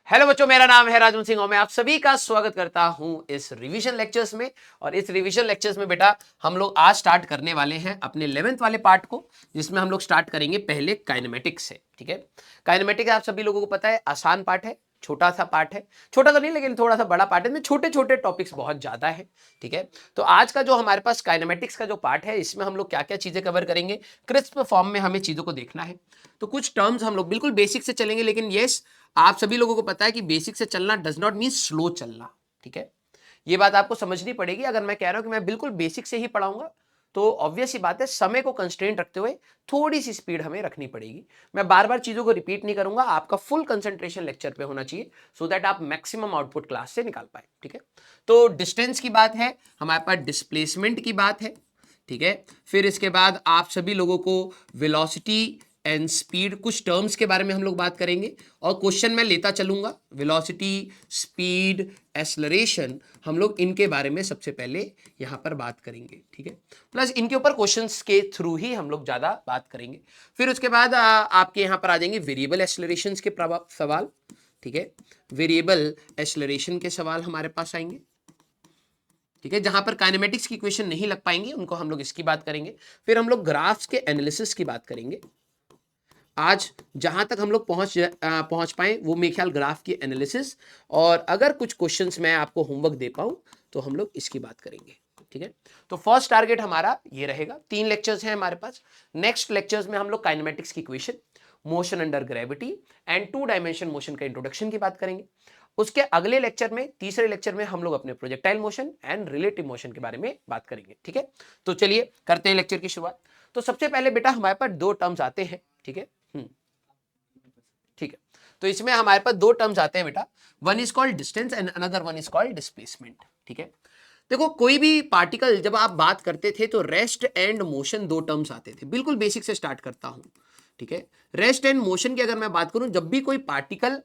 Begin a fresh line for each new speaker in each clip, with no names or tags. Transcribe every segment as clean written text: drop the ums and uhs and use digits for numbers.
Hello बच्चों, मेरा नाम है राजन सिंह और मैं आप सभी का स्वागत करता हूं इस रिवीजन लेक्चर्स में। और इस रिवीजन लेक्चर्स में बेटा हम लोग आज स्टार्ट करने वाले हैं अपने 11th वाले पार्ट को, जिसमें हम लोग स्टार्ट करेंगे पहले काइनेमेटिक्स से। ठीक है, काइनेमेटिक्स आप सभी लोगों को पता है आसान पार्ट है, छोटा सा पार्ट है, छोटा तो नहीं लेकिन थोड़ा सा बड़ा पार्ट है, इसमें छोटे छोटे टॉपिक्स बहुत ज्यादा है। ठीक है, तो आज का जो हमारे पास काइनेमेटिक्स का जो पार्ट है, इसमें हम लोग क्या क्या चीजें कवर करेंगे, क्रिस्प फॉर्म में हमें चीजों को देखना है। तो कुछ टर्म्स हम लोग बिल्कुल बेसिक से चलेंगे, लेकिन यस आप सभी लोगों को पता है कि बेसिक से चलना डज नॉट मीन स्लो चलना। ठीक है, ये बात आपको समझनी पड़ेगी। अगर मैं कह रहा हूं कि मैं बिल्कुल बेसिक से ही पढ़ाऊंगा तो ऑब्वियस ही बात है, समय को कंस्ट्रेंट रखते हुए थोड़ी सी स्पीड हमें रखनी पड़ेगी। मैं बार बार चीजों को रिपीट नहीं करूंगा, आपका फुल कंसंट्रेशन लेक्चर पे होना चाहिए सो दैट आप मैक्सिमम आउटपुट क्लास से निकाल पाए। ठीक है, तो डिस्टेंस की बात है, हमारे पास डिस्प्लेसमेंट की बात है। ठीक है, फिर इसके बाद आप सभी लोगों को वेलोसिटी एंड स्पीड, कुछ टर्म्स के बारे में हम लोग बात करेंगे और क्वेश्चन मैं लेता चलूंगा। वेलोसिटी, स्पीड, एक्सेलरेशन, हम लोग इनके बारे में सबसे पहले यहां पर बात करेंगे। ठीक है, प्लस इनके ऊपर क्वेश्चंस के थ्रू ही हम लोग ज्यादा बात करेंगे। फिर उसके बाद आपके यहां पर आ जाएंगे वेरिएबल एक्सेलरेशन के सवाल। ठीक है, वेरिएबल एक्सेलरेशन के सवाल हमारे पास आएंगे। ठीक है, जहां पर काइनेमेटिक्स की इक्वेशन नहीं लग पाएंगी उनको हम लोग इसकी बात करेंगे। फिर हम लोग ग्राफ्स के एनालिसिस की बात करेंगे। आज जहां तक हम लोग पहुंच पाए वो मेरे ख्याल ग्राफ की एनालिसिस, और अगर कुछ क्वेश्चंस मैं आपको होमवर्क दे पाऊं तो हम लोग इसकी बात करेंगे। ठीक है, तो फर्स्ट टारगेट हमारा ये रहेगा। 3 लेक्चर्स हैं हमारे पास। नेक्स्ट लेक्चर्स में हम लोग काइनेमेटिक्स की equation, motion under gravity and 2 dimension motion का इंट्रोडक्शन की बात करेंगे। उसके अगले लेक्चर में, तीसरे लेक्चर में, हम लोग अपने projectile motion and relative motion के बारे में बात करेंगे। ठीक है, तो चलिए करते हैं लेक्चर की शुरुआत। तो सबसे पहले बेटा हमारे पास 2 टर्म्स आते हैं। ठीक है, ठीक है, तो इसमें हमारे पास 2 टर्म्स आते हैं बेटा, one is called distance and another one is called displacement. ठीक है, देखो कोई भी पार्टिकल जब आप बात करते थे तो रेस्ट एंड मोशन 2 टर्म्स आते थे। बिल्कुल बेसिक से स्टार्ट करता हूं। ठीक है, रेस्ट एंड मोशन की अगर मैं बात करूं, जब भी कोई पार्टिकल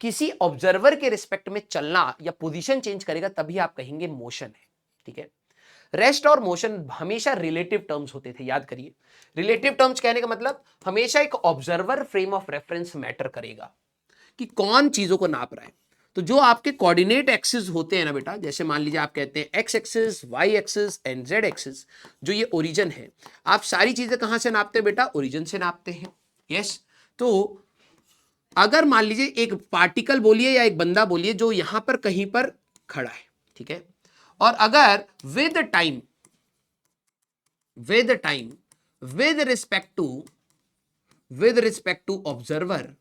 किसी ऑब्जर्वर के रिस्पेक्ट में चलना या पोजीशन चेंज करेगा तभी आप कहेंगे मोशन है। ठीक है, रेस्ट और मोशन हमेशा रिलेटिव टर्म्स होते थे, याद करिए। रिलेटिव टर्म्स कहने का मतलब हमेशा एक observer frame of reference matter करेगा कि कौन चीजों को नाप रहा है। तो जो आपके कोऑर्डिनेट एक्सिस होते हैं ना बेटा, जैसे मान लीजिए आप कहते हैं x axis, y axis and z axis, जो ये ओरिजिन है, आप सारी चीजें कहां से नापते हैं बेटा? ओरिजिन से नापते हैं। यस, तो अगर मान लीजिए एक पार्टिकल बोलिए या एक बंदा बोलिए जो यहां पर कहीं पर खड़ा है, ठीक है, और अगर with time with respect to observer,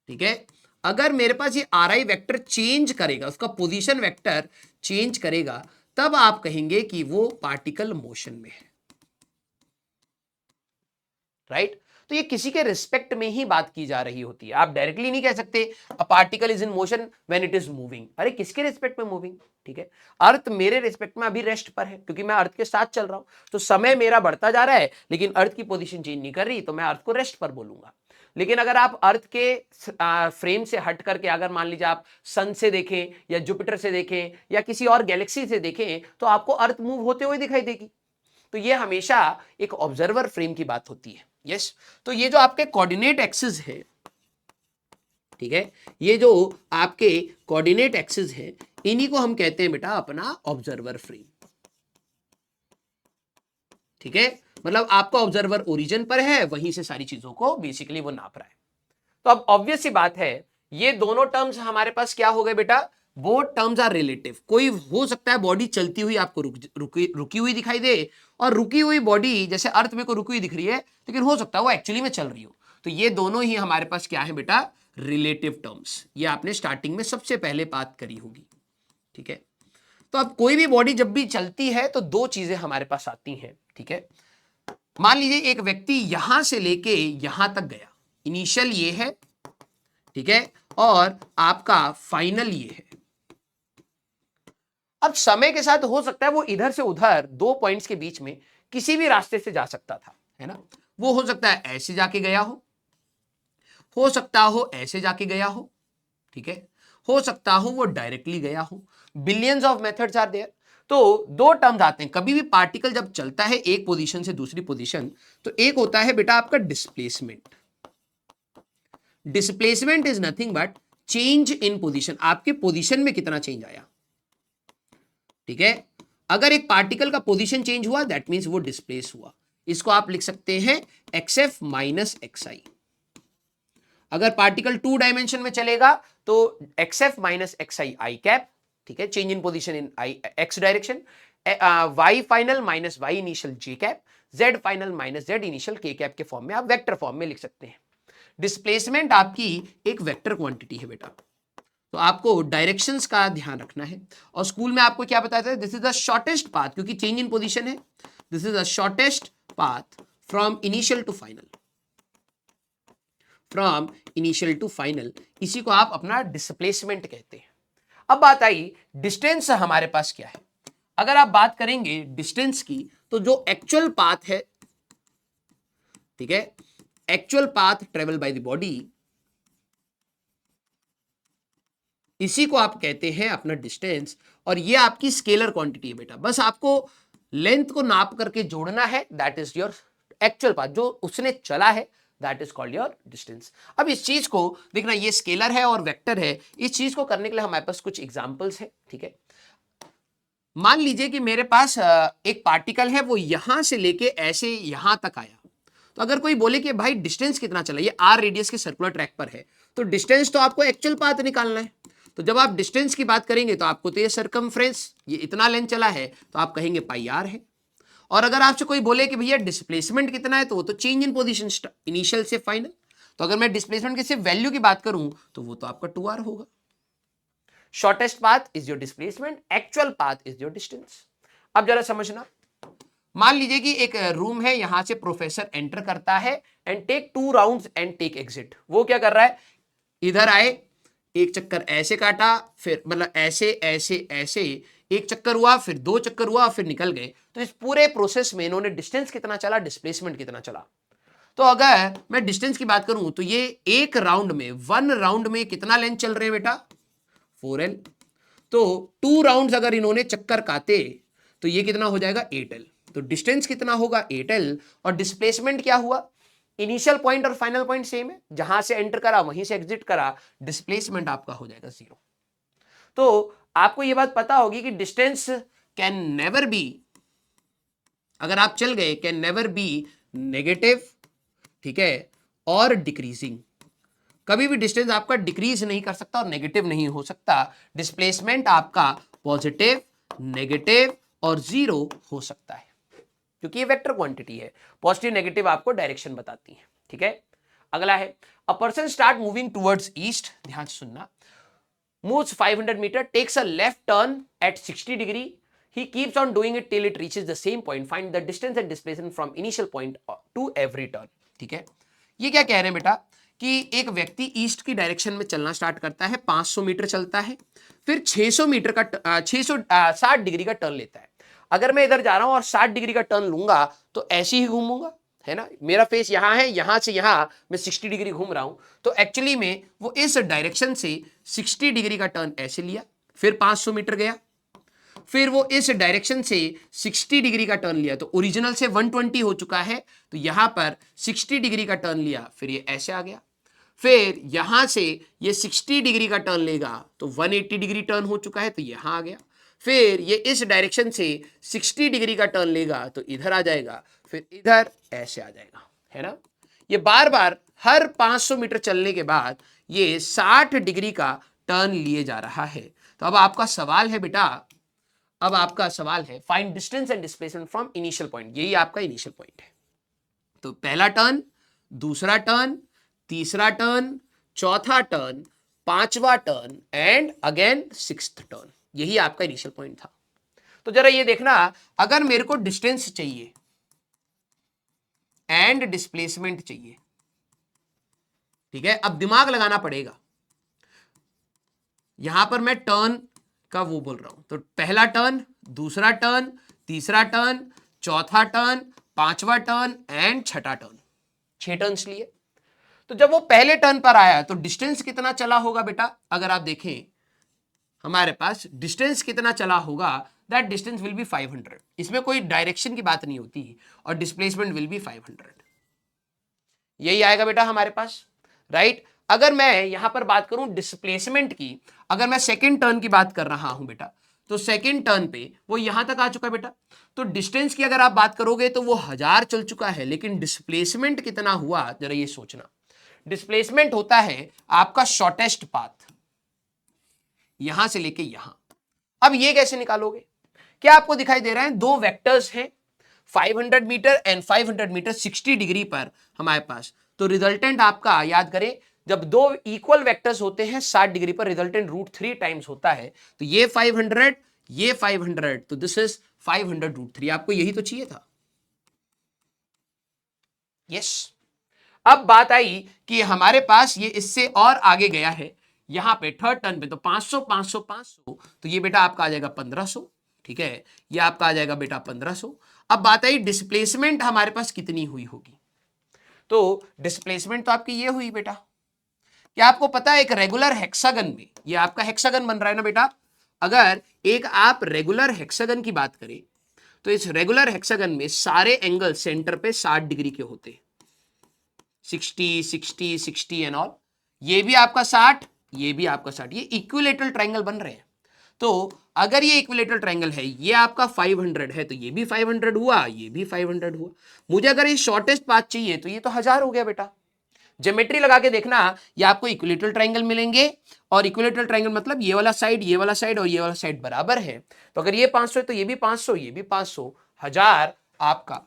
ठीक है, अगर मेरे पास ये आर आई वेक्टर चेंज करेगा, उसका पोजीशन वेक्टर चेंज करेगा, तब आप कहेंगे कि वो पार्टिकल मोशन में है। राइट, तो ये किसी के रिस्पेक्ट में ही बात की जा रही होती है। आप डायरेक्टली नहीं कह सकते a particle is in motion when it is moving. अरे किसके रिस्पेक्ट में मूविंग? ठीक है, अर्थ मेरे रिस्पेक्ट में अभी रेस्ट पर है क्योंकि मैं अर्थ के साथ चल रहा हूं, तो समय मेरा बढ़ता जा रहा है लेकिन अर्थ की पोजीशन चेंज नहीं कर रही, तो मैं अर्थ को रेस्ट पर बोलूंगा। लेकिन अगर आप अर्थ के फ्रेम से हट करके, अगर मान लीजिए आप सन से देखें या जुपिटर से देखें या किसी और गैलेक्सी से देखें, तो आपको अर्थ मूव होते हुए दिखाई देगी। तो ये हमेशा एक ऑब्जर्वर फ्रेम की बात होती है। यस, तो ये जो आपके कोऑर्डिनेट एक्सिस है, ठीक है, ये जो आपके कोऑर्डिनेट एक्सिस है, इन्हीं को हम कहते हैं बेटा अपना ऑब्जर्वर फ्रेम। ठीक है, मतलब आपका ऑब्जर्वर ओरिजिन पर है, वहीं से सारी चीजों को बेसिकली वो नाप रहा है। तो अब ऑब्वियस सी बात है, ये दोनों टर्म्स हमारे पास क्या हो गए बेटा? Both terms are relative. कोई हो सकता है बॉडी चलती हुई आपको रुकी हुई दिखाई दे, और रुकी हुई बॉडी जैसे अर्थ में को रुकी हुई दिख रही है, लेकिन हो सकता है वो एक्चुअली में चल रही हो। तो ये दोनों ही हमारे पास क्या है बेटा? Relative terms. ये आपने स्टार्टिंग में सबसे पहले बात करी होगी। ठीक है, तो अब कोई भी बॉडी जब भी चलती है तो 2 चीजें हमारे पास आती हैं। ठीक है, मान लीजिए एक व्यक्ति यहां से लेके यहां तक गया, इनिशियल ये है, ठीक है, और आपका फाइनल ये है। अब समय के साथ हो सकता है वो इधर से उधर 2 पॉइंट्स के बीच में किसी भी रास्ते से जा सकता था, है ना? वो हो सकता है ऐसे जाके गया हो सकता हो ऐसे जाके गया हो, ठीक है, हो सकता हो वो डायरेक्टली गया हो। Billions of methods are there. तो 2 टर्म्स आते हैं। कभी भी पार्टिकल जब चलता है एक पोजीशन से दूसरी पोजीशन, तो एक होता है बेटा आपका displacement. Displacement is nothing but change in position, आपके पोजीशन में कितना चेंज आया, ठीक है। अगर एक पार्टिकल का पोजीशन चेंज हुआ दैट मींस वो डिस्प्लेस हुआ, इसको आप लिख सकते हैं xf माइनस xi। अगर पार्टिकल 2 डायमेंशन में चलेगा तो xf माइनस xi आई कैप, ठीक है, change in position in I x direction, y final minus y initial j cap, z final minus z initial k cap के फॉर्म में आप vector form में लिख सकते हैं। डिस्प्लेसमेंट आपकी एक वेक्टर क्वांटिटी है बेटा, तो आपको डायरेक्शंस का ध्यान रखना है। और स्कूल में आपको क्या बताया था, this is the shortest path, क्योंकि चेंज इन पोजीशन है, this is the shortest path from initial to final, from initial to final, इसी को आप अपना डिस्प्लेसमेंट कहते हैं। अब बात आई डिस्टेंस हमारे पास क्या है। अगर आप बात करेंगे डिस्टेंस की, तो जो एक्चुअल पाथ है, ठीक है, actual path travel by the body, इसी को आप कहते हैं अपना डिस्टेंस। और ये आपकी स्केलर क्वांटिटी है बेटा, बस आपको लेंथ को नाप करके जोड़ना है, that is your actual path, जो उसने चला है that is called your distance. अब इस चीज को देखना, ये स्केलर है और वेक्टर है, इस चीज को करने के लिए हमारे पास कुछ एग्जांपल्स है, ठीक है। मान लीजिए कि मेरे पास एक पार्टिकल है, वो यहां से लेके ऐसे यहां तक आया, तो अगर कोई बोले कि भाई डिस्टेंस कितना चला, ये r रेडियस के सर्कुलर ट्रैक पर है, तो डिस्टेंस तो आपको एक्चुअल पाथ निकालना है। तो जब आप डिस्टेंस की बात करेंगे तो आपको तो ये सरकमफ्रेंस, ये इतना लेंथ चला है, तो आप कहेंगे पाई r है। और अगर आपसे कोई बोले कि भैया डिस्प्लेसमेंट कितना है, तो वो तो चेंज इन पोजीशन इनिशियल से फाइनल, तो अगर मैं डिस्प्लेसमेंट की सिर्फ वैल्यू की बात करूं तो वो तो आपका 2r होगा। Shortest path is your displacement, actual path is your distance. अब जरा समझना, मान लीजिए कि एक रूम है, यहां से प्रोफेसर एंटर करता है and take 2 rounds and take exit. वो क्या कर रहा है, इधर आए, एक चक्कर ऐसे काटा, फिर मतलब ऐसे ऐसे ऐसे एक चक्कर हुआ, फिर 2 चक्कर हुआ, फिर निकल गए। तो इस पूरे प्रोसेस में इन्होंने डिस्टेंस कितना चला, डिस्प्लेसमेंट कितना चला। तो अगर मैं डिस्टेंस की बात करूं तो ये एक राउंड में, 1 राउंड में कितना लेंथ चल रहे हैं बेटा, 4l। तो 2 राउंड्स अगर इन्होंने चक्कर काटे तो ये कितना हो जाएगा, 8l। तो डिस्टेंस कितना होगा, 8l। और डिस्प्लेसमेंट क्या हुआ, इनिशियल पॉइंट और फाइनल पॉइंट सेम है, जहां से एंटर करा वहीं से एग्जिट करा, डिस्प्लेसमेंट आपका हो जाएगा 0। तो आपको यह बात पता होगी कि डिस्टेंस कैन नेवर बी, अगर आप चल गए, कैन नेवर बी नेगेटिव, ठीक है, और डिक्रीजिंग। कभी भी डिस्टेंस आपका डिक्रीज नहीं कर सकता और नेगेटिव नहीं हो सकता। डिस्प्लेसमेंट आपका पॉजिटिव, नेगेटिव और 0 हो सकता है, क्योंकि ये वेक्टर क्वांटिटी है। पॉजिटिव नेगेटिव आपको डायरेक्शन बताती है, ठीक है। अगला है, a person start moving towards east, ध्यान से सुनना, moves 500 meter, takes a left turn at 60 degree, he keeps on doing it till it reaches the same point, find the distance and displacement from initial point to every turn। ठीक है, ये क्या कह रहे हैं बेटा कि एक व्यक्ति ईस्ट की डायरेक्शन में चलना स्टार्ट करता है, 500 मीटर चलता है, फिर 600 मीटर का 660 डिग्री का टर्न लेता है। अगर मैं इधर जा रहा हूं और 60 डिग्री का टर्न लूंगा तो ऐसे ही घूमूंगा, है ना, मेरा फेस यहां है, यहां से यहां मैं 60 डिग्री घूम रहा हूं, तो एक्चुअली में वो इस डायरेक्शन से 60 डिग्री का टर्न ऐसे लिया, फिर 500 मीटर गया, फिर वो इस डायरेक्शन से 60 डिग्री का टर्न लिया, तो ओरिजिनल से 120 हो चुका है, तो यहां पर 60 डिग्री का टर्न लिया, फिर ये ऐसे आ गया, फिर यहां से ये 60 डिग्री का टर्न लेगा तो 180 डिग्री टर्न हो चुका है, तो यहां आ गया, फिर ये इस डायरेक्शन से 60 डिग्री का टर्न लेगा तो इधर आ जाएगा, फिर इधर ऐसे आ जाएगा, है ना। ये बार बार हर 500 मीटर चलने के बाद ये 60 डिग्री का टर्न लिए जा रहा है। तो अब आपका सवाल है बेटा, अब आपका सवाल है find distance and displacement from initial point, यही आपका इनिशियल पॉइंट है। तो पहला टर्न, दूसरा टर्न, तीसरा टर्न, चौथा टर्न, पांचवा turn and again 6th turn, यही आपका इनिशियल पॉइंट था। तो जरा ये देखना, अगर मेरे को डिस्टेंस चाहिए एंड डिस्प्लेसमेंट चाहिए, ठीक है, अब दिमाग लगाना पड़ेगा। यहां पर मैं टर्न का वो बोल रहा हूं, तो पहला टर्न, दूसरा टर्न, तीसरा टर्न, चौथा टर्न, पांचवा टर्न एंड छठा टर्न, 6 टर्न्स लिए। तो जब वो पहले टर्न पर आया तो डिस्टेंस कितना चला होगा बेटा, अगर आप देखें हमारे पास डिस्टेंस कितना चला होगा, दैट डिस्टेंस विल बी 500, इसमें कोई डायरेक्शन की बात नहीं होती, और डिस्प्लेसमेंट विल बी 500, यही आएगा बेटा हमारे पास, राइट। अगर मैं यहां पर बात करूं डिस्प्लेसमेंट की, अगर मैं सेकेंड टर्न की बात कर रहा हूं बेटा, तो सेकेंड टर्न पे वो यहां तक आ चुका है बेटा। तो डिस्टेंस की अगर आप बात करोगे तो वो 1000 चल चुका है, लेकिन डिस्प्लेसमेंट कितना हुआ जरा ये सोचना। डिस्प्लेसमेंट होता है आपका शॉर्टेस्ट पाथ, यहां से लेके यहां। अब ये कैसे निकालोगे? क्या आपको दिखाई दे रहा है, दो वेक्टर्स हैं 500 मीटर एंड 500 मीटर 60 डिग्री पर हमारे पास। तो रिजल्टेंट आपका याद करें, जब दो इक्वल वेक्टर्स होते हैं 60 डिग्री पर, रिजल्टेंट √3 टाइम्स होता है। तो ये 500, ये 500, तो दिस इज 500√3। आपको यही तो चाहिए था। यस। अब बात आई कि हमारे पास ये इससे और आगे गया है, यहां पे थर्ड टर्न पे, तो 500 500 500, तो ये बेटा आपका आ जाएगा 1500। ठीक है, ये आपका आ जाएगा बेटा 1500। अब बात आई डिस्प्लेसमेंट हमारे पास कितनी हुई होगी। तो डिस्प्लेसमेंट तो आपकी ये हुई बेटा। क्या आपको पता है एक रेगुलर हेक्सागन में, ये आपका हेक्सागन बन रहा है ना बेटा, अगर एक आप रेगुलर हेक्सागन की बात करें तो इस रेगुलर हेक्सागन में सारे एंगल सेंटर पे 60 डिग्री के होते हैं, 60 60 60 एंड ऑल। ये भी आपका 60, ये भी आपका 60, ये इक्विलेटरल ट्रायंगल बन रहे हैं। तो अगर ये इक्विलेटरल ट्रायंगल है, ये आपका 500 है, तो ये भी 500 हुआ, ये भी 500 हुआ। मुझे अगर ये शॉर्टेस्ट पाथ चाहिए तो ये तो 1000 हो गया बेटा। ज्योमेट्री लगा के देखना, ये आपको इक्विलेटरल ट्रायंगल मिलेंगे, और इक्विलेटरल ट्रायंगल मतलब ये वाला साइड, ये वाला साइड और ये वाला साइड बराबर है। तो अगर ये 500 है तो ये भी 500, ये भी 500, 1000 आपका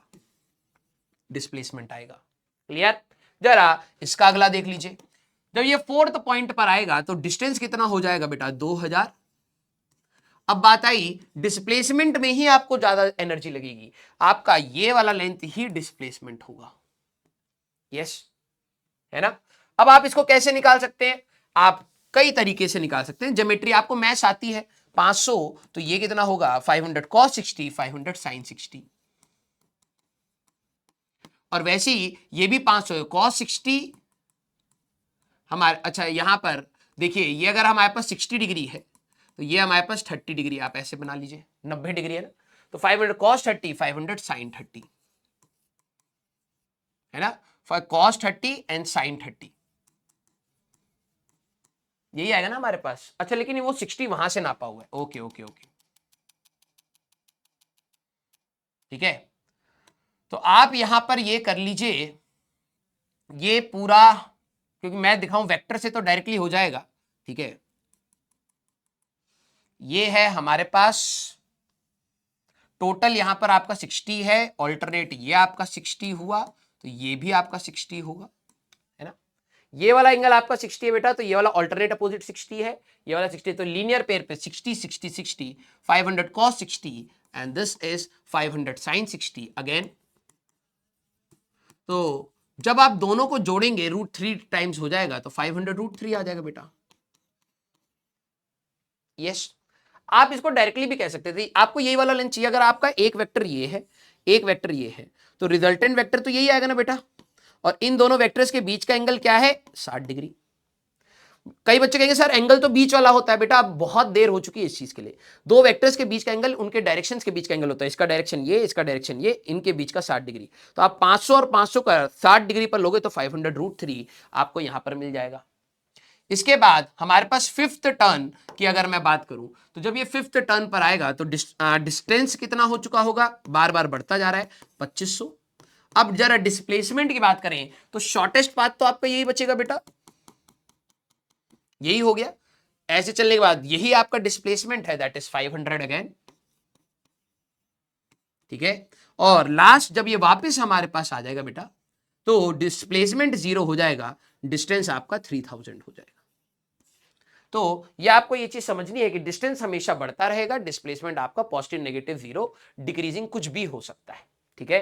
डिस्प्लेसमेंट आएगा। क्लियर? जरा इसका अगला देख लीजिए। जब ये फोर्थ पॉइंट पर आएगा तो डिस्टेंस कितना हो जाएगा बेटा, 2000। अब बात आई डिस्प्लेसमेंट में ही आपको ज्यादा एनर्जी लगेगी, आपका ये वाला लेंथ ही डिस्प्लेसमेंट होगा। यस, है ना? अब आप इसको कैसे निकाल सकते हैं? आप कई तरीके से निकाल सकते हैं। ज्योमेट्री आपको मैथ्स आती है, 500 तो ये कितना होगा, 500 cos 60, 500 sin 60। और वैसे ही ये भी 500 है, cos 60 हमारे, अच्छा यहां पर देखिए, ये अगर हमारे पास 60 डिग्री है तो ये हमारे पास 30 डिग्री, आप ऐसे बना लीजिए, 90 डिग्री है ना। तो 500 cos 30, 500 sin 30, है ना, cos 30 एंड sin 30, यही आएगा ना हमारे पास। अच्छा लेकिन वो 60 वहां से नापा हुआ है, ओके ओके ओके, ठीक है। तो आप यहां पर ये कर लीजिए, ये पूरा, क्योंकि मैं दिखाऊं वेक्टर से तो डायरेक्टली हो जाएगा। ठीक है, ये है हमारे पास टोटल, यहां पर आपका 60 है, ऑल्टरनेट ये आपका 60 हुआ, तो ये भी आपका 60 होगा, है ना। ये वाला एंगल आपका 60 है बेटा, तो ये वाला ऑल्टरनेट अपोजिट 60 है, ये वाला 60, तो लीनियर पेयर पे 60 60 60, 500 cos 60 and this is 500 sin 60 again. तो जब आप दोनों को जोड़ेंगे √3 टाइम्स हो जाएगा, तो 500√3 आ जाएगा बेटा। यस, आप इसको डायरेक्टली भी कह सकते थे, आपको यही वाला लेंथ चाहिए। अगर आपका एक वेक्टर ये है, एक वेक्टर ये है, तो रिजल्टेंट वेक्टर तो यही आएगा ना बेटा, और इन दोनों वेक्टर्स के बीच का एंगल क्या है, 60 डिग्री। कई बच्चे कहेंगे सर एंगल तो बीच वाला होता है बेटा, अब बहुत देर हो चुकी है इस चीज के लिए। दो वेक्टर्स के बीच का एंगल उनके डायरेक्शंस के बीच का एंगल होता है, इसका डायरेक्शन ये, इसका डायरेक्शन ये, इनके बीच का 60 डिग्री। तो आप 500 और 500 का 60 डिग्री पर लोगे तो 500√3 आपको यहां पर मिल जाएगा। इसके बाद हमारे पास फिफ्थ टर्न की अगर मैं बात करूं, तो जब ये फिफ्थ टर्न पर आएगा तो डिस्टेंस कितना हो चुका होगा, बार बार बढ़ता जा रहा है, 2500। अब जरा डिस्प्लेसमेंट की बात करें तो शॉर्टेस्ट पाथ तो आपका यही बचेगा बेटा, यही हो गया। ऐसे चलने के बाद यही आपका डिस्प्लेसमेंट है, दैट इज 500 अगेन। ठीक है, और लास्ट जब ये वापस हमारे पास आ जाएगा बेटा, तो डिस्प्लेसमेंट 0 हो जाएगा, डिस्टेंस आपका 3000 हो जाएगा। तो ये आपको ये चीज समझनी है कि डिस्टेंस हमेशा बढ़ता रहेगा, डिस्प्लेसमेंट आपका पॉजिटिव नेगेटिव 0 डिक्रीजिंग कुछ भी हो सकता है। ठीक है,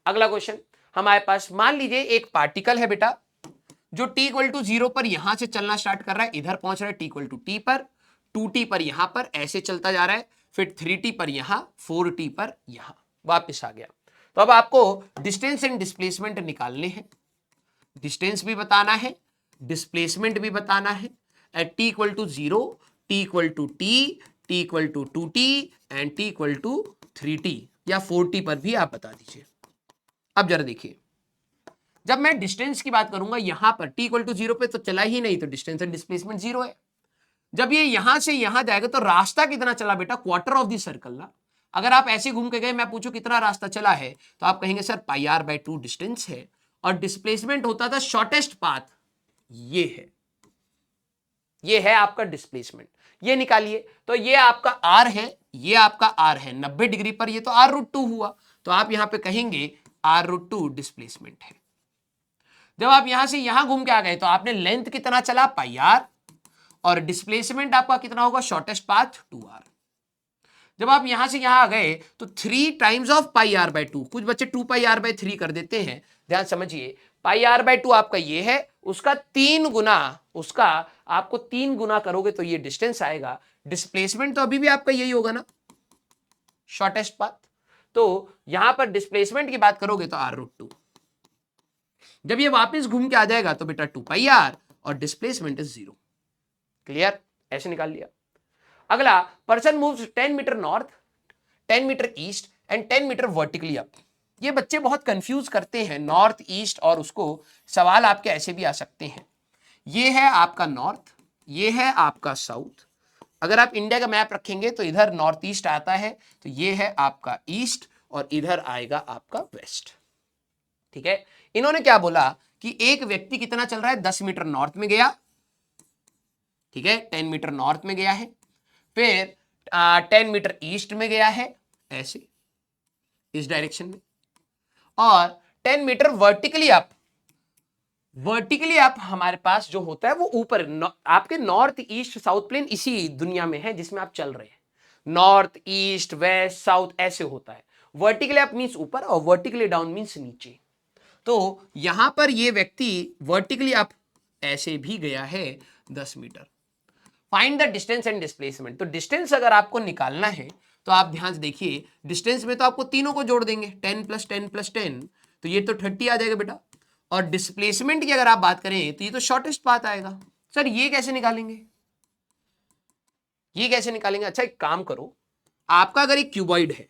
अगला क्वेश्चन हमारे पास, मान लीजिए एक पार्टिकल है बेटा जो t=0 पर यहां से चलना स्टार्ट कर रहा है, इधर पहुंच रहा है t=t पर, 2t पर यहां पर ऐसे चलता जा रहा है, फिर 3t पर यहां, 4t पर यहां वापस आ गया। तो अब आपको डिस्टेंस एंड डिस्प्लेसमेंट निकालने हैं, डिस्टेंस भी बताना है, डिस्प्लेसमेंट भी बताना है। Eight t=0, t=t, t=2t and t=3t या 4t पर भी आप बता दीजिए। अब जरा देखिए, जब मैं डिस्टेंस की बात करूंगा यहां पर t इक्वल टू 0 पे तो चला ही नहीं, तो डिस्टेंस एंड डिस्प्लेसमेंट 0 है। जब ये यहां से यहां जाएगा तो रास्ता कितना चला बेटा, क्वार्टर ऑफ द सर्कल ना। अगर आप ऐसे घूम के गए, मैं पूछूं कितना रास्ता चला है, तो आप कहेंगे sir pi r by 2 distance है, और डिस्प्लेसमेंट होता था शॉर्टेस्ट पाथ, ये है आपका डिस्प्लेसमेंट, ये निकालिए। तो ये आपका आर है, ये आपका आर है 90 डिग्री पर, ये तो आर रूट 2 हुआ, तो आप यहां पे कहेंगे आर रूट 2 डिस्प्लेसमेंट है। जब आप यहां से यहां घूम के आ गए तो आपने लेंथ कितना चला, पाई आर, और डिस्प्लेसमेंट आपका कितना होगा, शॉर्टेस्ट पाथ 2r। जब आप यहां से यहां आ गए तो 3 times of pi r by 2, कुछ बच्चे 2 पाई आर बाय 3 कर देते हैं, ध्यान समझिए। पाई आर बाय 2 आपका ये है, उसका 3 गुना, उसका आपको 3 गुना करोगे तो ये डिस्टेंस आएगा। डिस्प्लेसमेंट तो अभी भी आपका यही होगा ना, शॉर्टेस्ट पाथ। तो यहां पर डिस्प्लेसमेंट की बात करोगे तो आर रूट 2। जब ये वापस घूम के आ जाएगा तो बेटा 2 पाई आर, और डिस्प्लेसमेंट इज 0। क्लियर, ऐसे निकाल लिया। अगला, person moves 10 metre north, 10 metre east and 10 metre vertically up. ये बच्चे बहुत कंफ्यूज करते हैं नॉर्थ ईस्ट, और उसको सवाल आपके ऐसे भी आ सकते हैं। ये है आपका नॉर्थ, ये है आपका साउथ। अगर आप इंडिया का मैप रखेंगे तो इधर नॉर्थ ईस्ट आता है, तो ये है आपका ईस्ट, और इधर आएगा आपका वेस्ट। ठीक है, इन्होंने क्या बोला कि एक व्यक्ति कितना चल रहा है, 10 मीटर नॉर्थ में गया, ठीक है, 10 मीटर नॉर्थ में गया है, फिर 10 मीटर ईस्ट में गया है, ऐसे इस डायरेक्शन में, और 10 metre vertically up. Vertically up हमारे पास जो होता है वो ऊपर, आपके नॉर्थ ईस्ट साउथ प्लेन इसी दुनिया में है जिसमें आप चल रहे हैं, नॉर्थ ईस्ट वेस्ट साउथ ऐसे होता है। वर्टिकली अप मींस ऊपर, और वर्टिकली डाउन मींस नीचे। तो यहां पर ये व्यक्ति वर्टिकली अप ऐसे भी गया है 10 metre. Find the distance and displacement. तो डिस्टेंस अगर आपको निकालना है तो आप ध्यान से देखिए, डिस्टेंस में तो आपको तीनों को जोड़ देंगे, 10 प्लस 10 प्लस 10, तो ये तो 30 आ जाएगा बेटा। और डिस्प्लेसमेंट की अगर आप बात करें तो ये तो शॉर्टेस्ट पाथ आएगा। सर ये कैसे निकालेंगे, ये कैसे निकालेंगे? अच्छा एक काम करो, आपका अगर एक क्यूबॉइड है,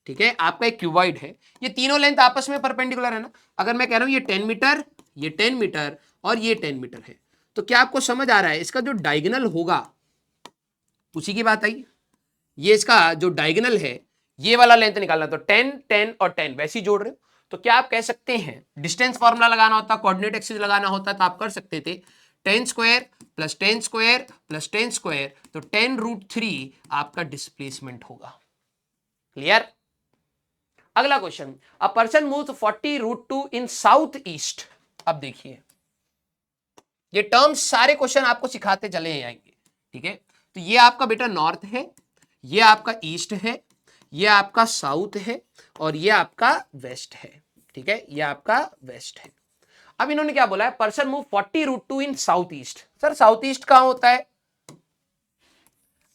ठीक है, आपका एक क्यूबॉइड है, ये तीनों लेंथ आपस में परपेंडिकुलर है ना। अगर मैं कह रहा हूं ये 10 मीटर, ये 10 मीटर और ये 10 मीटर है, तो क्या आपको समझ आ रहा है इसका जो डायगोनल होगा, उसी की बात आई। ये इसका जो डायगोनल है, ये वाला लेंथ निकालना, तो 10 10 और 10 वैसे ही जोड़ रहे हो। तो क्या आप कह सकते हैं, डिस्टेंस फॉर्मूला लगाना होता, कोऑर्डिनेट एक्सिस लगाना होता, तो आप कर सकते थे 10 square plus 10 square plus 10 square, तो 10 रूट 3 आपका डिस्प्लेसमेंट होगा। क्लियर। अगला question, a person moves 40 root 2 in south east. अब देखिए, ये टर्म्स सारे क्वेश्चन आपको सिखाते चले आएंगे, ठीक है। तो ये आपका बेटा नॉर्थ है, ये आपका ईस्ट है, ये आपका साउथ है, और ये आपका वेस्ट है, ठीक है, ये आपका वेस्ट है। अब इन्होंने क्या बोला है, person move 40 root 2 in south east. Sir south east कहां होता है?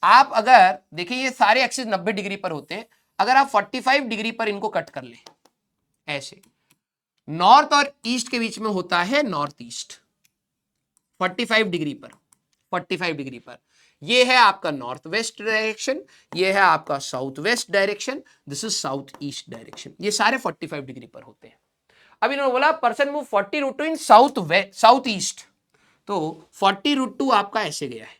आप अगर देखिए, ये सारे एक्सिस 90 डिग्री पर होते हैं, अगर आप 45 डिग्री पर इनको कट कर ले ऐसे, नॉर्थ और ईस्ट के बीच में होता है नॉर्थ ईस्ट, 45 डिग्री पर, 45 डिग्री पर। ये है आपका नॉर्थ वेस्ट डायरेक्शन, ये है आपका south west direction, this is south east direction. ये सारे 45 डिग्री पर होते हैं। अब इन्होंने बोला person move 40 root 2 in south west, south east, तो 40 रूट 2 आपका ऐसे गया है,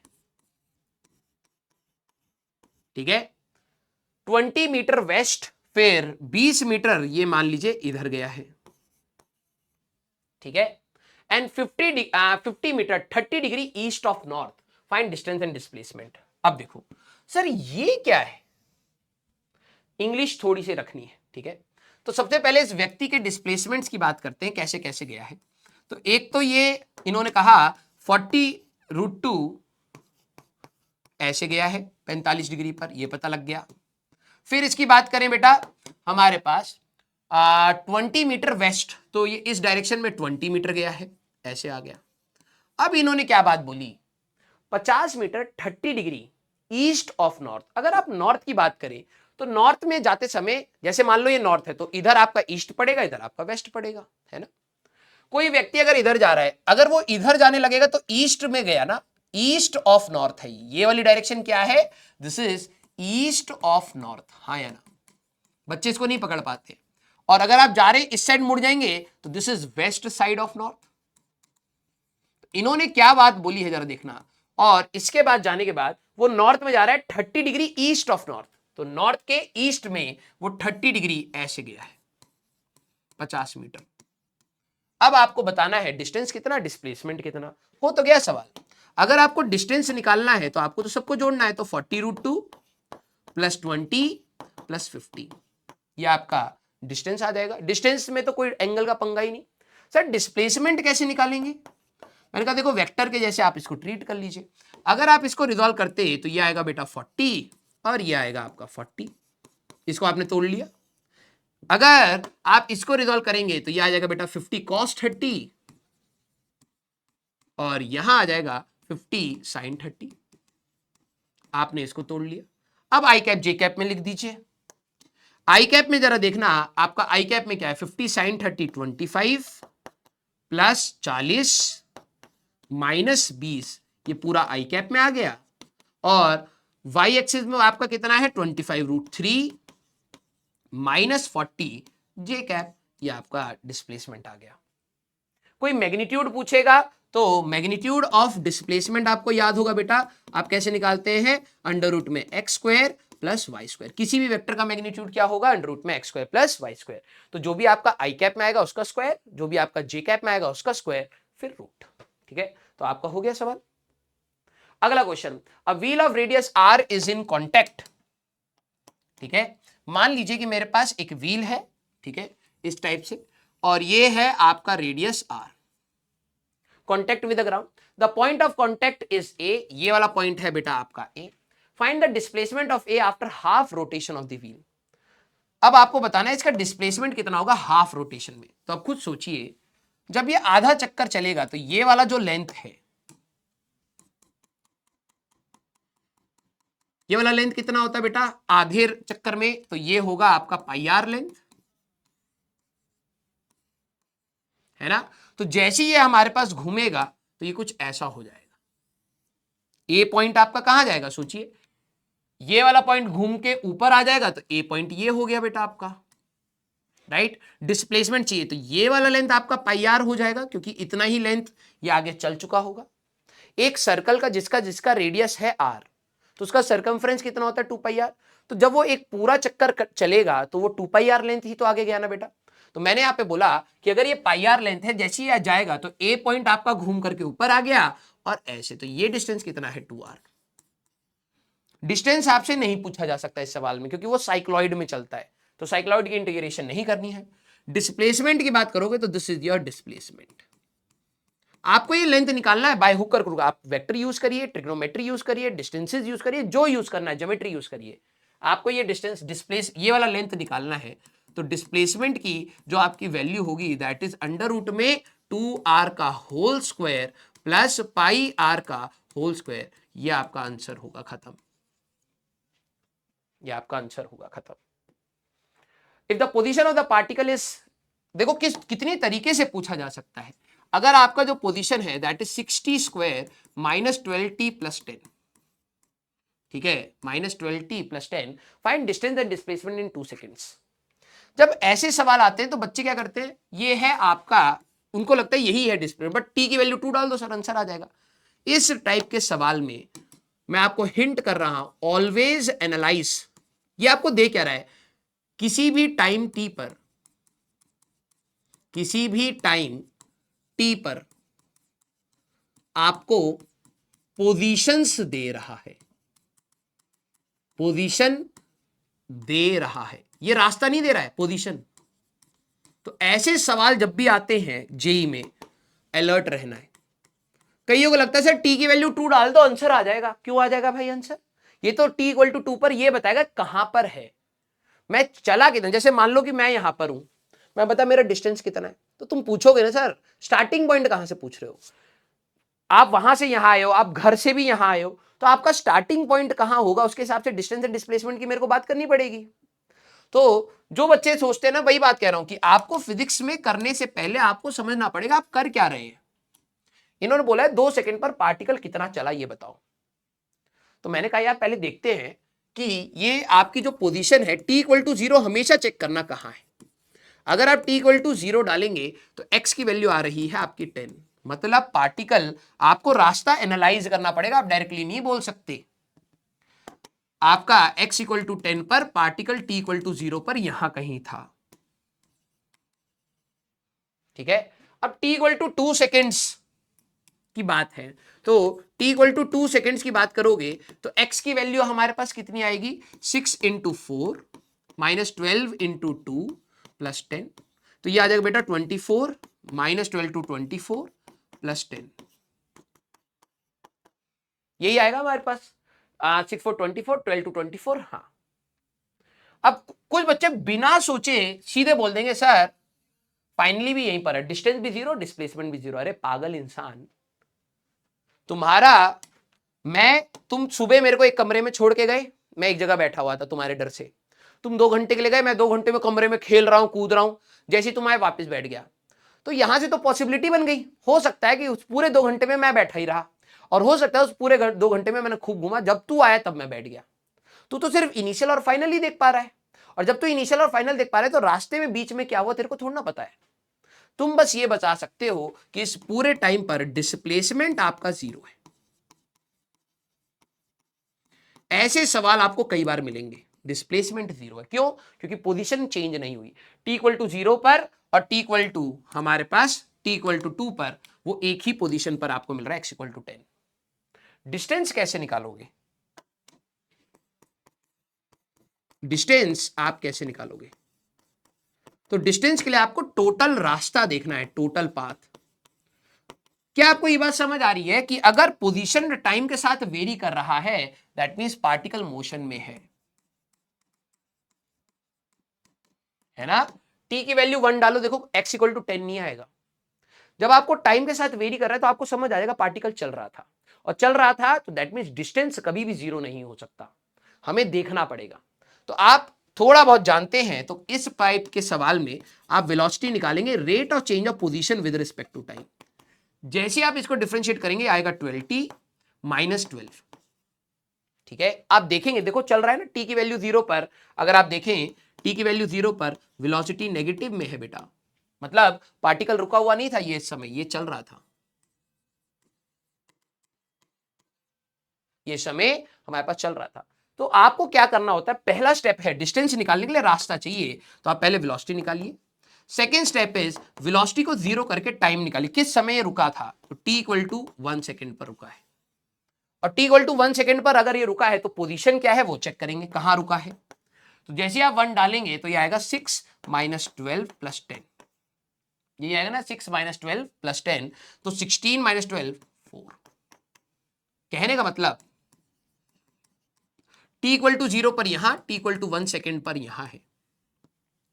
ठीक है, 20 मीटर वेस्ट, फिर 20 मीटर ये मान लीजिए इधर गया है, ठीक है, and 50 metre 30 degree east of north. Find distance and displacement. अब देखो सर ये क्या है, इंग्लिश थोड़ी सी रखनी है, ठीक है। तो सबसे पहले इस व्यक्ति के डिस्प्लेसमेंट्स की बात करते हैं, कैसे कैसे गया है। तो एक तो ये इन्होंने कहा 40 रूट 2 ऐसे गया है 45 डिग्री पर, ये पता लग गया। फिर इसकी बात करें बेटा, हमारे पास 20 मीटर वेस्ट, तो ये इस डायरेक्शन में 20 मीटर गया है, ऐसे आ गया। अब इन्होंने क्या बात बोली, 50 metre 30 degree east of north. अगर आप नॉर्थ की बात करें तो नॉर्थ में जाते समय, जैसे मान लो ये नॉर्थ है, तो इधर आपका ईस्ट पड़ेगा, इधर आपका वेस्ट पड़ेगा, है ना। कोई व्यक्ति अगर इधर जा रहा है, अगर वो इधर जाने लगेगा तो ईस्ट में गया ना, ईस्ट ऑफ नॉर्थ है, ये वाली डायरेक्शन क्या है, this is east of north, हाँ या ना। बच्चे इसको नहीं पकड़ पाते। और अगर आप जा रहे हैं इस साइड मुड़ जाएंगे तो this is west side of north. इन्होंने क्या बात बोली है जरा देखना। और इसके बाद जाने के बाद वो नॉर्थ में जा रहा है 30 डिग्री ईस्ट ऑफ नॉर्थ, तो नॉर्थ के ईस्ट में वो 30 डिग्री ऐसे गया है 50 मीटर। अब आपको बताना है डिस्टेंस कितना, डिस्प्लेसमेंट कितना। हो तो गया सवाल। अगर आपको डिस्टेंस निकालना है तो आपको तो सबको जोड़ना है, तो 40√2 प्लस 20 प्लस 50 ये आपका डिस्टेंस आ जाएगा। डिस्टेंस में तो कोई एंगल का पंगा ही नहीं। सर डिस्प्लेसमेंट कैसे निकालेंगे? मैंने कहा देखो वेक्टर के जैसे आप इसको ट्रीट कर लीजिए। अगर आप इसको रिजॉल्व करते तो ये आएगा बेटा 40 और ये आएगा आपका 40, इसको आपने तोड़ लिया। अगर आप इसको रिजॉल्व करेंगे तो ये आ जाएगा बेटा 50 cos 30 और यहां आ जाएगा 50 sin 30। आपने इसको तोड़ लिया। अब आई कैप जे कैप में लिख दीजिए। आई कैप में जरा देखना, आपका आई कैप में क्या है, 50 sin 30 25 प्लस 40 माइनस 20, ये पूरा आई कैप में आ गया। और वाई एक्सिस में आपका कितना है 25√3 माइनस 40 जे कैप, ये आपका डिस्प्लेसमेंट आ गया। कोई मैग्नीट्यूड पूछेगा तो मैग्नीट्यूड ऑफ डिस्प्लेसमेंट आपको याद होगा बेटा, आप कैसे निकालते हैं, अंडर रूट में x square plus y square. किसी भी वेक्टर का मैग्नीट्यूड क्या होगा, अंडर रूट में x square plus y square. तो जो भी आपका आई कैप में आएगा उसका स्क्वायर, जो भी आपका जे कैप में आएगा उसका स्क्वायर, फिर रूट। ठीक है, तो आपका हो गया सवाल। अगला question, a wheel of radius r is in contact. ठीक है, मान लीजिए कि मेरे पास एक व्हील है, ठीक है, इस टाइप से, और ये है आपका radius R, contact with the ground. The point of contact is A, ये वाला पॉइंट है बेटा आपका A. Find the displacement of A after half rotation of the wheel. अब आपको बताना है इसका डिस्प्लेसमेंट कितना होगा हाफ रोटेशन में। तो आप खुद सोचिए, जब ये आधा चक्कर चलेगा तो ये वाला जो लेंथ है, ये वाला लेंथ कितना होता है बेटा आधे चक्कर में, तो ये होगा आपका पाई आर लेंथ, है ना। तो जैसे ये हमारे पास घूमेगा तो ये कुछ ऐसा हो जाएगा। ए पॉइंट आपका कहां जाएगा, सोचिए, ये वाला पॉइंट घूम के ऊपर आ जाएगा, तो ए पॉइंट ये हो गया बेटा आपका, राइट। डिस्प्लेसमेंट चाहिए तो ये वाला लेंथ आपका पाई आर हो जाएगा, क्योंकि इतना ही लेंथ ये आगे चल चुका होगा। एक सर्कल का जिसका रेडियस है आर, तो उसका सर्कमफ्रेंस कितना होता है 2 पाई आर। तो जब वो एक पूरा चक्कर चलेगा तो वो 2 पाई आर लेंथ ही तो आगे गया ना बेटा। तो मैंने यहाँ पे बोला कि अगर ये पाई आर लेंथ है, जैसे ही जाएगा तो ए पॉइंट आपका घूम करके ऊपर आ गया और ऐसे, तो ये डिस्टेंस कितना है 2r। डिस्टेंस आपसे नहीं पूछा जा सकता इस सवाल में, क्योंकि वो साइक्लॉइड में चलता है, तो साइक्लॉइड की इंटीग्रेशन नहीं करनी है। डिस्प्लेसमेंट की बात करोगे तो दिस इज योर डिस्प्लेसमेंट। आपको ये लेंथ निकालना है बाय हुक करोगे, आप वेक्टर यूज करिए, ट्रिग्नोमेट्री यूज करिए, डिस्टेंसेस यूज करिए, जो यूज करना है, ज्योमेट्री यूज करिए, आपको ये डिस्टेंस डिस्प्लेस ये वाला लेंथ निकालना है। तो डिस्प्लेसमेंट की जो आपकी वैल्यू होगी दैट इज अंडर रूट में 2r का whole square plus pi r का होल स्क्वायर। ये आपका आंसर होगा खत्म, ये आपका आंसर होगा खत्म। If the position of the particle is, देखो कितनी तरीके से पूछा जा सकता है। अगर आपका जो पोजीशन है that is 60 square minus 12t plus 10, ठीक है, minus 12t plus 10, find distance and displacement in 2 seconds. जब ऐसे सवाल आते हैं तो बच्चे क्या करते हैं, ये है आपका, उनको लगता है यही है डिस्प्लेसमेंट, बट टी की वैल्यू 2 डाल दो सर, आंसर आ जाएगा। इस टाइप के सवाल में मैं आपको हिंट कर रहा हूं, ऑलवेज एनालाइज। ये आपको दे क्या रहा है, किसी भी टाइम टी पर, किसी भी टाइम टी पर आपको पोजीशंस दे रहा है, पोजीशन दे रहा है, ये रास्ता नहीं दे रहा है, पोजीशन। तो ऐसे सवाल जब भी आते हैं जेई में अलर्ट रहना है। कईयों को लगता है सर टी की वैल्यू 2 डाल दो आंसर आ जाएगा। क्यों आ जाएगा भाई आंसर, ये तो t इक्वल टू 2 पर ये बताएगा कहां पर है, मैं चला कितना। जैसे मान लो कि मैं यहां पर हूं, मैं बता मेरा डिस्टेंस कितना है, तो तुम पूछोगे ना सर स्टार्टिंग पॉइंट कहां से पूछ रहे हो, आप वहां से यहां आए हो, आप घर से भी यहां आए हो, तो आपका स्टार्टिंग पॉइंट कहां होगा, उसके हिसाब से डिस्टेंस एंड डिस्प्लेसमेंट की मेरे को बात करनी पड़ेगी। तो जो बच्चे सोचते हैं ना, वही बात कह रहा हूं कि आपको फिजिक्स में करने से पहले आपको समझना पड़ेगा आप कर क्या रहे हैं। इन्होंने बोला है 2 सेकंड पर पार्टिकल कितना चला ये बताओ। तो मैंने कहा यार पहले देखते हैं कि ये आपकी जो पोजीशन है t इक्वल टू 0 हमेशा चेक करना कहां है। अगर आप t इक्वल टू 0 डालेंगे तो x की वैल्यू आ रही है आपकी 10। मतलब पार्टिकल, आपको रास्ता एनालाइज करना पड़ेगा, आप डायरेक्टली नहीं बोल सकते। आपका x इक्वल टू 10 पर पार्टिकल t इक्वल टू 0 पर यहां कहीं था। ठीक है, अब t इक्वल टू 2 सेकेंड्स की बात है, तो t इक्वल टू 2 सेकेंड्स की बात करोगे तो x की वैल्यू हमारे पास कितनी आएगी, 6 इंटू 4 माइनस 12 इंटू 2 प्लस 10। तो ये आ जाएगा बेटा 24 माइनस 12 टू 24 प्लस 10, यही आएगा हमारे पास। 6 4 24, 12 टू 24। हाँ, अब कुछ बच्चे बिना सोचे सीधे बोल देंगे सर फाइनली भी यहीं पर है, डिस्टेंस भी जीरो, डिस्प्लेसमेंट भी जीरो। अरे पागल इंसान, तुम्हारा तुम सुबह मेरे को एक कमरे में छोड़ के गए, मैं एक जगह बैठा हुआ था तुम्हारे डर से, तुम 2 घंटे के लिए गए, मैं 2 घंटे में कमरे में खेल रहा हूं, कूद रहा हूं, जैसे ही तुम आए वापस बैठ गया। तो यहां से तो पॉसिबिलिटी बन गई, हो सकता है कि उस पूरे 2 घंटे में मैं बैठा ही रहा, और हो सकता है उस पूरे 2 घंटे में मैंने खूब घूमा, जब तू आया तब मैं बैठ गया। तू तो सिर्फ इनिशियल और फाइनल ही देख पा रहा है, और जब तू इनिशियल और फाइनल देख पा रहा है तो रास्ते में बीच में क्या हुआ तेरे को थोड़ा ना पता है। तुम बस ये बता सकते हो कि इस पूरे टाइम पर डिस्प्लेसमेंट आपका 0 है। ऐसे सवाल आपको कई बार मिलेंगे, डिस्प्लेसमेंट 0 है, क्यों? क्योंकि पोजीशन चेंज नहीं हुई। t इक्वल टू 0 पर और t इक्वल टू हमारे पास t इक्वल टू 2 पर वो एक ही पोजीशन पर आपको मिल रहा है, x इक्वल टू 10। डिस्टेंस कैसे निकालोगे? डिस्टेंस आप कैसे निकालोगे? तो डिस्टेंस के लिए आपको टोटल रास्ता देखना है, टोटल पाथ। क्या आपको ये बात समझ आ रही है कि अगर पोजीशन टाइम के साथ वेरी कर रहा है, दैट मींस पार्टिकल मोशन में है ना? t की वैल्यू 1 डालो, देखो x इक्वल टू 10 नहीं आएगा। जब आपको टाइम के साथ वेरी कर रहा है तो आपको समझ आ जाएगा पार्टिकल चल रहा था, और चल रहा था तो दैट मींस डिस्टेंस कभी भी 0 नहीं हो सकता, हमें देखना पड़ेगा। तो आप थोड़ा बहुत जानते हैं तो इस पाइप के सवाल में आप वेलोसिटी निकालेंगे, rate of change of position with respect to time. जैसे आप इसको डिफरेंशिएट करेंगे आएगा 12t माइनस 12। ठीक है, आप देखेंगे, देखो चल रहा है ना t की वैल्यू 0 पर, अगर आप देखें t की वैल्यू 0 पर वेलोसिटी नेगेटिव में है बेटा, मतलब पार्टिकल रुका हुआ नहीं था, ये इस समय ये चल रहा था, ये समय हमारे पास चल रहा था। तो आपको क्या करना होता है, पहला स्टेप है डिस्टेंस निकालने के लिए रास्ता चाहिए, तो आप पहले वेलोसिटी निकालिए। सेकेंड स्टेप इज वेलोसिटी को 0 करके टाइम निकालिए, किस समय ये रुका था, तो t इक्वल टू 1 सेकेंड पर रुका है, और t इक्वल टू 1 सेकेंड पर अगर ये रुका है तो पोजीशन क्या है वो चेक करेंगे, कहां रुका है। तो जैसे आप 1 डालेंगे तो ये आएगा 6 माइनस 12 प्लस 10, ये आएगा ना 6 माइनस 12 प्लस 10, तो 16 माइनस 12 4। कहने का मतलब t इक्वल टू 0 पर यहां, t इक्वल टू 1 सेकेंड पर यहां है।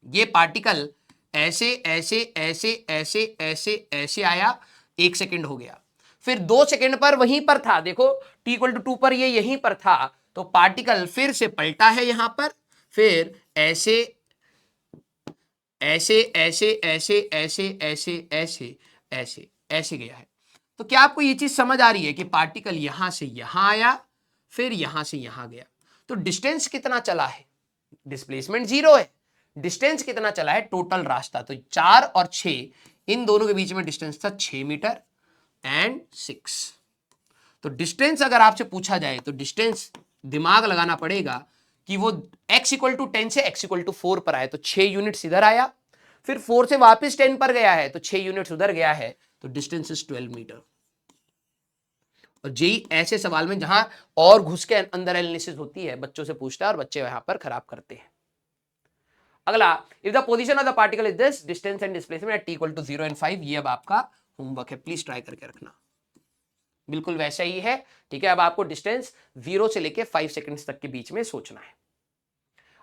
ये पार्टिकल ऐसे ऐसे ऐसे ऐसे ऐसे ऐसे आया, 1 सेकेंड हो गया, फिर 2 सेकेंड पर वहीं पर था, देखो t इक्वल टू 2 पर ये यहीं पर था, तो पार्टिकल फिर से पलटा है यहां पर, फिर ऐसे ऐसे ऐसे ऐसे ऐसे ऐसे ऐसे ऐसे ऐसे गया है। तो क्या आपको ये चीज समझ आ रही है कि पार्टिकल यहां से यहां आया, फिर यहां से यहां गया, तो डिस्टेंस कितना चला है, डिस्प्लेसमेंट 0 है, डिस्टेंस कितना चला है, टोटल रास्ता, तो 4 और 6 इन दोनों के बीच में डिस्टेंस था 6 मीटर एंड 6। तो डिस्टेंस अगर आपसे पूछा जाए तो डिस्टेंस दिमाग लगाना पड़ेगा कि वो x इक्वल टू 10 से x इक्वल टू 4 पर आए तो 6 यूनिट्स इधर आया, फिर 4 से वापस 10 पर गया है तो 6 यूनिट्स उधर गया है, तो डिस्टेंस इज 12 मीटर। और जेई ऐसे सवाल में जहां और घुस के अंदर एनालिसिस होती है, बच्चों से पूछता है और बच्चे वहां पर खराब करते हैं। अगला, if the position of the particle is this, distance and displacement at t equal to 0 and 5, ये अब आपका होमवर्क है, प्लीज ट्राई करके रखना, बिल्कुल वैसा ही है। ठीक है, अब आपको डिस्टेंस 0 से लेके 5 सेकंड्स तक के बीच में सोचना है।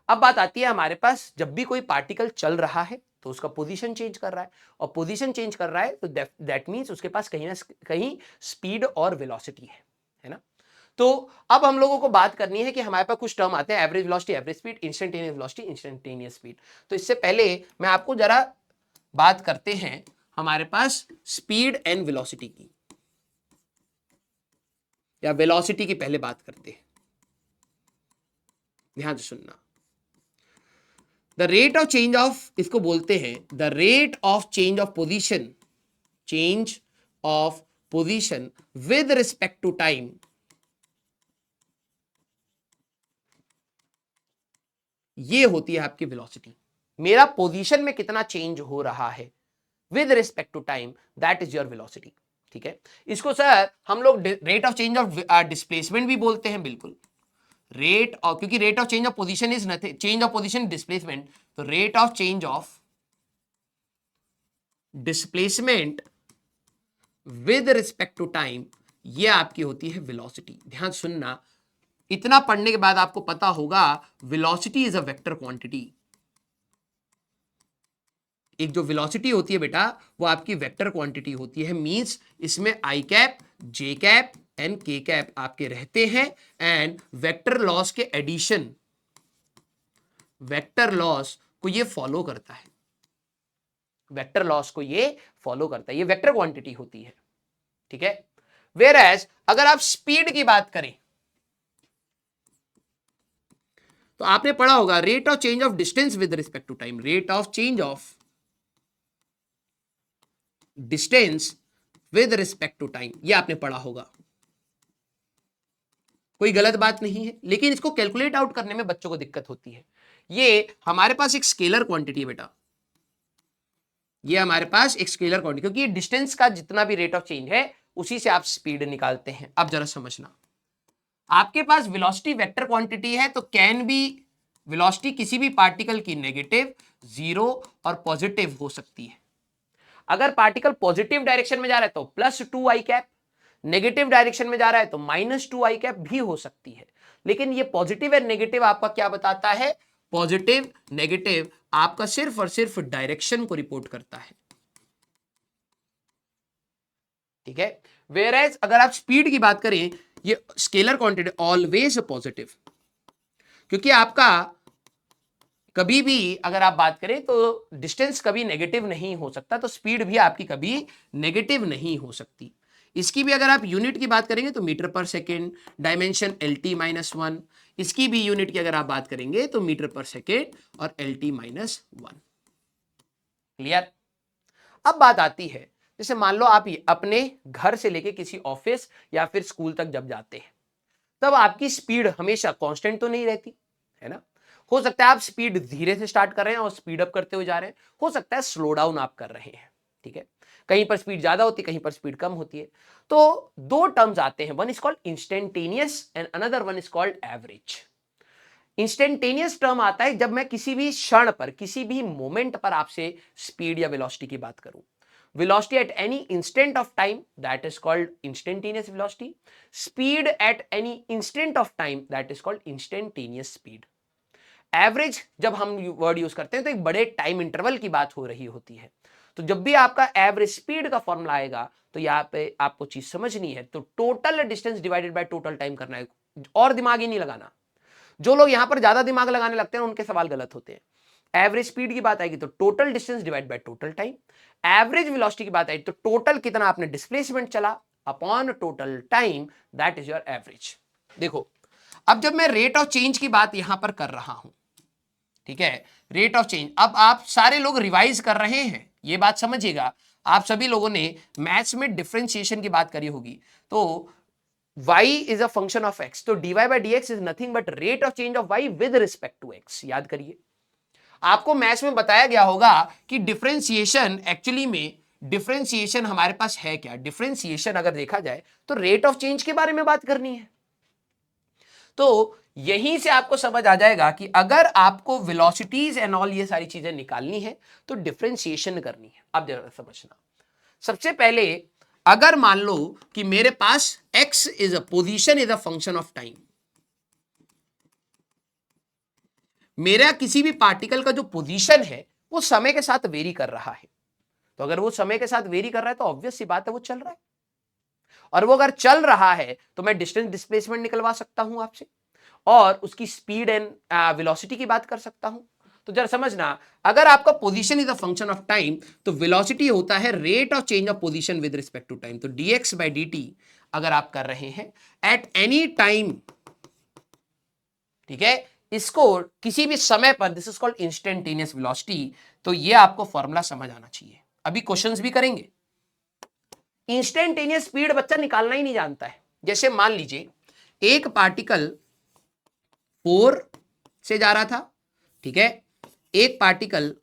अब बात आती है हमारे पास, जब भी कोई पार्टिकल चल रहा है तो उसका पोजीशन चेंज कर रहा है, और पोजीशन चेंज कर रहा है तो दैट मींस उसके पास कहीं ना कहीं स्पीड और वेलोसिटी है ना। तो अब हम लोगों को बात करनी है कि हमारे पास कुछ टर्म आते हैं, average velocity, average speed, instantaneous velocity, instantaneous speed. तो इससे पहले मैं आपको जरा बात करते हैं हमारे पास स्पीड एंड वेलोसिटी की, या वेलोसिटी की पहले बात करते हैं, ध्यान से सुनना। The rate of change of, इसको बोलते हैं the rate of change of position, change of position with respect to time, ये होती है आपकी वेलोसिटी। मेरा पोजीशन में कितना चेंज हो रहा है with respect to time, that is your velocity. ठीक है, इसको सर हम लोग rate of change of displacement भी बोलते हैं, बिल्कुल रेट ऑफ, क्योंकि rate of change of position is nothing, change of position displacement, तो rate of change of displacement with respect to time, ये आपकी होती है वेलोसिटी। ध्यान सुनना, इतना पढ़ने के बाद आपको पता होगा velocity is a vector quantity. एक जो वेलोसिटी होती है बेटा वो आपकी वेक्टर क्वांटिटी होती है, मींस इसमें आई कैप, जे कैप एंड के कैप आपके रहते हैं, एंड वेक्टर लॉस के एडिशन, वेक्टर लॉस को ये फॉलो करता है, वेक्टर लॉस को ये फॉलो करता है, ये वेक्टर क्वांटिटी होती है। ठीक है, वेयर एज अगर आप स्पीड की बात करें तो आपने पढ़ा होगा rate of change of distance with respect to time, rate of change of distance with respect to time, ये आपने पढ़ा होगा, कोई गलत बात नहीं है, लेकिन इसको कैलकुलेट आउट करने में बच्चों को दिक्कत होती है। ये हमारे पास एक स्केलर क्वांटिटी है बेटा, ये हमारे पास एक स्केलर क्वांटिटी, क्योंकि डिस्टेंस का जितना भी रेट ऑफ चेंज है उसी से आप स्पीड निकालते हैं। अब जरा समझना, आपके पास वेलोसिटी वेक्टर क्वांटिटी है तो कैन बी, वेलोसिटी किसी भी पार्टिकल की नेगेटिव, जीरो और पॉजिटिव हो सकती है। अगर पार्टिकल पॉजिटिव डायरेक्शन में जा रहा है तो +2 आई कैप, नेगेटिव डायरेक्शन में जा रहा है तो -2 आई कैप भी हो सकती है। लेकिन ये पॉजिटिव एंड नेगेटिव आपका क्या बताता है, पॉजिटिव नेगेटिव आपका सिर्फ और सिर्फ डायरेक्शन को रिपोर्ट करता है। ठीक है, वेयर एज अगर आप स्पीड की बात करें, ये स्केलर क्वांटिटी ऑलवेज पॉजिटिव, क्योंकि आपका कभी भी अगर आप बात करें तो डिस्टेंस कभी नेगेटिव नहीं हो सकता, तो स्पीड भी आपकी कभी नेगेटिव नहीं हो सकती। इसकी भी अगर आप यूनिट की बात करेंगे तो मीटर पर सेकेंड, डायमेंशन LT-1, इसकी भी यूनिट की अगर आप बात करेंगे तो मीटर पर सेकेंड और LT-1। क्लियर? अब बात आती है, जैसे मान लो आप अपने घर से लेके किसी ऑफिस या फिर स्कूल तक जब जाते हैं, तब आपकी स्पीड हमेशा कांस्टेंट तो नहीं रहती है ना। हो सकता है आप स्पीड धीरे से स्टार्ट कर रहे हैं और स्पीड अप करते हुए जा रहे हैं, हो सकता है स्लो डाउन आप कर रहे हैं। ठीक है, कहीं पर स्पीड ज्यादा होती है, कहीं पर स्पीड कम होती है। तो दो टर्म्स आते हैं, one is called instantaneous and another one is called average. Instantaneous term आता है जब मैं किसी भी क्षण पर, किसी भी मोमेंट पर आपसे स्पीड या वेलोसिटी की बात करूं। velocity at any instant of time, that is called instantaneous velocity. Speed at any instant of time, that is called instantaneous speed. Average जब हम वर्ड यूज करते हैं तो एक बड़े टाइम इंटरवल की बात हो रही होती है। तो जब भी आपका एवरेज स्पीड का फॉर्मूला आएगा तो यहाँ पे आपको चीज समझनी है, तो total distance divided by total time करना है, और दिमाग ही नहीं लगाना। जो लोग यहाँ पर ज्यादा दिमाग लगाने लगते हैं उनके सवाल गलत होते हैं। एवरेज स्पीड की बात आएगी तो total distance divide by total time, average velocity की बात आई तो टोटल कितना आपने डिस्प्लेसमेंट चला upon total time, that is your average. देखो, अब जब मैं रेट ऑफ चेंज की बात यहां पर कर रहा हूं, ठीक है, रेट ऑफ चेंज, अब आप सारे लोग रिवाइज कर रहे हैं, ये बात समझिएगा। आप सभी लोगों ने मैथ्स में डिफरेंशिएशन की बात करी होगी, तो y is a function of x, तो dy by dx is nothing but rate of change of y with respect to x। याद करिए, आपको मैथ्स में बताया गया होगा कि डिफरेंशिएशन, एक्चुअली में डिफरेंशिएशन हमारे पास है क्या। डिफरेंशिएशन अगर देखा जाए तो रेट ऑफ चेंज के बारे में बात करनी है। तो यहीं से आपको समझ आ जाएगा कि अगर आपको वेलोसिटीज एंड ऑल ये सारी चीजें निकालनी है तो डिफरेंशिएशन करनी है। अब जरा समझना, सबसे पहले अगर मान लो कि मेरे पास x is a position is a function of time, मेरा किसी भी पार्टिकल का जो पोजीशन है वो समय के साथ वेरी कर रहा है, तो अगर वो समय के साथ वेरी कर रहा है तो ऑब्वियस सी बात है वो चल रहा है, और वो अगर चल रहा है तो मैं डिस्टेंस डिस्प्लेसमेंट निकलवा सकता हूं आपसे, और उसकी स्पीड एंड वेलोसिटी की बात कर सकता हूं। तो जरा समझना, अगर आपका position is a function of time तो वेलोसिटी होता है rate of change of position with respect to time. तो dx by dt अगर आप कर रहे हैं एट एनी टाइम, ठीक है, इसको किसी भी समय पर, this is called instantaneous velocity. तो ये आपको फॉर्मूला समझ आना चाहिए। अभी क्वेश्चंस भी करेंगे। इंस्टेंटेनियस स्पीड बच्चा निकालना ही नहीं जानता है। जैसे मान लीजिए एक पार्टिकल 4 से जा रहा था, ठीक है, एक पार्टिकल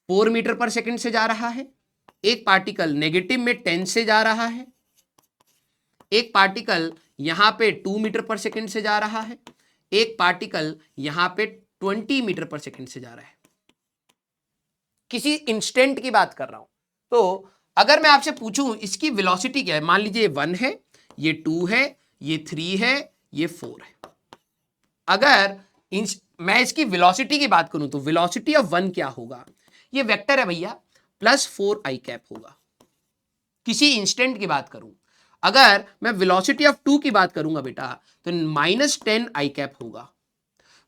4 मीटर पर सेकंड से जा रहा है, एक पार्टिकल नेगेटिव में 10 से जा रहा है, एक पार्टिकल यहां पे 2 मीटर पर सेकंड से जा रहा है, एक पार्टिकल यहां पे 20 मीटर पर सेकंड से जा रहा है। किसी इंस्टेंट की बात कर रहा हूं। तो अगर मैं आपसे पूछूं इसकी वेलोसिटी क्या है, मान लीजिए ये 1 है, ये 2 है, ये 3 है, ये 4 है। अगर मैं इसकी वेलोसिटी की बात करूं तो वेलोसिटी ऑफ 1 क्या होगा, ये वेक्टर है भैया, +4i कैप होगा। किसी इंस्टेंट की बात करूं, अगर मैं वेलोसिटी ऑफ 2 की बात करूंगा बेटा तो -10i कैप होगा।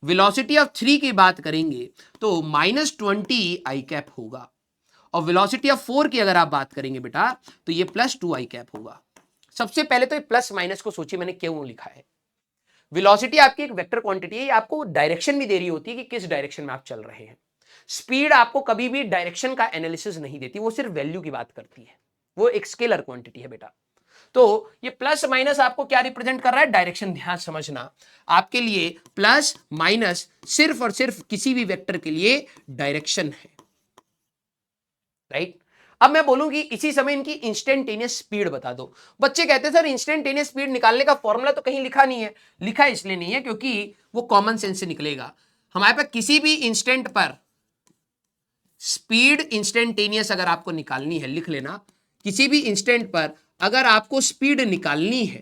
वेलोसिटी ऑफ 3 की बात करेंगे तो -20i कैप होगा। और वेलोसिटी ऑफ 4 की अगर आप बात करेंगे बेटा तो ये +2i कैप होगा। सबसे पहले तो ये प्लस माइनस को सोचिए मैंने क्यों लिखा है। वेलोसिटी आपकी एक वेक्टर क्वांटिटी है, ये आपको डायरेक्शन भी दे रही होती है कि किस डायरेक्शन में आप चल रहे हैं। स्पीड आपको कभी भी डायरेक्शन का एनालिसिस नहीं देती, वो सिर्फ वैल्यू की बात करती है, वो एक स्केलर क्वांटिटी है बेटा। तो ये प्लस माइनस आपको क्या रिप्रेजेंट कर रहा है, डायरेक्शन। ध्यान समझना, आपके लिए प्लस माइनस सिर्फ और सिर्फ किसी भी वेक्टर के लिए डायरेक्शन है, राइट। अब मैं बोलूंगी इसी समय इनकी इंस्टेंटेनियस स्पीड बता दो। बच्चे कहते हैं सर इंस्टेंटेनियस स्पीड निकालने का फॉर्मूला तो कहीं लिखा नहीं है। लिखा इसलिए नहीं है क्योंकि वो कॉमन सेंस से निकलेगा। हमारे पास किसी भी इंस्टेंट पर स्पीड इंस्टेंटेनियस अगर आपको निकालनी है, लिख लेना, किसी भी इंस्टेंट पर अगर आपको स्पीड निकालनी है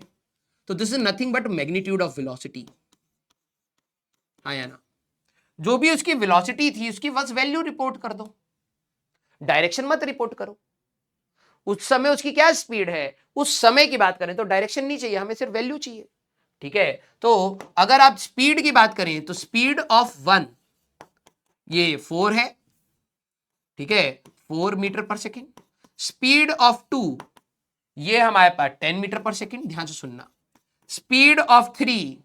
तो this is nothing but magnitude of velocity. हाँ या ना, जो भी उसकी वेलोसिटी थी उसकी बस वैल्यू रिपोर्ट कर दो, डायरेक्शन मत रिपोर्ट करो। उस समय उसकी क्या स्पीड है, उस समय की बात करें तो डायरेक्शन नहीं चाहिए, हमें सिर्फ वैल्यू चाहिए, ठीक है। तो अगर आप स्पीड की बात करें तो स्पीड ऑफ 1 ये 4 है, ठीक है, 4 मीटर पर सेकेंड। स्पीड ऑफ 2 ये हमारे पास 10 मीटर पर सेकेंड, ध्यान से सुनना। स्पीड ऑफ 3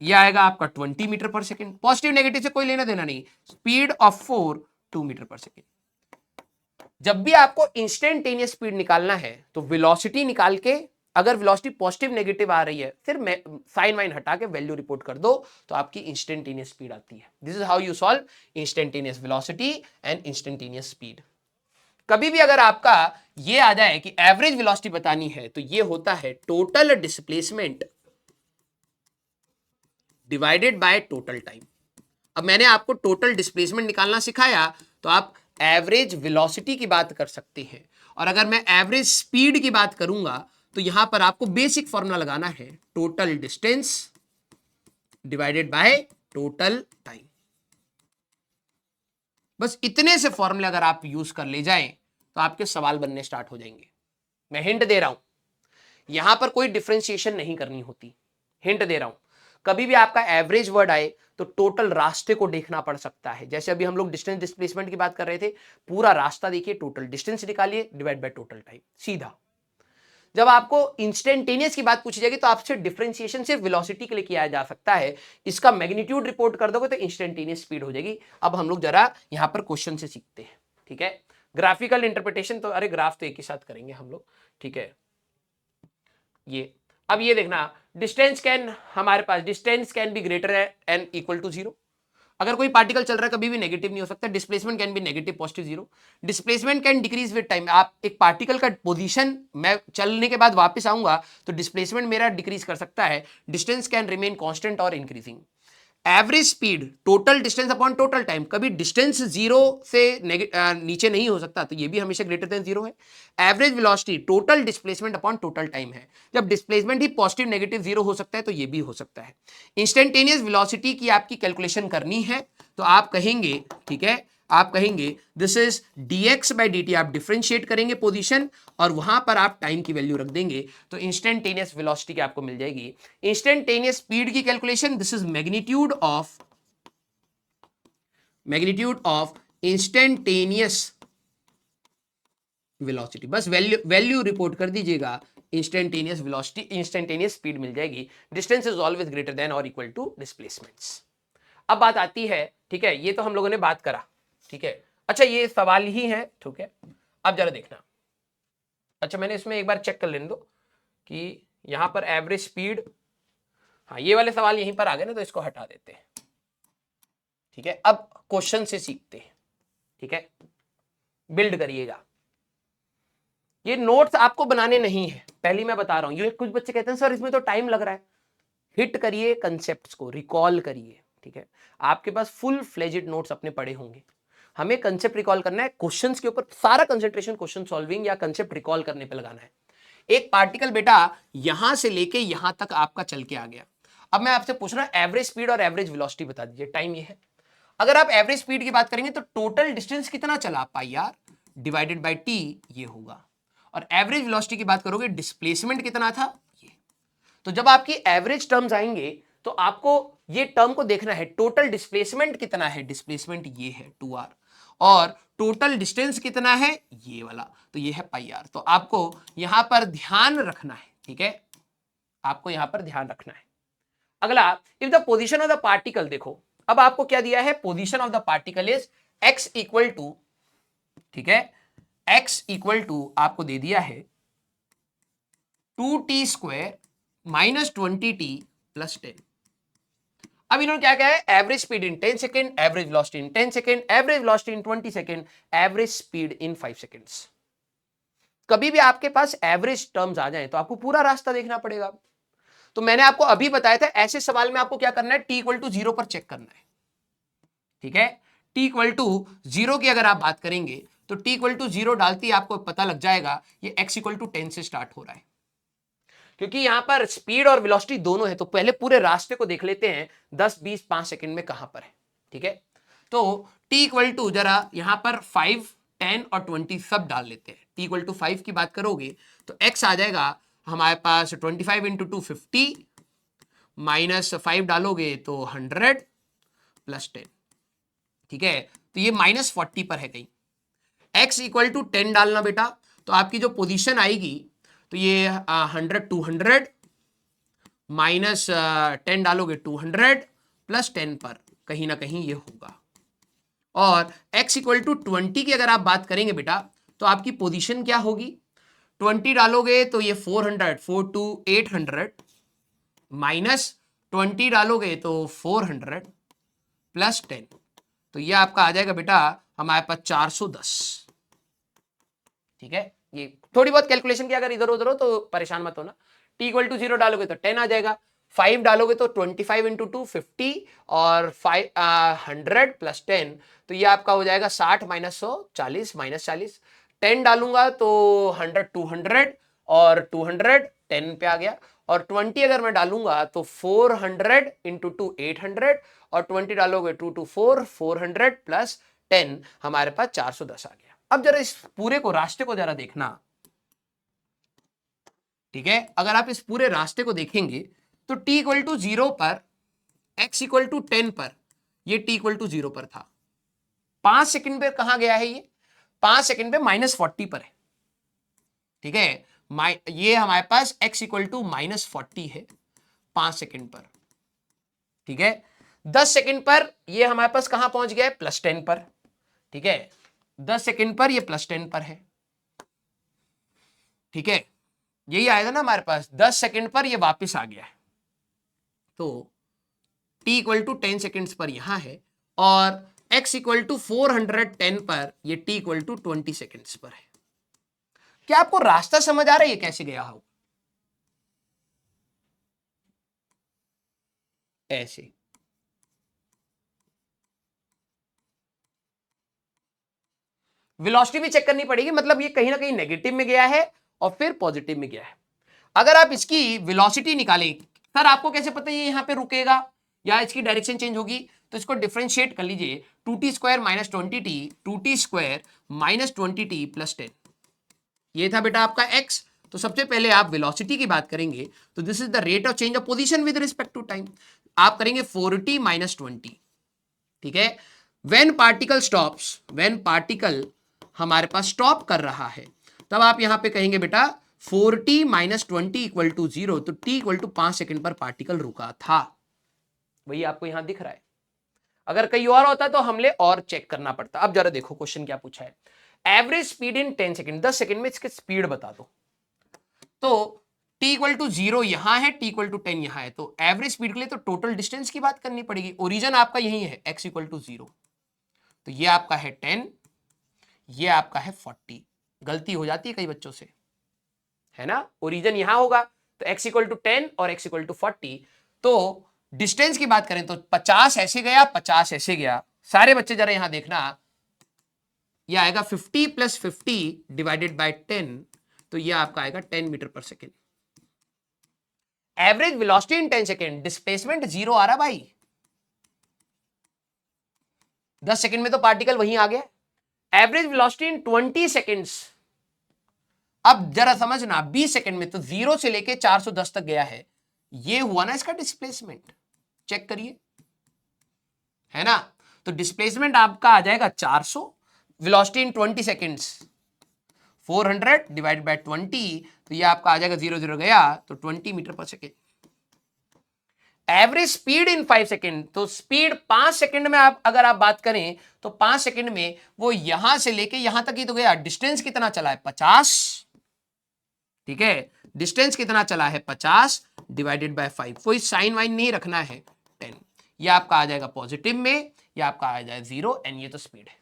ये आएगा आपका 20 मीटर पर सेकेंड। पॉजिटिव नेगेटिव से कोई लेना देना नहीं। स्पीड ऑफ 4 2 मीटर पर सेकेंड। जब भी आपको इंस्टेंटेनियस स्पीड निकालना है तो वेलोसिटी निकाल के, अगर वेलोसिटी पॉजिटिव नेगेटिव आ रही है फिर साइन वाइन हटा के वैल्यू रिपोर्ट कर दो तो आपकी इंस्टेंटेनियस स्पीड आती है। This is how you solve instantaneous velocity and instantaneous speed. कभी भी अगर आपका ये आ जाए कि एवरेज वेलोसिटी बतानी है तो ये होता है total displacement divided by total time. अब मैंने आपको टोटल डिस्प्लेसमेंट निकालना सिखाया तो आप एवरेज वेलोसिटी की बात कर सकते हैं। और अगर मैं एवरेज स्पीड की बात करूंगा तो यहां पर आपको बेसिक फॉर्मूला लगाना है, total distance divided by total time. बस इतने से फॉर्मूले अगर आप यूज कर ले जाएं तो आपके सवाल बनने स्टार्ट हो जाएंगे। मैं हिंट दे रहा हूं, यहां पर कोई डिफरेंशिएशन नहीं करनी होती। हिंट दे रहा हूं, कभी भी आपका एवरेज वर्ड आए तो टोटल रास्ते को देखना पड़ सकता है। जैसे अभी हम लोग डिस्टेंस डिस्प्लेसमेंट की बात कर रहे थे, पूरा रास्ता देखिए, टोटल डिस्टेंस निकालिए डिवाइड बाय टोटल टाइम, सीधा। जब आपको इंस्टेंटेनियस की बात पूछी जाएगी तो आपसे डिफरेंशिएशन सिर्फ वेलोसिटी के लिए किया जा सकता है। इसका मैग्नीट्यूड रिपोर्ट कर दोगे तो इंस्टेंटेनियस स्पीड हो जाएगी। अब हम लोग जरा यहां पर क्वेश्चन से सीखते हैं, ठीक है। ग्राफिकल इंटरप्रिटेशन तो अरे ग्राफ तो एक ही साथ करेंगे हम लोग, ठीक है। ये अब ये देखना, डिस्टेंस कैन, हमारे पास distance can be greater and equal to 0। अगर कोई पार्टिकल चल रहा है कभी भी नेगेटिव नहीं हो सकता। Displacement can be negative positive 0। Displacement can decrease with time. आप एक पार्टिकल का पोजीशन, मैं चलने के बाद वापस आऊंगा तो डिस्प्लेसमेंट मेरा डिक्रीज कर सकता है। डिस्टेंस कैन रिमेन कांस्टेंट और increasing. Average speed total distance upon total time, कभी डिस्टेंस 0 से नीचे नहीं हो सकता, तो ये भी हमेशा ग्रेटर देन 0 है। Average velocity total displacement upon total time है। जब डिस्प्लेसमेंट ही पॉजिटिव नेगेटिव 0 हो सकता है तो ये भी हो सकता है। इंस्टेंटेनियस वेलोसिटी की आपकी कैलकुलेशन करनी है तो आप कहेंगे, ठीक है, आप कहेंगे this is dx by dt। आप डिफरेंशिएट करेंगे पोजीशन और वहां पर आप टाइम की वैल्यू रख देंगे तो इंस्टेंटेनियस वेलोसिटी की आपको मिल जाएगी। इंस्टेंटेनियस स्पीड की calculation, this is magnitude of instantaneous velocity. बस वैल्यू रिपोर्ट कर दीजिएगा, इंस्टेंटेनियस वेलोसिटी, इंस्टेंटेनियस स्पीड मिल जाएगी। Distance is always greater than और इक्वल टू डिस्प्लेसमेंट्स। अब बात आती है, ठीक है, ये तो हम लोगों ने बात करा, ठीक है। अच्छा ये सवाल ही है, ठीक है। अब जरा देखना, अच्छा मैंने इसमें एक बार चेक कर लेने दो कि यहां पर एवरेज स्पीड, हाँ ये वाले सवाल यहीं पर आ गए ना, तो इसको हटा देते हैं, ठीक है। अब क्वेश्चन से सीखते हैं, ठीक है, बिल्ड करिएगा। ये नोट्स आपको बनाने नहीं है, पहली मैं बता रहा हूं। ये कुछ बच्चे कहते हैं सर इसमें तो टाइम लग रहा है। हिट करिए कंसेप्ट्स को, रिकॉल करिए, ठीक है। आपके पास फुल फ्लेजेड नोट्स अपने पड़े होंगे। हमें कंसेप्ट रिकॉल करना है, क्वेश्चंस के ऊपर सारा कंसंट्रेशन क्वेश्चन सॉल्विंग या कंसेप्ट रिकॉल करने पे लगाना है। एक पार्टिकल बेटा यहां से लेके यहां तक आपका चल के आ गया। अब मैं आपसे पूछ रहा हूं एवरेज स्पीड और एवरेज वेलोसिटी बता दीजिए। टाइम ये है। अगर आप एवरेज स्पीड की बात करेंगे तो टोटल डिस्टेंस कितना चला, पाई आर डिवाइडेड बाई टी ये होगा। और एवरेज वेलोसिटी की बात करोगे डिस्प्लेसमेंट कितना था ये। तो जब आपकी एवरेज टर्म्स आएंगे तो आपको ये टर्म को देखना है, टोटल डिस्प्लेसमेंट कितना है, डिस्प्लेसमेंट ये है 2r, और टोटल डिस्टेंस कितना है ये वाला, तो ये है पाई आर। तो आपको यहां पर ध्यान रखना है, ठीक है, आपको यहां पर ध्यान रखना है। अगला, if the position of the particle, देखो अब आपको क्या दिया है, position of the particle is x equal to, ठीक है, x इक्वल टू आपको दे दिया है 2t² माइनस 20t प्लस 10। अब इन्होंने क्या कहा है, average speed in 10 second, average velocity in 10 second, average velocity in 20 second, average speed in 5 seconds. कभी भी आपके पास एवरेज टर्म्स आ जाए तो आपको पूरा रास्ता देखना पड़ेगा। तो मैंने आपको अभी बताया था ऐसे सवाल में आपको क्या करना है, टी इक्वल टू 0 पर चेक करना है, ठीक है। टी इक्वल टू 0 की अगर आप बात करेंगे तो टी इक्वल टू 0 डालती आपको पता लग जाएगा ये x इक्वल टू 10 से स्टार्ट हो रहा है, क्योंकि यहां पर स्पीड और वेलोसिटी दोनों है। तो पहले पूरे रास्ते को देख लेते हैं 10 20 5 सेकंड में कहां पर है, ठीक है। तो t इक्वल टू जरा यहां पर 5 10 और 20 सब डाल लेते हैं। t इक्वल टू 5 की बात करोगे तो x आ जाएगा हमारे पास 25 इंटू 2 50, माइनस 5 डालोगे तो 100 प्लस 10, ठीक है। तो ये माइनस 40 पर है कहीं। x इक्वल टू 10 डालना बेटा, तो आपकी जो पोजीशन आएगी तो ये 100 200 माइनस 10 डालोगे 200 प्लस 10 पर कहीं ना कहीं ये होगा। और x इक्वल टू 20 की अगर आप बात करेंगे बेटा तो आपकी पोजीशन क्या होगी, 20 डालोगे तो ये 400 4 टू 800 माइनस 20 डालोगे तो 400 प्लस 10, तो ये आपका आ जाएगा बेटा हमारे पास 410, ठीक है। ये थोड़ी बहुत कैलकुलेशन की अगर इधर उधर हो तो परेशान मत होना। t इक्वल टू 0 डालोगे तो 10 आ जाएगा, 5 डालोगे तो 25 इंटू 2 50 और 100 प्लस 10, तो ये आपका हो जाएगा 60 माइनस 100 40 माइनस 40। 10 डालूंगा तो 100 200 और 200 10 पे आ गया, और 20 अगर मैं डालूंगा तो 400 इंटू 2 800 और 20 डालोगे 2 टू 4 400 प्लस 10 हमारे पास 410 आ गया। अब जरा इस पूरे को रास्ते को जरा देखना, ठीक है। अगर आप इस पूरे रास्ते को देखेंगे तो t इक्वल टू 0 पर, x इक्वल टू 10 पर, ये t इक्वल टू 0 पर था। 5 सेकंड पे कहां गया है ये, 5 सेकंड पे माइनस 40 पर है, ठीक है। ये हमारे पास x इक्वल टू माइनस 40 है 5 सेकंड पर, ठीक है। 10 सेकंड पर ये हमारे पास कहां पहुंच गया है, प्लस 10 पर, ठीक है। 10 सेकंड पर ये प्लस 10 पर है, ठीक है। यही आएगा ना हमारे पास, 10 सेकंड पर ये वापस आ गया है, तो t इक्वल टू 10 सेकेंड्स पर यहां है, और x इक्वल टू 410 पर ये t इक्वल टू 20 सेकेंड्स पर है। क्या आपको रास्ता समझ आ रहा है ये कैसे गया हो, ऐसे। वेलोसिटी भी चेक करनी पड़ेगी, मतलब ये कहीं ना कहीं नेगेटिव में गया है और फिर पॉजिटिव में गया है। अगर आप इसकी वेलोसिटी निकालें, सर आपको कैसे पता ये यहां पे रुकेगा या इसकी डायरेक्शन चेंज होगी, तो इसको डिफरेंशिएट कर लीजिए, 2t² minus 20t 2t² minus 20t plus 10, ये था बेटा आपका x। तो सबसे पहले आप वेलोसिटी की बात करेंगे तो this is the rate of change of position with respect to time, आप करेंगे 4t माइनस 20, ठीक है। When particle stops, when particle हमारे पास स्टॉप कर रहा है तब आप यहां पे कहेंगे बेटा 4t माइनस 20 इक्वल टू 0, तो t इक्वल टू 5 सेकंड पर पार्टिकल रुका था, वही आपको यहां दिख रहा है। अगर कहीं और होता तो हमने और चेक करना पड़ता। अब जरा देखो क्वेश्चन क्या पूछा है, average speed in 10 second, 10 second में इसकी स्पीड बता दो। तो t इक्वल टू 0 यहां है, t इक्वल टू 10 यहां है, तो एवरेज स्पीड के लिए तो टोटल डिस्टेंस की बात करनी पड़ेगी। ओरिजिन आपका यही है x इक्वल टू 0, तो ये आपका है 10, ये आपका है 40। गलती हो जाती है कई बच्चों से, है ना, ओरिजिन यहां होगा तो x इक्वल टू 10 और x इक्वल टू 40। तो डिस्टेंस की बात करें तो 50 ऐसे गया, 50 ऐसे गया। सारे बच्चे जरा यहां देखना, ये आएगा 50 प्लस 50 डिवाइडेड बाय 10, तो ये आपका आएगा 10 मीटर पर सेकेंड। एवरेज वेलोसिटी इन 10 सेकेंड, डिस्प्लेसमेंट 0 आ रहा भाई, 10 सेकेंड में तो पार्टिकल वहीं आ गया। एवरेज वेलोसिटी इन 20 सेकेंड्स, अब जरा समझना 20 सेकेंड में तो 0 से लेके 410 तक गया है, ये हुआ ना इसका डिस्प्लेसमेंट, चेक करिए, है ना। तो डिस्प्लेसमेंट आपका आ जाएगा 400, velocity in 20 seconds 400 divide by 20, तो ये आपका आ जाएगा 0 0 गया तो 20 मीटर पर second. Average speed in 5 second, तो स्पीड 5 सेकेंड में आप अगर आप बात करें तो 5 सेकेंड में वो यहां से लेके यहां तक ही तो गया। डिस्टेंस कितना चला है 50, ठीक है, डिस्टेंस कितना चला है 50 डिवाइडेड बाय 5, कोई साइन वाइन नहीं रखना है 10, ये आपका आ जाएगा पॉजिटिव में, ये आपका आ जाएगा 0 एंड ये तो स्पीड है।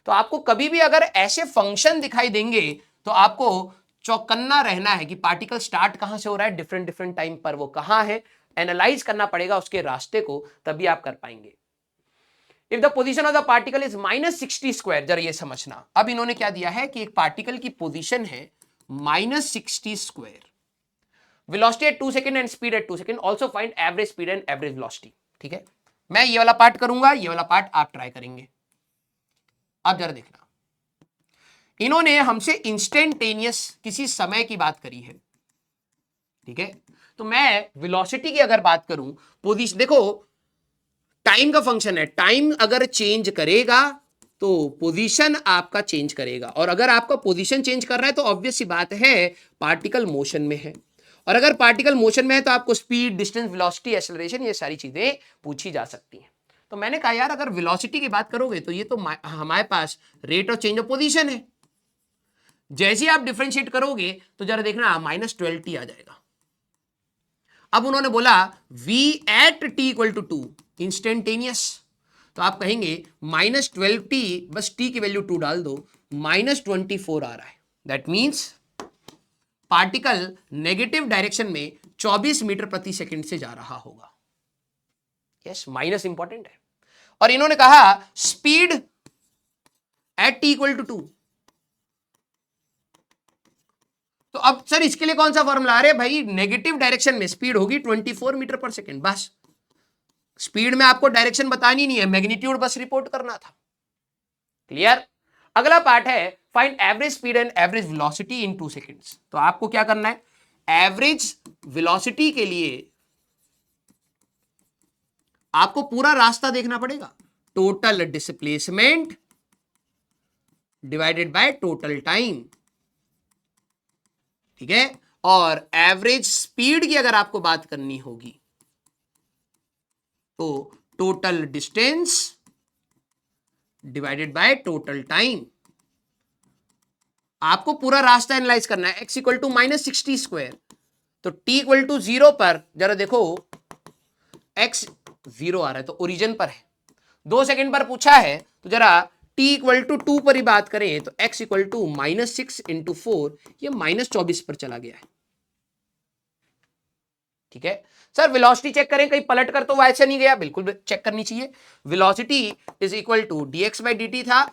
तो आपको कभी भी अगर ऐसे फंक्शन दिखाई देंगे तो आपको चौकन्ना रहना है कि पार्टिकल स्टार्ट कहां से हो रहा है, डिफरेंट डिफरेंट टाइम पर वो कहां है, एनालाइज करना पड़ेगा उसके रास्ते को, तभी आप कर पाएंगे। If the position of the particle is -60 square, जरा ये समझना, अब इन्होंने क्या दिया है कि एक पार्टिकल की पोजीशन है -60 square, velocity at 2 second and speed at 2 second, also find average speed and average velocity. ठीक है, मैं ये वाला पार्ट करूंगा, ये वाला पार्ट आप ट्राई करेंगे। अब जरा देखना, इन्होंने हमसे इंस्टेंटेनियस किसी समय की बात करी है, ठीक है, तो मैं वेलोसिटी की अगर बात करूं, पोजीशन देखो टाइम का फंक्शन है, टाइम अगर चेंज करेगा तो पोजीशन आपका चेंज करेगा, और अगर आपका पोजीशन चेंज कर रहा है तो ऑब्वियस सी बात है पार्टिकल मोशन में है, और अगर पार्टिकल मोशन में है तो आपको स्पीड, डिस्टेंस, वेलोसिटी, एक्सेलरेशन, ये सारी चीजें पूछी जा सकती हैं। तो मैंने कहा यार अगर वेलोसिटी की बात करोगे तो ये तो हमारे पास rate of change of position है, जैसे ही आप डिफरेंशिएट करोगे तो जरा देखना -12t आ जाएगा। अब उन्होंने बोला v at t equal to 2 instantaneous, तो आप कहेंगे -12t, बस t की वैल्यू 2 डाल दो, -24 आ रहा है, that means particle negative direction में 24 मीटर प्रति सेकंड से जा रहा होगा। यस, माइनस इंपॉर्टेंट है। और इन्होंने कहा speed at t equal to 2, तो अब सर इसके लिए कौन सा फॉर्मूला आ रहा है भाई, नेगेटिव डायरेक्शन में स्पीड होगी 24 मीटर पर सेकंड, बस स्पीड में आपको डायरेक्शन बतानी नहीं है, मैग्नीट्यूड बस रिपोर्ट करना था। क्लियर। अगला पार्ट है find average speed and average velocity in 2 seconds. तो आपको क्या करना है, एवरेज वेलोसिटी के लिए आपको पूरा रास्ता देखना पड़ेगा, total displacement divided by total time, ठीक है, और एवरेज स्पीड की अगर आपको बात करनी होगी तो total distance divided by total time. आपको पूरा रास्ता एनालाइज करना है। x इक्वल टू -60 स्क्वायर, तो t इक्वल टू 0 पर जरा देखो x 0 आ रहा है तो ओरिजिन पर है, 2 सेकंड पर पूछा है, तो जरा t इक्वल टू 2 पर ही बात करें तो x इक्वल टू -6 इंटू 4, ये -24 पर चला गया है। ठीक है सर, वेलोसिटी चेक करें कहीं पलट कर तो वैसे नहीं गया, बिल्कुल चेक करनी चाहिए। Velocity is equal to dx by dt था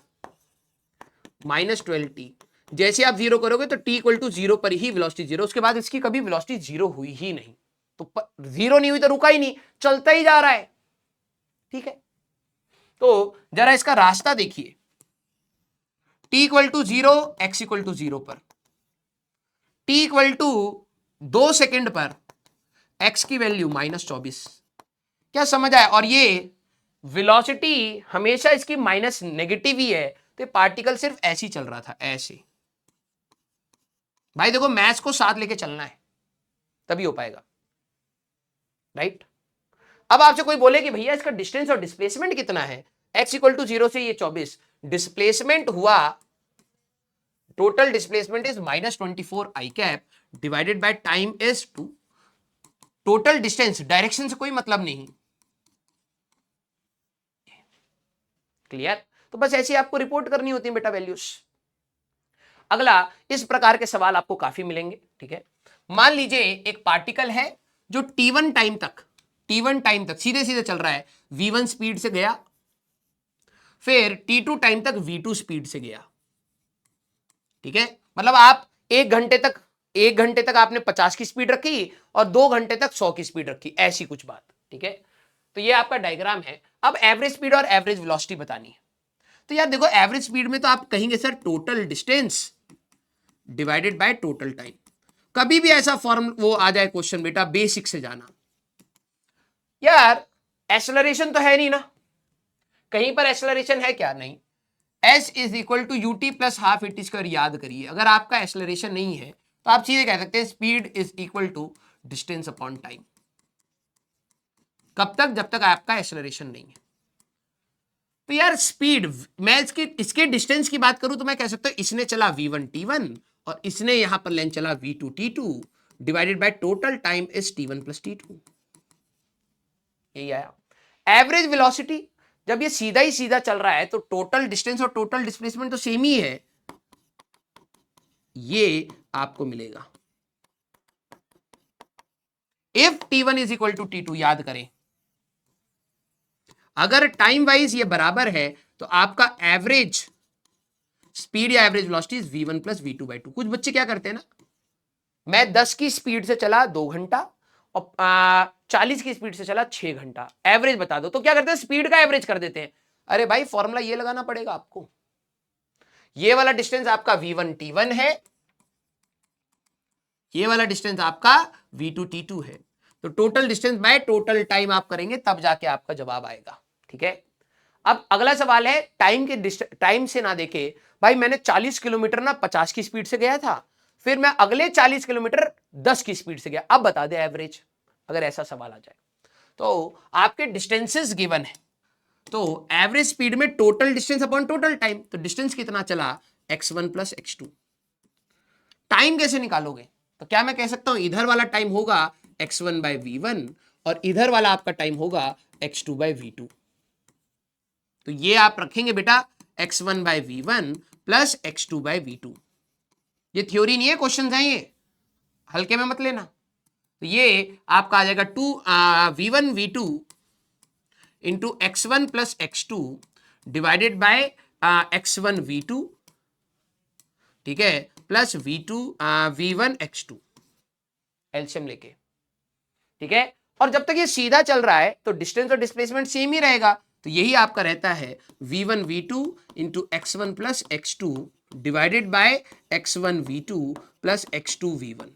-12t, जैसे आप 0 करोगे तो t इक्वल टू 0 पर ही वेलोसिटी 0, उसके बाद इसकी कभी वेलोसिटी 0 हुई ही नहीं, तो 0 नहीं हुई तो रुका ही नहीं, चलता ही जा रहा है। ठीक है, तो जरा इसका रास्ता देखिए, t equal to 0, x equal to 0 पर, t इक्वल टू 2 सेकेंड पर x की वैल्यू -24, क्या समझ आया। और ये वेलोसिटी हमेशा इसकी माइनस नेगेटिव ही है, तो पार्टिकल सिर्फ ऐसे ही चल रहा था, ऐसे। भाई देखो मैथ्स को साथ लेके चलना है तभी हो पाएगा, राइट। अब आपसे कोई बोले कि भैया इसका डिस्टेंस और डिस्प्लेसमेंट कितना है, x इक्वल टू 0 से ये 24, डिस्प्लेसमेंट हुआ, total displacement is -24 I cap divided by time is 2, total distance direction से कोई मतलब नहीं, क्लियर। तो बस ऐसी आपको रिपोर्ट करनी होती है बेटा वैल्यूज। अगला, इस प्रकार के सवाल आपको काफी मिलेंगे, ठीक है। मान लीजिए एक पार्टिकल है जो t1 टाइम तक सीधे सीधे चल रहा है, v1 स्पीड से गया, फिर t2 टाइम तक v2 स्पीड से गया, ठीक है। मतलब आप एक घंटे तक आपने 50 की स्पीड रखी और 2 घंटे तक 100 की स्पीड रखी, ऐसी कुछ बात, ठीक है। तो ये आपका डायग्राम है। अब एवरेज स्पीड और एवरेज वेलोसिटी बतानी है। तो यार देखो, एवरेज स्पीड में तो आप कहेंगे sir total distance divided by total time. कभी भी ऐसा फॉर्म वो आ जाए क्वेश्चन बेटा, बेसिक से जाना। यार एक्सेलरेशन तो है नहीं ना, कहीं पर एक्सेलरेशन है क्या? नहीं। s is equal to ut plus half at square. याद करिए, अगर आपका एक्सेलरेशन नहीं है तो आप सीधे कह सकते हैं speed is equal to distance upon time. कब तक? जब तक आपका एक्सेलरेशन नहीं है। तो यार स्पीड, मैं इसके डिस्टेंस की बात करूं तो मैं कह सकता हूं इसने चला v1 t1 और इसने यहां पर लेन चला v2 t2 divided by total time is t1 plus t2। यही आया। एवरेज वेलोसिटी, जब ये सीधा ही सीधा चल रहा है तो टोटल डिस्टेंस और टोटल डिस्प्लेसमेंट तो सेम ही है, ये आपको मिलेगा if t1 is equal to t2। याद करें, अगर टाइम वाइज ये बराबर है तो आपका एवरेज स्पीड या average velocity is v1 plus v2 by 2। कुछ बच्चे क्या करते हैं ना, मैं 10 की स्पीड से चला 2 घंटा और 40 की स्पीड से चला 6 घंटा, एवरेज बता दो। तो क्या करते हैं, स्पीड का एवरेज कर देते हैं। अरे भाई फॉर्मूला ये लगाना पड़ेगा आपको। ये वाला डिस्टेंस आपका v1 t1 है, ये वाला डिस्टेंस आपका v2 t2 है। तो total distance by total time आप करेंगे, तब जाके आपका जवाब आएगा, ठीक है। अब अगला सवाल है, टाइम से ना देखे, भाई मैंने 40 किलोमीटर ना 50 की स्पीड से गया था, फिर मैं अगले 40 किलोमीटर 10 की स्पीड से गया, अब बता दे एवरेज। अगर ऐसा सवाल आ जाए तो आपके डिस्टेंसेस गिवन है, तो एवरेज स्पीड में total distance upon total time, तो डिस्टेंस कितना चला x1 प्लस x2। टाइम कैसे निकालोगे? तो क्या मैं कह सकता हूं इधर वाला टाइम होगा x1 बाय v1 और इधर वाला आपका टाइम होगा x2 बाय v2। तो ये आप रखेंगे बेटा x1 bye v1 plus x2 bye v2। ये थ्योरी नहीं है, क्वेश्चन है, ये हल्के में मत लेना। तो ये आपका आ जाएगा v1 v2 into x1 plus x2 divided by x1 v2, ठीक है, प्लस v1 x2, एलसीएम लेके, ठीक है। और जब तक ये सीधा चल रहा है तो डिस्टेंस और डिस्प्लेसमेंट सेम ही रहेगा। तो यही आपका रहता है v1 v2 into x1 plus x2 divided by x1 v2 plus x2 v1।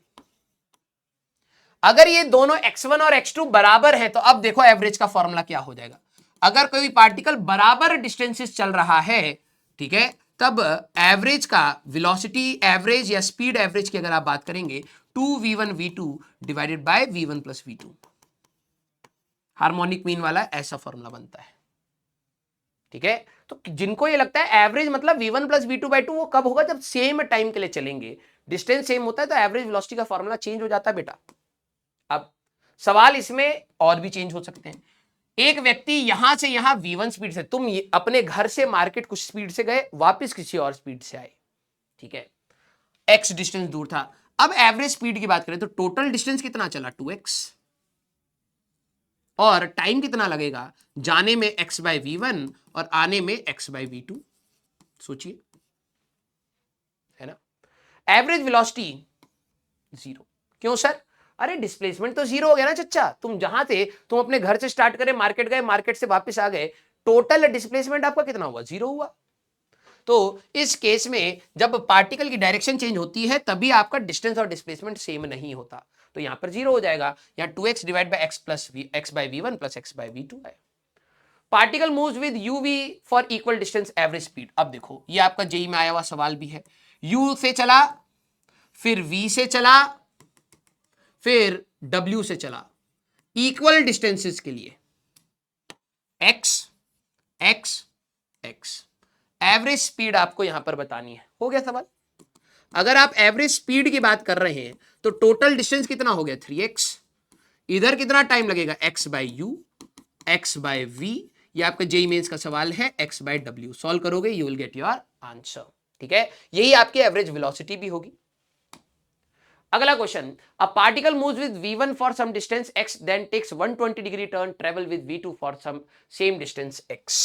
अगर ये दोनों x1 और x2 बराबर हैं तो अब देखो एवरेज का फॉर्मूला क्या हो जाएगा। अगर कोई पार्टिकल बराबर डिस्टेंसेस चल रहा है, ठीक है, तब एवरेज का वेलोसिटी एवरेज या स्पीड एवरेज की अगर आप बात करेंगे 2v1 v2 divided by v1 plus v2। Harmonic mean वाला ऐसा फॉर्मूला बनता है, ठीक है। तो जिनको ये लगता है एवरेज मतलब v1 प्लस v2 बाई 2, वो कब होगा? जब सेम टाइम के लिए चलेंगे, डिस्टेंस सेम होता है तो एवरेज वेलोसिटी का फॉर्मूला चेंज हो जाता है बेटा। अब सवाल इसमें और भी चेंज हो सकते हैं। एक व्यक्ति यहां से यहां v1 स्पीड से, तुम अपने घर से मार्केट कुछ स्पीड से गए, वापस किसी और स्पीड से आए, ठीक है, x डिस्टेंस दूर था। अब एवरेज स्पीड की बात करें तो टोटल डिस्टेंस कितना चला 2x, और टाइम कितना लगेगा जाने में x बाई v1 और आने में x बाई v2। सोचिए, है ना। Average velocity 0। क्यों सर? अरे डिस्प्लेसमेंट तो 0 हो गया ना चच्चा। तुम जहां थे, तुम अपने घर से स्टार्ट करे, मार्केट गए, मार्केट से वापस आ गए, टोटल डिस्प्लेसमेंट आपका कितना हुआ? 0 हुआ। तो इस केस में जब पार्टिकल की डायरेक्शन चेंज होती है तभी आपका डिस्टेंस और डिस्प्लेसमेंट सेम नहीं होता, तो यहां पर 0 हो जाएगा। यहां 2x divide by x plus x by v1 plus x by v2 है। Particle moves with uv for equal distance average speed. अब देखो, ये आपका जेई में आया हुआ सवाल भी है। u से चला, फिर v से चला, फिर w से चला, इक्वल डिस्टेंसेस के लिए, x x x. Average speed आपको यहां पर बतानी है। हो गया सवाल। अगर आप एवरेज स्पीड की बात कर रहे हैं तो टोटल डिस्टेंस कितना हो गया 3x, इधर कितना टाइम लगेगा x by u, x by v, ये आपका जेई मेंस का सवाल है, x बाय डब्ल्यू। सॉल्व करोगे you will get your answer. ठीक है, यही आपकी एवरेज वेलोसिटी भी होगी। अगला question, a particle moves with v1 for some distance x then takes 120 degree turn travel with v2 for some same distance x।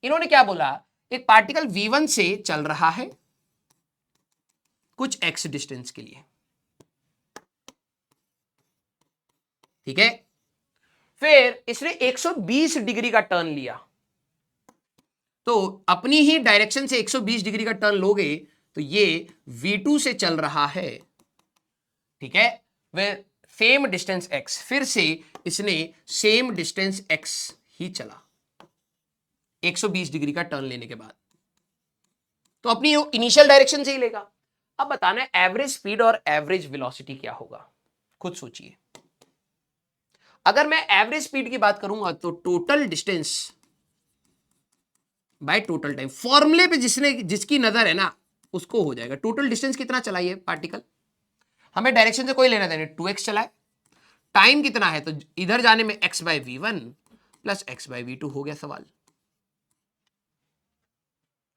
इन्होंने क्या बोला, एक पार्टिकल v1 से चल रहा है कुछ x डिस्टेंस के लिए, ठीक है, फिर इसने 120 डिग्री का टर्न लिया। तो अपनी ही डायरेक्शन से 120 डिग्री का टर्न लोगे तो ये v2 से चल रहा है, ठीक है, वह सेम डिस्टेंस x, फिर से इसने सेम डिस्टेंस x ही चला 120 डिग्री का टर्न लेने के बाद, तो अपनी इनिशियल डायरेक्शन से ही लेगा। अब बताना है एवरेज स्पीड और एवरेज वेलोसिटी क्या होगा, खुद सोचिए। अगर मैं एवरेज स्पीड की बात करूंगा तो total distance by total time, फॉर्मूले पे जिसकी नजर है ना उसको हो जाएगा। टोटल डिस्टेंस कितना चलाइए पार्टिकल, हमें डायरेक्शन से कोई लेना देना, 2x चलाए, टाइम कितना है तो इधर जाने में x by v1 plus x by v2 हो गया सवाल।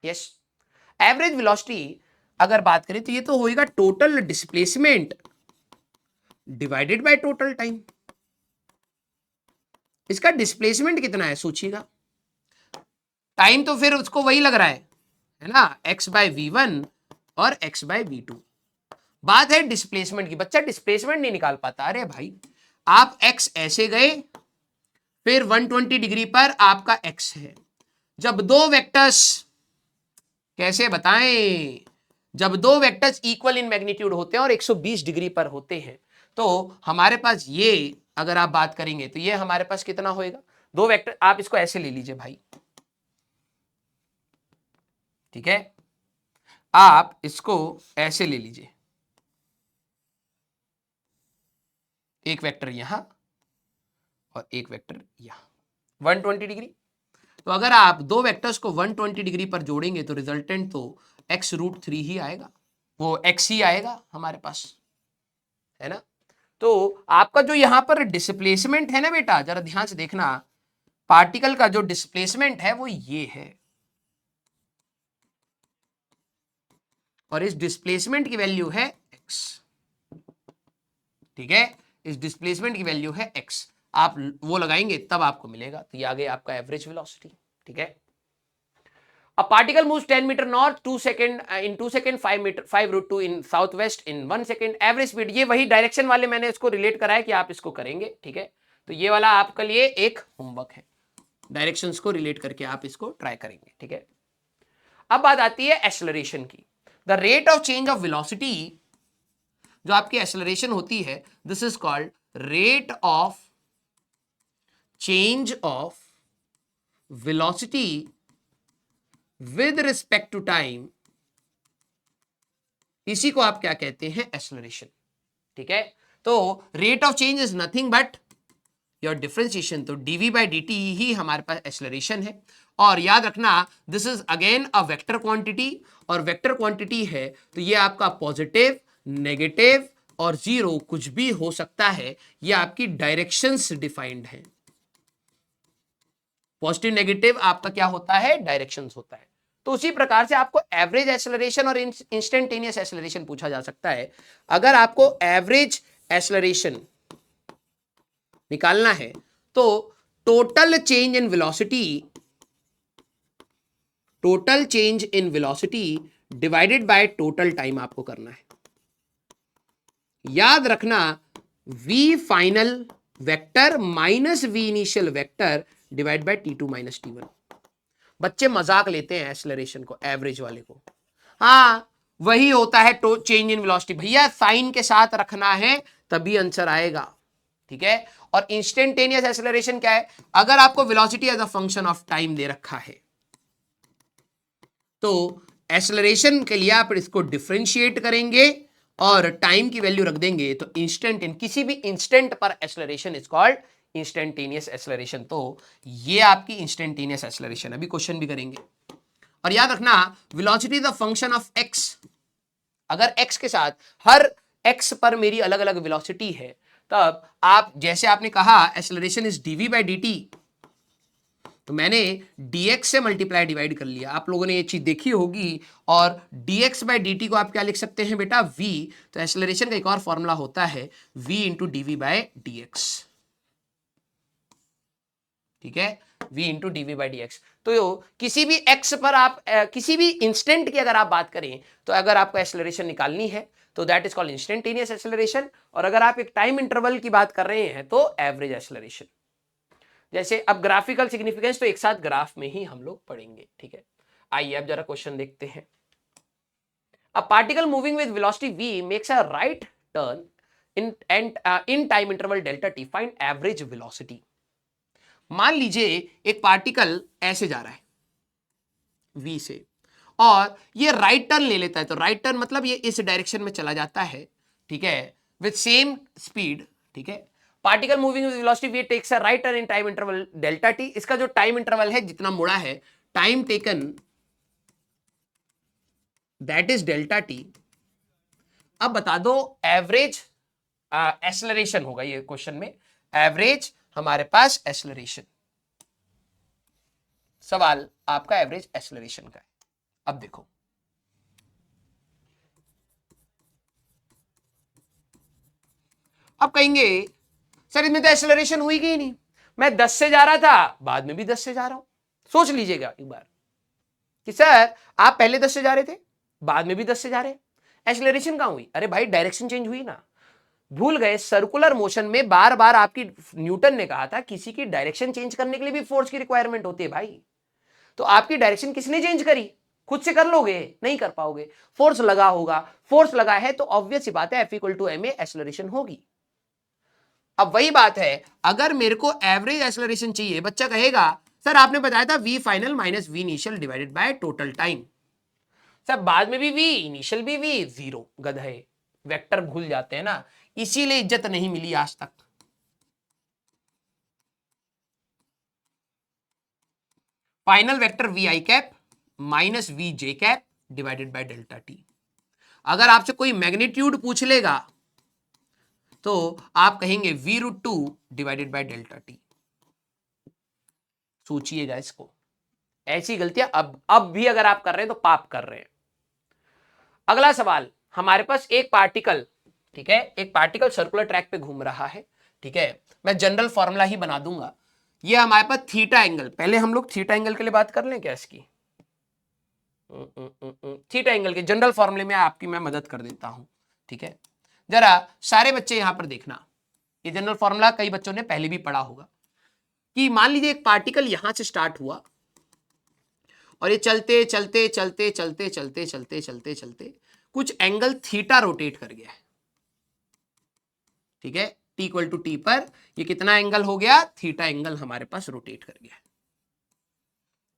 यस, एवरेज वेलोसिटी अगर बात करें तो ये तो होएगा total displacement divided by total time. इसका डिस्प्लेसमेंट कितना है सोचिएगा, टाइम तो फिर उसको वही लग रहा है ना, x बाय v1 और x बाय v2। बात है डिस्प्लेसमेंट की, बच्चा डिस्प्लेसमेंट नहीं निकाल पाता। अरे भाई आप x ऐसे गए, फिर 120 डिग्री पर आपका x है, जब दो वेक्टर्स, कैसे बताएं, जब दो वेक्टर्स इक्वल इन मैग्नीट्यूड होते हैं और 120 डिग्री पर होते हैं तो हमारे पास ये, अगर आप बात करेंगे तो ये हमारे पास कितना होएगा, दो वेक्टर, आप इसको ऐसे ले लीजिए भाई, ठीक है, आप इसको ऐसे ले लीजिए, एक वेक्टर यहां और एक वेक्टर यहां 120 डिग्री। तो अगर आप दो वेक्टर्स को 120 डिग्री पर जोड़ेंगे तो रिजल्टेंट तो x√3 ही आएगा, वो x ही आएगा हमारे पास, है ना। तो आपका जो यहां पर डिस्प्लेसमेंट है ना बेटा, जरा ध्यान से देखना, पार्टिकल का जो डिस्प्लेसमेंट है वो ये है, और इस डिस्प्लेसमेंट की वैल्यू है x, ठीक है, इस डिस्प्लेसमेंट की वैल्यू है x, आप वो लगाएंगे तब आपको मिलेगा। तो ये आ गया आपका एवरेज वेलोसिटी, ठीक है। A particle moves 10 meter north 2 second in 2 second 5 meter 5√2 in southwest in 1 second average speed। ये वही डायरेक्शन वाले मैंने इसको रिलेट कराया कि आप इसको करेंगे, ठीक है। तो ये वाला आपके लिए एक होमवर्क है, डायरेक्शंस को रिलेट करके आप इसको ट्राई करेंगे, ठीक है। अब बात आती है एक्सेलरेशन की। The rate of change of velocity, जो आपकी एक्सेलरेशन होती है, this is called rate of change of velocity with respect to time, इसी को आप क्या कहते हैं, एक्सेलरेशन, ठीक है। तो rate of change is nothing but your differentiation, तो dv बाई dt ही हमारे पास एक्सेलरेशन है। और याद रखना this is again a vector quantity, और वेक्टर क्वांटिटी है तो ये आपका पॉजिटिव, नेगेटिव और जीरो कुछ भी हो सकता है, ये आपकी डायरेक्शंस डिफाइंड है। पॉजिटिव नेगेटिव आपका क्या होता है, डायरेक्शंस होता है। तो उसी प्रकार से आपको एवरेज एक्सेलरेशन और इंस्टेंटेनियस एक्सेलरेशन पूछा जा सकता है। अगर आपको एवरेज एक्सेलरेशन निकालना है तो total change in velocity, total change in velocity divided by total time आपको करना है। याद रखना v final vector minus v initial vector divide by t2 minus t1। बच्चे मजाक लेते हैं एक्सेलरेशन को, एवरेज वाले को, हाँ वही होता है चेंज इन वेलोसिटी, भैया साइन के साथ रखना है तभी आंसर आएगा, ठीक है। और इंस्टेंटेनियस एक्सेलरेशन क्या है, अगर आपको velocity as a function of time दे रखा है तो एक्सेलरेशन के लिए आप इसको डिफरेंशिएट करेंगे और टाइम की वैल्यू रख देंगे, तो इंस्टेंट, इन किसी भी इंस्टेंट पर acceleration is called instantaneous acceleration. तो ये आपकी इंस्टेंटेनियस एक्सेलरेशन, अभी क्वेश्चन भी करेंगे। और याद रखना velocity the function of x, अगर एक्स के साथ हर एक्स पर मेरी अलग अलग वेलोसिटी है, तब आप जैसे आपने कहा acceleration is dv by d t, तो मैंने dx से मल्टीप्लाई डिवाइड कर लिया, आप लोगों ने ये चीज देखी होगी। और dx बाई डी टी को आप क्या लिख सकते हैं बेटा, v। तो एक्सेलरेशन का एक और फॉर्मूला होता है v into dv by d x, ठीक है, v into dv by d x. तो किसी भी x पर आप किसी भी इंस्टेंट की अगर आप बात करें, तो अगर आपको एक्सेलरेशन निकालनी है तो that is called instantaneous acceleration. और अगर आप एक टाइम इंटरवल की बात कर रहे हैं तो एवरेज एक्सेलरेशन। जैसे अब ग्राफिकल सिग्निफिकेंस तो एक साथ ग्राफ में ही हम लोग पढ़ेंगे, ठीक है। आइए अब जरा क्वेश्चन देखते हैं। A particle moving with velocity v makes a right turn in time interval delta t, find average velocity. मान लीजिए एक पार्टिकल ऐसे जा रहा है v से, और ये राइट टर्न ले लेता है। तो राइट टर्न मतलब ये इस डायरेक्शन में चला जाता है, ठीक है, विद सेम स्पीड, ठीक है। Particle moving with velocity v takes a right turn in time interval delta t। इसका जो टाइम इंटरवल है, जितना मुड़ा है, time taken that is delta t। अब बता दो एवरेज एक्सेलरेशन होगा ये क्वेश्चन में, एवरेज हमारे पास एक्सेलरेशन, सवाल आपका एवरेज एक्सेलरेशन का है। अब देखो अब कहेंगे सर इसमें तो एक्सेलरेशन हुई कि नहीं, मैं 10 से जा रहा था, बाद में भी 10 से जा रहा हूं। सोच लीजिएगा एक बार कि सर आप पहले 10 से जा रहे थे, बाद में भी 10 से जा रहे हैं, एक्सेलरेशन कहां हुई? अरे भाई डायरेक्शन चेंज हुई ना, भूल गए? सर्कुलर मोशन में बार बार आपकी, न्यूटन ने कहा था किसी की डायरेक्शन चेंज करने के लिए भी फोर्स की रिक्वायरमेंट होती है भाई। तो आपकी डायरेक्शन किसने चेंज करी? खुद से कर लोगे? नहीं कर पाओगे, फोर्स लगा होगा। फोर्स लगा है तो ऑब्वियस सी बात है F equal to ma acceleration होगी। अब वही बात है, अगर मेरे को एवरेज एक्सेलरेशन चाहिए, बच्चा कहेगा सर आपने बताया था v final minus v initial divided by total time. Sir बाद में भी v, इनिशियल भी v, जीरो। गधे, वेक्टर भूल जाते हैं ना, इसीलिए इज्जत नहीं मिली आज तक। Final vector v i cap minus v j cap divided by delta t. अगर आपसे कोई मैग्नीट्यूड पूछ लेगा तो आप कहेंगे v root two divided by delta t. सोचिएगा इसको, ऐसी गलतियां अब भी अगर आप कर रहे हैं तो पाप कर रहे हैं। अगला सवाल, हमारे पास एक पार्टिकल, ठीक है, एक पार्टिकल सर्कुलर ट्रैक पे घूम रहा है, ठीक है। मैं जनरल फॉर्मूला ही बना दूंगा। ये हमारे पास थीटा एंगल, पहले हम लोग थीटा एंगल के लिए बात कर लें क्या इसकी? थीटा एंगल के जनरल फॉर्मूले में आपकी मैं मदद कर देता हूं, ठीक है। जरा सारे बच्चे यहां पर देखना, ये जनरल फॉर्मूला कई बच्चों ने पहले भी पढ़ा होगा कि मान लीजिए एक पार्टिकल यहां से स्टार्ट हुआ और ये चलते चलते चलते चलते चलते चलते चलते चलते कुछ एंगल थीटा रोटेट कर गया है, ठीक है। टी इक्वल टू टी पर ये कितना एंगल हो गया? थीटा एंगल हमारे पास रोटेट कर गया है।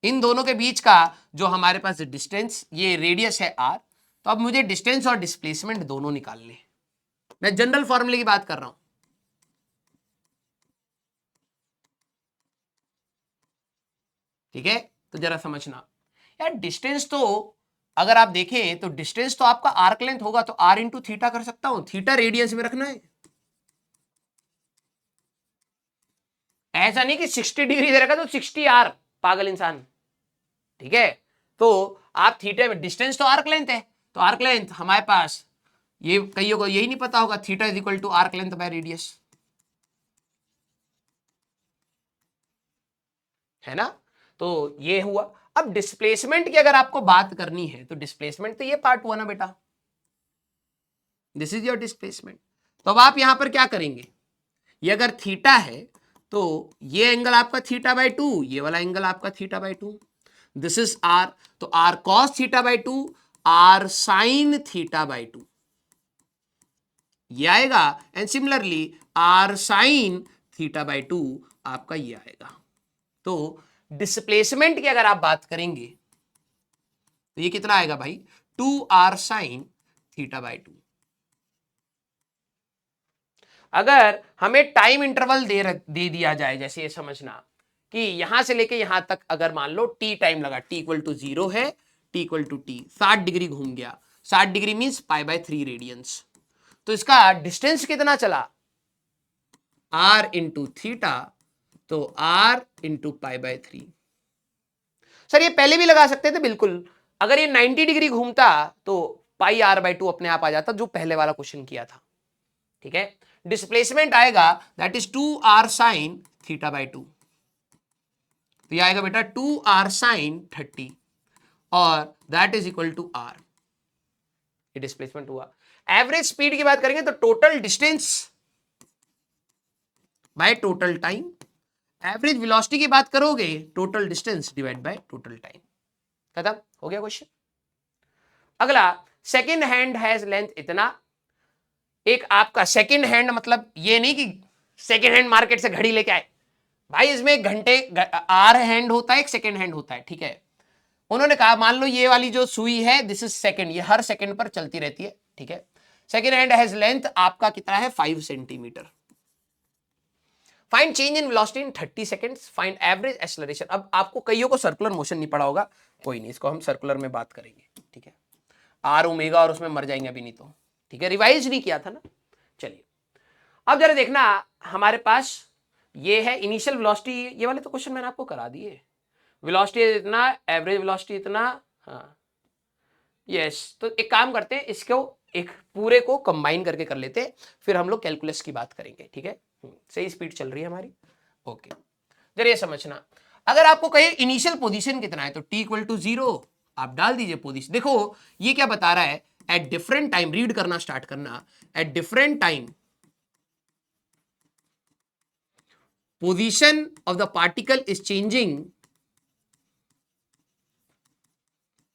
इन दोनों के बीच का जो हमारे पास डिस्टेंस, ये रेडियस है r। तो अब मुझे डिस्टेंस और डिस्प्लेसमेंट दोनों निकालने हैं। मैं जनरल फॉर्मूले की बात कर रहा हूं, ठीक है। तो जरा समझना यार, डिस्टेंस तो अगर आप देखें तो डिस्टेंस तो आपका आर्क लेंथ होगा, तो r इंटू थीटा कर सकता हूं, थीटा रेडियंस में रखना है। ऐसा नहीं कि 60 डिग्री दे रखा तो 60 r, पागल इंसान, ठीक है। तो आप थीटा में, डिस्टेंस तो आर्क लेंथ है, तो आर्क लेंथ हमारे पास, ये कईयों को यही नहीं पता होगा, theta is equal to arc length by radius, है ना। तो ये हुआ। अब डिस्प्लेसमेंट की अगर आपको बात करनी है तो डिस्प्लेसमेंट तो ये पार्ट हुआ ना बेटा, दिस इज योर डिस्प्लेसमेंट। तो अब आप यहां पर क्या करेंगे, ये अगर थीटा है तो ये एंगल आपका थीटा बाय टू, ये वाला एंगल आपका theta by two, this is R. तो R cos theta by two, R sine theta by two, ये आएगा। And similarly R sine theta by two आपका ये आएगा। तो डिस्प्लेसमेंट की अगर आप बात करेंगे तो ये कितना आएगा भाई? 2r sign theta by to. अगर हमें टाइम इंटरवल दे दिया जाए, जैसे ये समझना कि यहां से लेके यहां तक अगर मान लो टी टाइम लगा, टी इक्वल टू 0 है, t equal to t, 60 degree घूम गया, 60 डिग्री मीन्स π/3 रेडियंस, तो इसका डिस्टेंस कितना चला, r इंटू थीटा, तो r इंटू π/3। सर ये पहले भी लगा सकते थे, बिल्कुल, अगर ये 90 डिग्री घूमता तो πr/2 अपने आप आ जाता, जो पहले वाला क्वेश्चन किया था। ठीक है, डिस्प्लेसमेंट आएगा दैट इज 2r साइन θ/2, तो ये आएगा बेटा 2r साइन 30 और that is equal to r, ये डिस्प्लेसमेंट हुआ। एवरेज स्पीड की बात करेंगे तो total distance by total time, average velocity की बात करोगे total distance divide by total time. खत्म हो गया क्वेश्चन। अगला, सेकेंड हैंड हैज लेंथ इतना। एक आपका सेकेंड हैंड मतलब ये नहीं कि सेकेंड हैंड मार्केट से घड़ी लेके आए भाई, इसमें एक घंटे आर हैंड होता है, एक सेकेंड हैंड होता है। ठीक है, उन्होंने कहा मान लो ये वाली जो सुई है दिस इज सेकेंड, ये हर सेकेंड पर चलती रहती है। ठीक है, सेकेंड हैंड हैज लेंथ आपका कितना है, 5 centimetre. Find change in velocity in 30 seconds, find average acceleration. अब आपको कईयों को सर्कुलर मोशन नहीं पड़ा होगा, कोई नहीं, इसको हम सर्कुलर में बात करेंगे। ठीक है, आर ओमेगा और उसमें मर जाएंगे अभी नहीं तो। ठीक है, रिवाइज नहीं किया था ना। चलिए अब जरा देखना, हमारे पास ये है इनिशियल वेलोसिटी, ये वाले तो क्वेश्चन मैंने आपको करा दिए। वेलोसिटी इतना, एवरेज वेलोसिटी इतना, हाँ यस। तो एक काम करते हैं, इसको एक पूरे को कंबाइन करके कर लेते हैं, फिर हम लोग कैलकुलस की बात करेंगे। ठीक है, सही स्पीड चल रही है हमारी। ओके, जरा ये समझना, अगर आपको कहे इनिशियल पोजीशन कितना है तो t इक्वल टू 0 आप डाल दीजिए पोजीशन। देखो ये क्या बता रहा है, एट डिफरेंट टाइम, रीड करना स्टार्ट करना, at different time position of the particle is changing,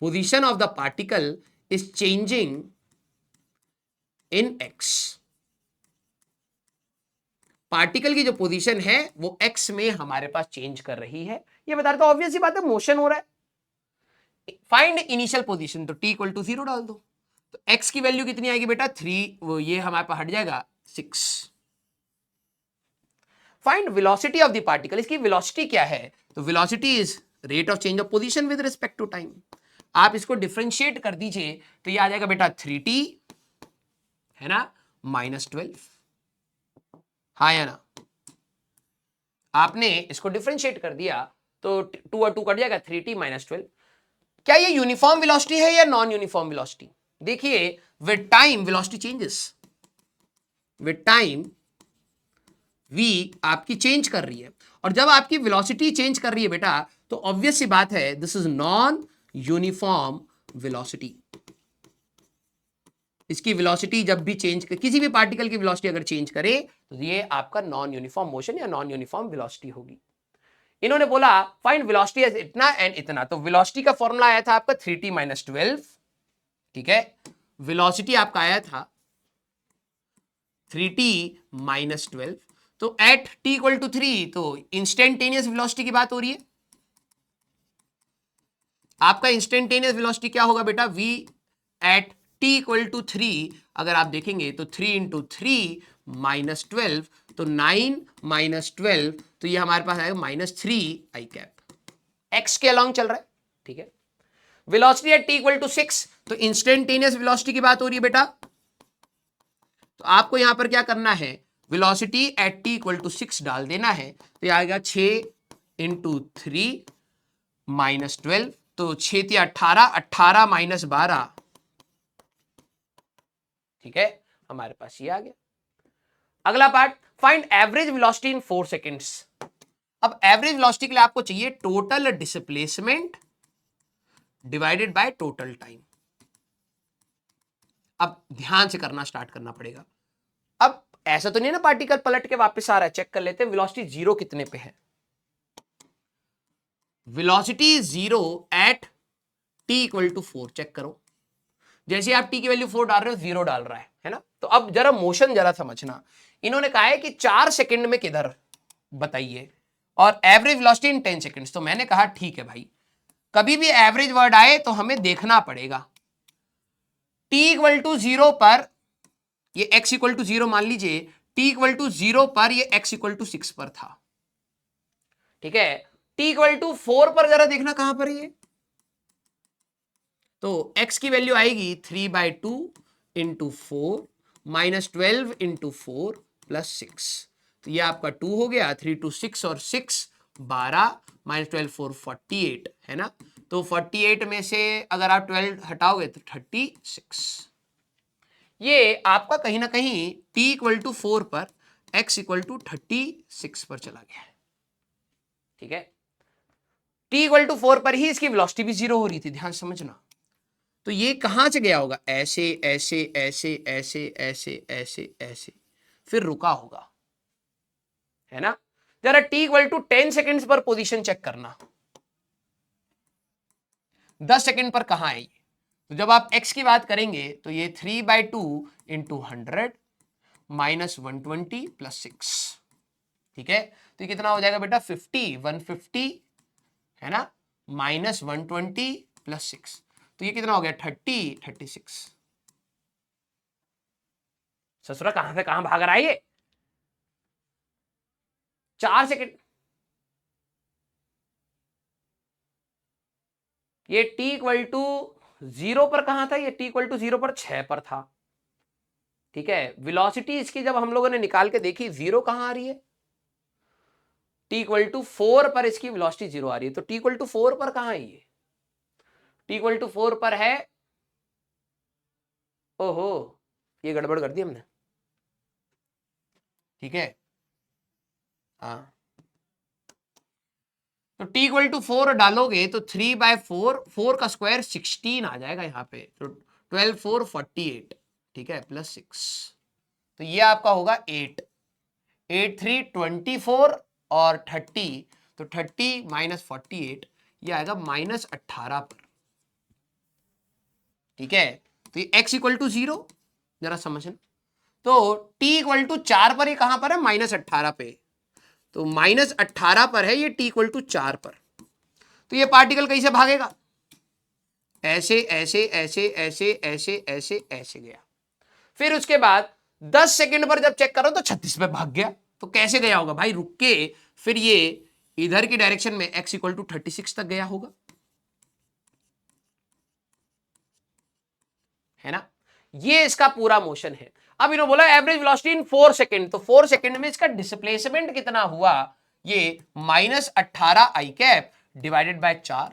position of the particle is changing in x। Particle की जो पोजीशन है वो x में हमारे पास चेंज कर रही है, ये बता रहा था, ऑब्वियस ही बात है, मोशन हो रहा है। फाइंड इनिशियल पोजीशन, तो t इक्वल टू 0 डाल दो, तो x की वैल्यू कितनी आएगी बेटा 3, वो ये हमारे पास हट जाएगा 6। Find velocity of the particle, इसकी वेलोसिटी क्या है, तो velocity is rate of change of position with respect to time. आप इसको डिफरेंशिएट कर दीजिए तो ये आ जाएगा बेटा 3t है ना -12, हाँ या ना। आपने इसको डिफरेंशिएट कर दिया तो 2 और 2 कट जाएगा, 3t -12। क्या ये यूनिफॉर्म वेलोसिटी है या नॉन यूनिफॉर्म वेलोसिटी? देखिए with time velocity changes, with time v आपकी चेंज कर रही है, और जब आपकी वेलोसिटी चेंज कर रही है बेटा तो ऑब्वियस सी बात है this is non uniform velocity. इसकी वेलोसिटी जब भी चेंज, किसी भी पार्टिकल की वेलोसिटी अगर चेंज करे तो ये आपका नॉन यूनिफॉर्म मोशन या नॉन यूनिफॉर्म वेलोसिटी होगी। इन्होंने बोला फाइंड वेलोसिटी एज इतना एंड इतना, तो वेलोसिटी का फॉर्मूला आया था आपका 3t - 12। ठीक है, वेलोसिटी आपका आया था 3t - 12, तो एट t इक्वल टू 3 तो इंस्टेंटेनियस वेलोसिटी की बात हो रही है। आपका इंस्टेंटेनियस वेलोसिटी क्या होगा बेटा, v at t equal to 3, अगर आप देखेंगे तो 3 इंटू 3 -12, तो 9 -12, तो ये हमारे पास आएगा -3 i कैप, x के अलॉन्ग चल रहा है। ठीक है, velocity at t equal to 6, तो इंस्टेंटेनियस वेलोसिटी की बात हो रही है बेटा, तो आपको यहां पर क्या करना है, velocity at t equal to 6 डाल देना है, तो ये आएगा 6 इंटू 3 -12, तो 6 × 18, 18 - 12, ठीक है, हमारे पास ये आ गया। अगला पार्ट, फाइंड एवरेज वेलोसिटी इन 4 सेकेंड्स। अब एवरेज वेलोसिटी के लिए आपको चाहिए total displacement divided by total time. अब ध्यान से करना स्टार्ट करना पड़ेगा। अब ऐसा तो नहीं ना पार्टिकल पलट के वापस आ रहा है, चेक कर लेते हैं वेलोसिटी 0 कितने पे है। Velocity 0 at t equal to 4, check करो, जैसे आप t की वैल्यू 4 डाल रहे हो 0 डाल रहा है ना। तो अब जरा मोशन जरा समझना, इन्होंने कहा है कि 4 सेकंड में किधर बताइए, और एवरेज वेलोसिटी इन 10 सेकंड्स। तो मैंने कहा ठीक है भाई, कभी भी एवरेज वर्ड आए तो हमें देखना पड़ेगा t इक्वल टू 0 पर, ये x इक्वल टू 0 मान लीजिए, t इक्वल टू 0 पर ये x इक्वल टू 6 पर था, ठीक है। t इक्वल टू 4 पर जरा देखना कहां पर ये, तो x की वैल्यू आएगी 3/2 इंटू 4 माइनस 12 इंटू 4 प्लस 6, तो ये आपका 2 हो गया, 3 2 6 और 6 12 माइनस 12 4 48 है ना। तो 48 में से अगर आप 12 हटाओगे तो 36। ये आपका कहीं ना कहीं t इक्वल टू 4 पर x इक्वल टू 36 पर चला गया है, ठीक है। t इक्वल टू 4 पर ही इसकी वेलोसिटी भी 0 हो रही थी, ध्यान समझना। तो ये कहां से गया होगा, ऐसे ऐसे ऐसे ऐसे ऐसे ऐसे ऐसे, फिर रुका होगा, है ना। जरा t इक्वल टू 10 सेकेंड्स पर पोजीशन चेक करना, 10 सेकेंड पर कहां है ये। तो जब आप x की बात करेंगे तो ये 3/2 इंटू 100 माइनस 120 प्लस 6, ठीक है। तो ये कितना हो जाएगा बेटा, 150 है ना, माइनस 120 प्लस 6, तो ये कितना हो गया, 36। ससुरा कहां से कहां भाग रहा है ये, 4 सेकेंड। ये t इक्वल टू 0 पर कहां था, ये t इक्वल टू 0 पर 6 पर था, ठीक है। वेलोसिटी इसकी जब हम लोगों ने निकाल के देखी, 0 कहां आ रही है, t इक्वल टू 4 पर इसकी वेलोसिटी 0 आ रही है। तो t इक्वल टू 4 पर कहां है ये, t इक्वल टू 4 पर है, ओहो ये गड़बड़ कर दी हमने, ठीक है। हाँ, तो t इक्वल टू 4 डालोगे तो 3/4, 4 का स्क्वायर 16 आ जाएगा यहाँ पे, तो 12 4 48, ठीक है, प्लस 6, तो ये आपका होगा 8 8 3 24 और 30, तो 30 माइनस 48 ये आएगा माइनस 18 पर, ठीक है। तो ये x इक्वल टू 0, जरा समझना। तो t इक्वल टू 4 पर ये कहां पर है, माइनस 18 पे, तो माइनस 18 पर है ये t इक्वल टू 4 पर। तो ये पार्टिकल कैसे भागेगा, ऐसे ऐसे ऐसे ऐसे ऐसे ऐसे ऐसे गया, फिर उसके बाद 10 सेकंड पर जब चेक करो तो 36 पे भाग गया। तो कैसे गया होगा भाई, रुक के फिर ये इधर की डायरेक्शन में x इक्वल टू 36 तक गया होगा, है ना। ये इसका पूरा मोशन है। अब इन्होंने बोला एवरेज वेलोसिटी इन 4 सेकंड, तो 4 सेकंड में इसका डिस्प्लेसमेंट कितना हुआ, ये minus 18 i cap divided bye 4।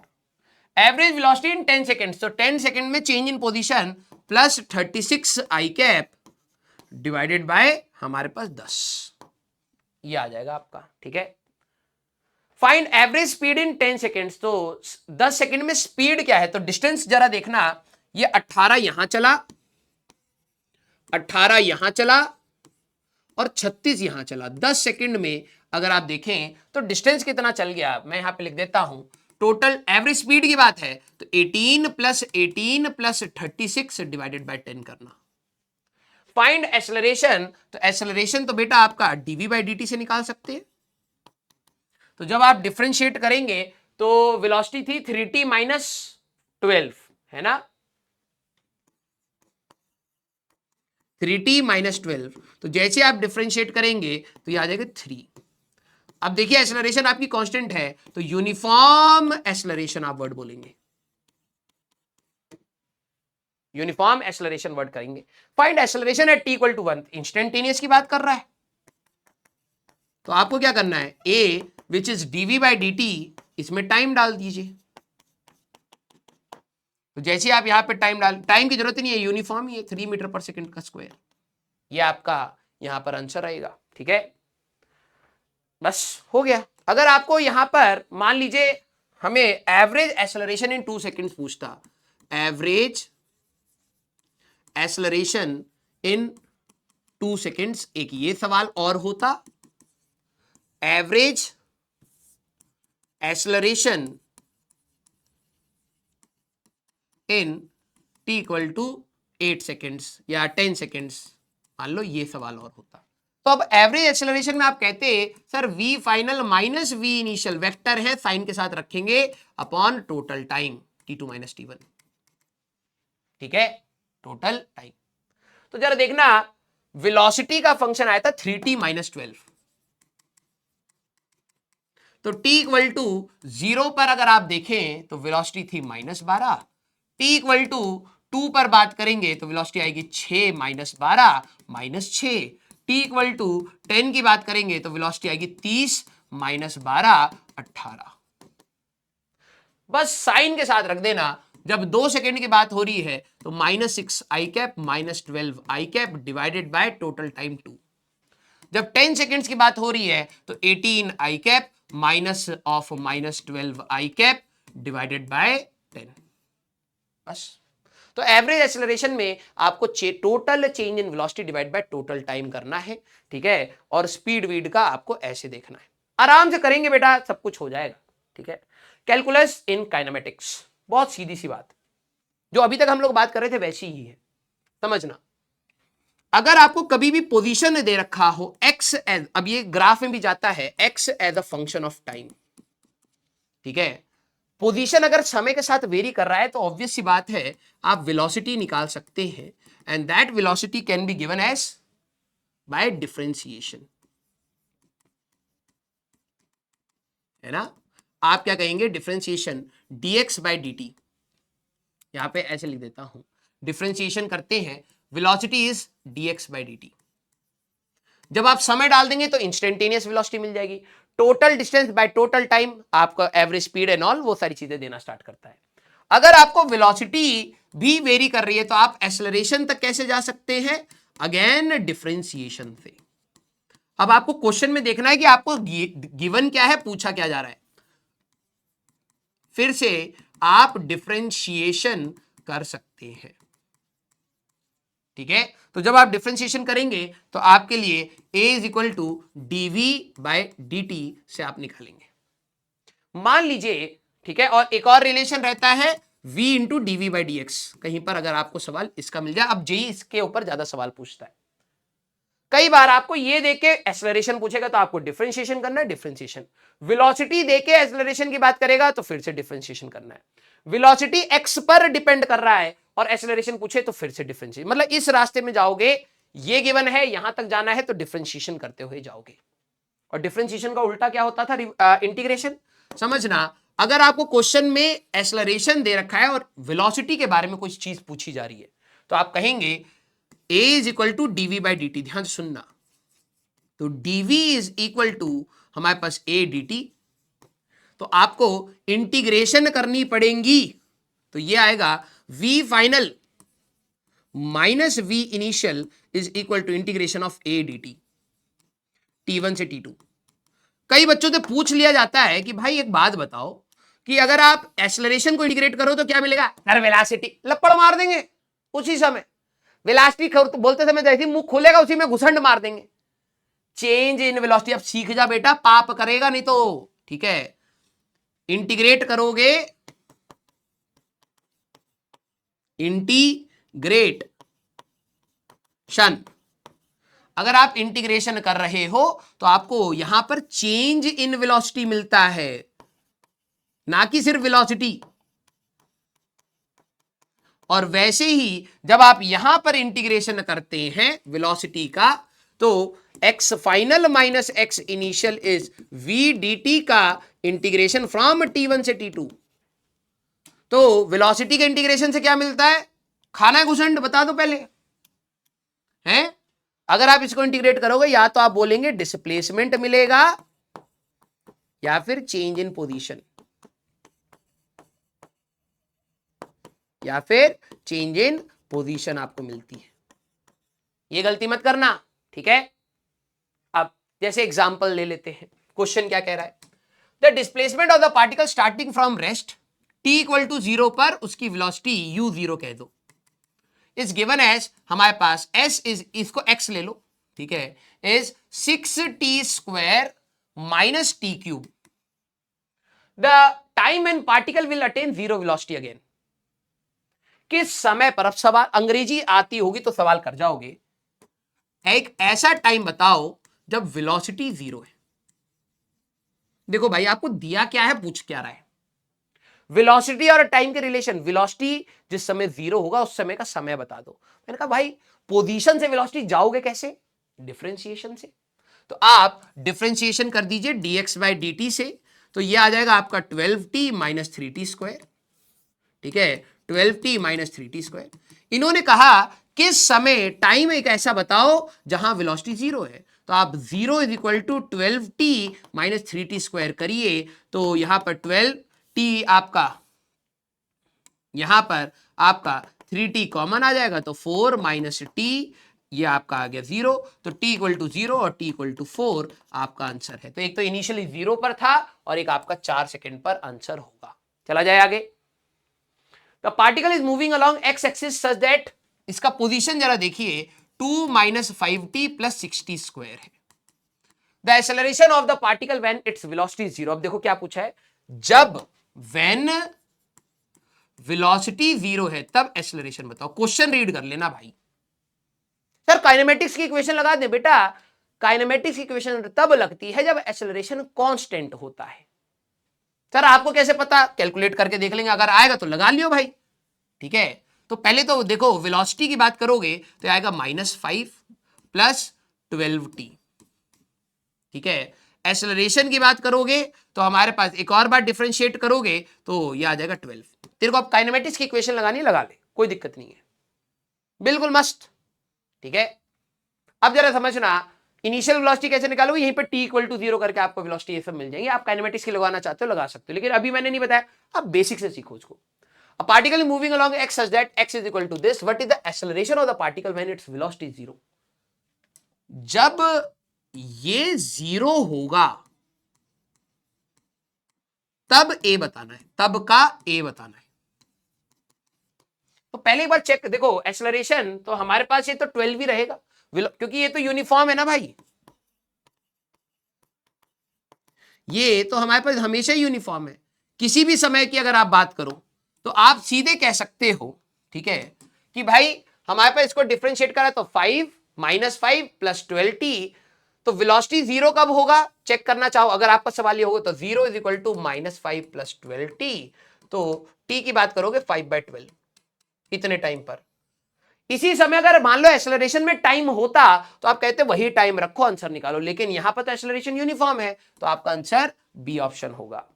Average velocity in 10 second, तो 10 सेकंड में change in position plus 36 I cap divided bye हमारे पास 10, ये आ जाएगा आपका, ठीक है। Find average speed in 10 seconds, तो 10 सेकंड में स्पीड क्या है, तो डिस्टेंस जरा देखना, ये 18 यहां चला, 18 यहां चला और 36 यहां चला। 10 सेकंड में अगर आप देखें तो डिस्टेंस कितना चल गया, मैं यहां पे लिख देता हूं, टोटल एवरेज स्पीड की बात है तो 18 प्लस 36 डिवाइडेड बाय 10 करना। फाइंड एक्सेलरेशन, तो एक्सेलरेशन तो बेटा आपका dv बाई dt से निकाल सकते हैं। तो जब आप डिफरेंशिएट करेंगे तो वेलोसिटी थी 3t माइनस 12, है ना, 3t माइनस 12, तो जैसे आप डिफरेंशिएट करेंगे तो ये आ जाएगा 3। अब देखिए एक्सेलरेशन आपकी कांस्टेंट है तो यूनिफॉर्म एक्सेलरेशन आप वर्ड बोलेंगे, यूनिफॉर्म एक्सेलरेशन वर्ड करेंगे। Find acceleration at t equal to 1, instantaneous की बात कर रहा है, तो आपको क्या करना है, a which is dv by dt, इसमें टाइम डाल दीजिए। तो जैसे आप यहां पे टाइम टाइम की जरूरत नहीं है, यूनिफॉर्म ही है, 3 मीटर पर सेकंड का स्क्वायर, ये आपका यहां पर आंसर आएगा, ठीक है। बस हो गया। अगर आपको यहां पर मान लीजिए हमें एवरेज एक्सेलरेशन इन 2 सेकंड्स पूछता, एवरेज एक्सेलरेशन इन 2 सेकंड्स, एक ये सवाल और होता, average acceleration in t equal to 8 seconds या 10 सेकेंड्स, मान लो ये सवाल और होता। तो अब एवरेज एक्सेलरेशन में आप कहते sir v final minus v initial, vector है साइन के साथ रखेंगे upon total time t2 minus t1, ठीक है, टोटल टाइम। तो जरा देखना वेलोसिटी का फंक्शन आया था 3t माइनस 12। तो t इक्वल टू 0 पर अगर आप देखें तो वेलोसिटी थी -12। t इक्वल टू 2 पर बात करेंगे तो वेलोसिटी आएगी 6 -12 -6। t इक्वल टू 10 की बात करेंगे तो वेलोसिटी आएगी 30 -12 18। बस साइन के साथ रख देना। जब 2 सेकेंड की बात हो रही है तो -6 i cap -12 i cap divided by total time 2। जब 10 सेकेंड्स की बात हो रही है तो 18 i cap minus of -12 i cap divided by 10। बस। तो एवरेज एक्सेलरेशन में आपको total change in velocity divide by total time करना है, ठीक है। और स्पीड वीड का आपको ऐसे देखना है, आराम से करेंगे बेटा, सब कुछ हो जाएगा, ठीक है। कैलकुलस इन काइनेमेटिक्स, बहुत सीधी सी बात, जो अभी तक हम लोग बात कर रहे थे वैसी ही है, समझना। अगर आपको कभी भी पोजीशन दे रखा हो x एज, अब ये ग्राफ में भी जाता है, x as a function of time, ठीक है। पोजीशन अगर समय के साथ वेरी कर रहा है तो ऑब्वियस सी बात है आप वेलोसिटी निकाल सकते हैं, and that velocity can be given as by differentiation, है ना। आप क्या कहेंगे, डिफरेंशिएशन dx बाय dt, यहां पे ऐसे लिख देता हूं, डिफरेंशिएशन करते हैं, velocity is dx by dt। जब आप समय डाल देंगे तो इंस्टेंटेनियस वेलोसिटी मिल जाएगी, total distance by total time, आपका एवरेज स्पीड एंड ऑल, वो सारी चीजें देना स्टार्ट करता है। अगर आपको वेलोसिटी भी वेरी कर रही है तो आप एक्सेलरेशन तक कैसे जा सकते हैं, अगेन डिफरेंशिएशन से। अब आपको क्वेश्चन में देखना है कि आपको गिवन क्या है, पूछा क्या जा रहा है, फिर से आप डिफरेंशिएशन कर सकते हैं, ठीक है। तो जब आप डिफरेंशिएशन करेंगे तो आपके लिए a is equal to dv by dt से आप निकालेंगे, मान लीजिए, ठीक है। और एक और रिलेशन रहता है v into D by d x, कहीं पर अगर आपको सवाल इसका मिल जाए। अब जेई इसके ऊपर ज्यादा सवाल पूछता है, कई बार आपको ये देके एक्सेलरेशन पूछेगा तो आपको डिफरेंशिएशन करना है, डिफरेंशिएशन। वेलोसिटी देके एक्सेलरेशन की बात करेगा तो फिर से डिफरेंशिएशन करना है। वेलोसिटी एक्स पर डिपेंड कर रहा है और एक्सेलरेशन पूछे तो फिर से डिफरेंशिएशन, मतलब इस रास्ते में जाओगे, ये गिवन है, यहां तक जाना है तो डिफरेंशिएशन करते हुए जाओगे। और डिफरेंशिएशन का उल्टा क्या होता था, इंटीग्रेशन। समझना, अगर आपको क्वेश्चन में एक्सेलरेशन दे रखा है और वेलोसिटी के बारे में कोई चीज पूछी जा रही है तो आप कहेंगे a is equal to dv by d t, ध्यान से सुनना। तो dv इज इक्वल टू हमारे पास a dt, तो आपको इंटीग्रेशन करनी पड़ेगी, तो ये आएगा v final minus v initial is equal to integration of a dt, t1 से t2। कई बच्चों से पूछ लिया जाता है कि भाई एक बात बताओ कि अगर आप एक्सेलरेशन को इंटीग्रेट करो तो क्या मिलेगा, सर वेलोसिटी, लपड़ मार देंगे उसी समय। वेलोसिटी तो बोलते समय जैसे मुंह खोलेगा उसी में घुसंड मार देंगे। चेंज इन वेलोसिटी, अब सीख जा बेटा, पाप करेगा नहीं तो, ठीक है। इंटीग्रेट करोगे, इंटीग्रेशन, अगर आप इंटीग्रेशन कर रहे हो तो आपको यहां पर चेंज इन वेलोसिटी मिलता है, ना कि सिर्फ वेलोसिटी। और वैसे ही जब आप यहां पर इंटीग्रेशन करते हैं वेलोसिटी का, तो x final minus x initial is v dt का इंटीग्रेशन फ्रॉम t1 से t2। तो वेलोसिटी के इंटीग्रेशन से क्या मिलता है, खाना है घुसंड, बता दो पहले, हैं। अगर आप इसको इंटीग्रेट करोगे या तो आप बोलेंगे डिस्प्लेसमेंट मिलेगा या फिर चेंज इन पोजीशन, या फिर चेंज इन पोजीशन आपको मिलती है। ये गलती मत करना, ठीक है। अब जैसे एग्जांपल ले लेते हैं, क्वेश्चन क्या कह रहा है, the displacement of the particle starting from rest t equal to 0 पर उसकी वेलोसिटी u0 कह दो, इज गिवन एज, हमारे पास s इज, इसको x ले लो, ठीक है, is 6t square minus t cube. The time and particle will attain zero velocity again. किस समय पर, अब सवाल अंग्रेजी आती होगी तो सवाल कर जाओगे, एक ऐसा टाइम बताओ जब वेलोसिटी 0 है। देखो भाई आपको दिया क्या है, पूछ क्या रहा है, वेलोसिटी और टाइम के रिलेशन। वेलोसिटी जिस समय 0 होगा उस समय का समय बता दो। मैंने कहा भाई पोजीशन से वेलोसिटी जाओगे कैसे? डिफरेंशिएशन से। तो आप डिफरेंशिएशन कर दीजिए dx बाई dt से, तो ये आ जाएगा आपका 12t माइनस 3t स्क्वायर, ठीक है, 12t माइनस 3t स्क्वायर। इन्होंने कहा किस समय, टाइम एक ऐसा बताओ जहां वेलोसिटी जीरो है, तो आप 0 is equal to 12t minus 3t square करिए, तो यहां पर 12t आपका, यहां पर आपका 3t कॉमन आ जाएगा, तो 4 माइनस टी, ये आपका आ गया 0, तो t इक्वल टू 0 और t इक्वल टू 4 आपका आंसर है। तो एक तो इनिशियली 0 पर था और एक आपका 4 सेकंड पर आंसर होगा। चला जाए आगे। The particle is moving along x axis such that, इसका पोजीशन जरा देखिए, 2 minus 5t plus 6t square है। The acceleration of the particle when its velocity is 0। अब देखो क्या पूछा है, जब व्हेन वेलोसिटी 0 है तब एक्सेलरेशन बताओ। क्वेश्चन रीड कर लेना भाई। सर काइनेमेटिक्स की इक्वेशन लगा दे बेटा, काइनेमेटिक्स की इक्वेशन तब लगती है जब एक्सेलरेशन कांस्टेंट होता है। सर आपको कैसे पता? कैलकुलेट करके देख लेंगे, अगर आएगा तो लगा लियो भाई, ठीक है। तो पहले तो देखो वेलोसिटी की बात करोगे तो आएगा -5 प्लस 12t, ठीक है। एक्सेलरेशन की बात करोगे तो हमारे पास एक और बार डिफरेंशिएट करोगे तो ये आ जाएगा 12। तेरे को अब काइनेमेटिक्स की इक्वेशन लगानी, लगा ले, कोई दिक्कत नहीं है, बिल्कुल मस्त, ठीक है। अब जरा समझना, इनिशियल वेलोसिटी कैसे निकालोगे, यहीं पे t इक्वल टू 0 करके आपको वेलोसिटी ये सब मिल जाएंगे। आप काइनेमेटिक्स की लगाना चाहते हो लगा सकते हो, लेकिन अभी मैंने नहीं बताया, आप बेसिक से सीखो उसको। A particle is moving along x such that x is equal to this. What is the acceleration of the particle when its velocity is 0? जब ये 0 होगा तब a बताना है, तब का a बताना है। तो पहले एक बार चेक देखो, एक्सेलरेशन तो हमारे पास ये तो 12 ही रहेगा, क्योंकि ये तो यूनिफॉर्म है ना भाई, ये तो हमारे पास हमेशा यूनिफॉर्म है। किसी भी समय की अगर आप बात करो तो आप सीधे कह सकते हो, ठीक है, कि भाई हमारे पास इसको डिफरेंशिएट करा तो 5 माइनस 5 प्लस 12t, तो वेलोसिटी 0 कब होगा चेक करना चाहो, अगर आपका सवाल ये होगा तो 0 is equal to -5 plus 12t, तो t की बात करोगे 5/12 इतने टाइम पर। इसी समय अगर मान लो एक्सेलरेशन में टाइम होता तो आप कहते वही टाइम रखो आंसर निकालो, लेकिन यहां पर तो एक्सेलरेशन यूनिफॉर्म है, तो आपका आंसर बी ऑप्शन होगा।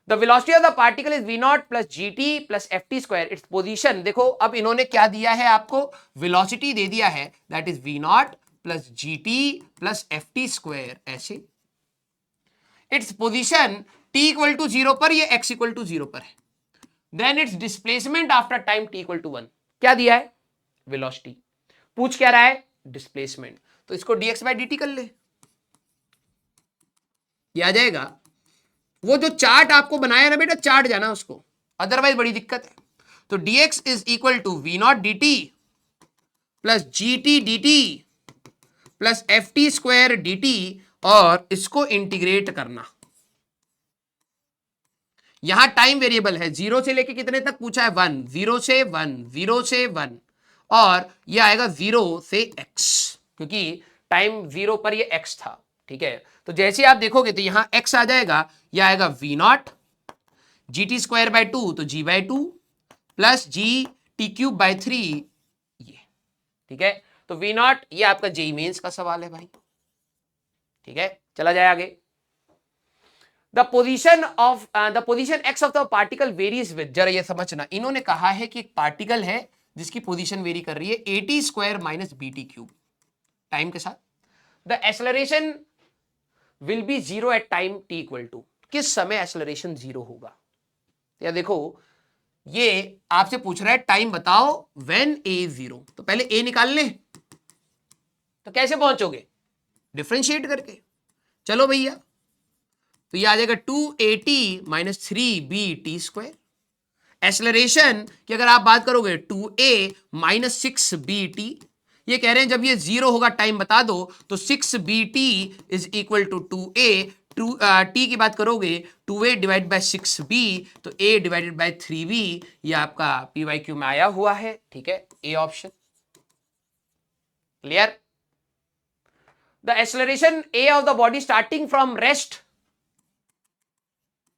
The velocity of the particle is v0 plus gt plus ft square, its position. देखो अब इन्होंने क्या दिया है आपको, वेलोसिटी दे दिया है, that is v0 plus gt plus ft square, ऐसे। Its position t equal to 0 पर, ये x इक्वल टू 0 पर है। Then its displacement after time t equal to 1, क्या दिया है, वेलोसिटी। पूछ क्या रहा है, डिस्प्लेसमेंट, तो इसको dx बाई dt कर ले, ये आ जाएगा। वो जो चार्ट आपको बनाया ना बेटा, चार्ट जाना उसको, अदरवाइज बड़ी दिक्कत है। तो dx is equal to v0 dt plus gt dt plus ft square dt, और इसको इंटीग्रेट करना। यहां टाइम वेरिएबल है, 0 से लेके कितने तक पूछा है, 1, 0 से 1, 0 से 1, और ये आएगा 0 से x, क्योंकि टाइम 0 पर ये x था, ठीक है। तो जैसे आप देखोगे तो यहां x आ जाएगा, यह आएगा v0 gt स्क्वायर बाय 2, तो g by 2 plus g t cube by 3, ये, ठीक है। तो v0 ये आपका जेईई मेंस का सवाल है भाई, ठीक है। चला जाए आगे। The position x of the particle varies with, जरा ये समझना, इन्होंने कहा है कि एक पार्टिकल है जिसकी पोजीशन वेरी कर रही है at square minus bt cube time के साथ। The acceleration will be 0 at time t equal to, किस समय एक्सेलरेशन 0 होगा। या देखो ये आपसे पूछ रहा है टाइम बताओ व्हेन a इज 0, तो पहले a निकाल ले, तो कैसे पहुंचोगे, डिफरेंशिएट करके। चलो भैया, तो ये आ जाएगा 2at minus 3bt square. Acceleration की अगर आप बात करोगे 2a माइनस 6bt, ये कह रहे हैं जब ये 0 होगा टाइम बता दो, तो 6bt is equal to 2a, t की बात करोगे 2a डिवाइड बाय 6b, तो a डिवाइडेड बाय 3b, ये आपका PYQ में आया हुआ है, ठीक है, a option clear. The acceleration a of the body starting from rest,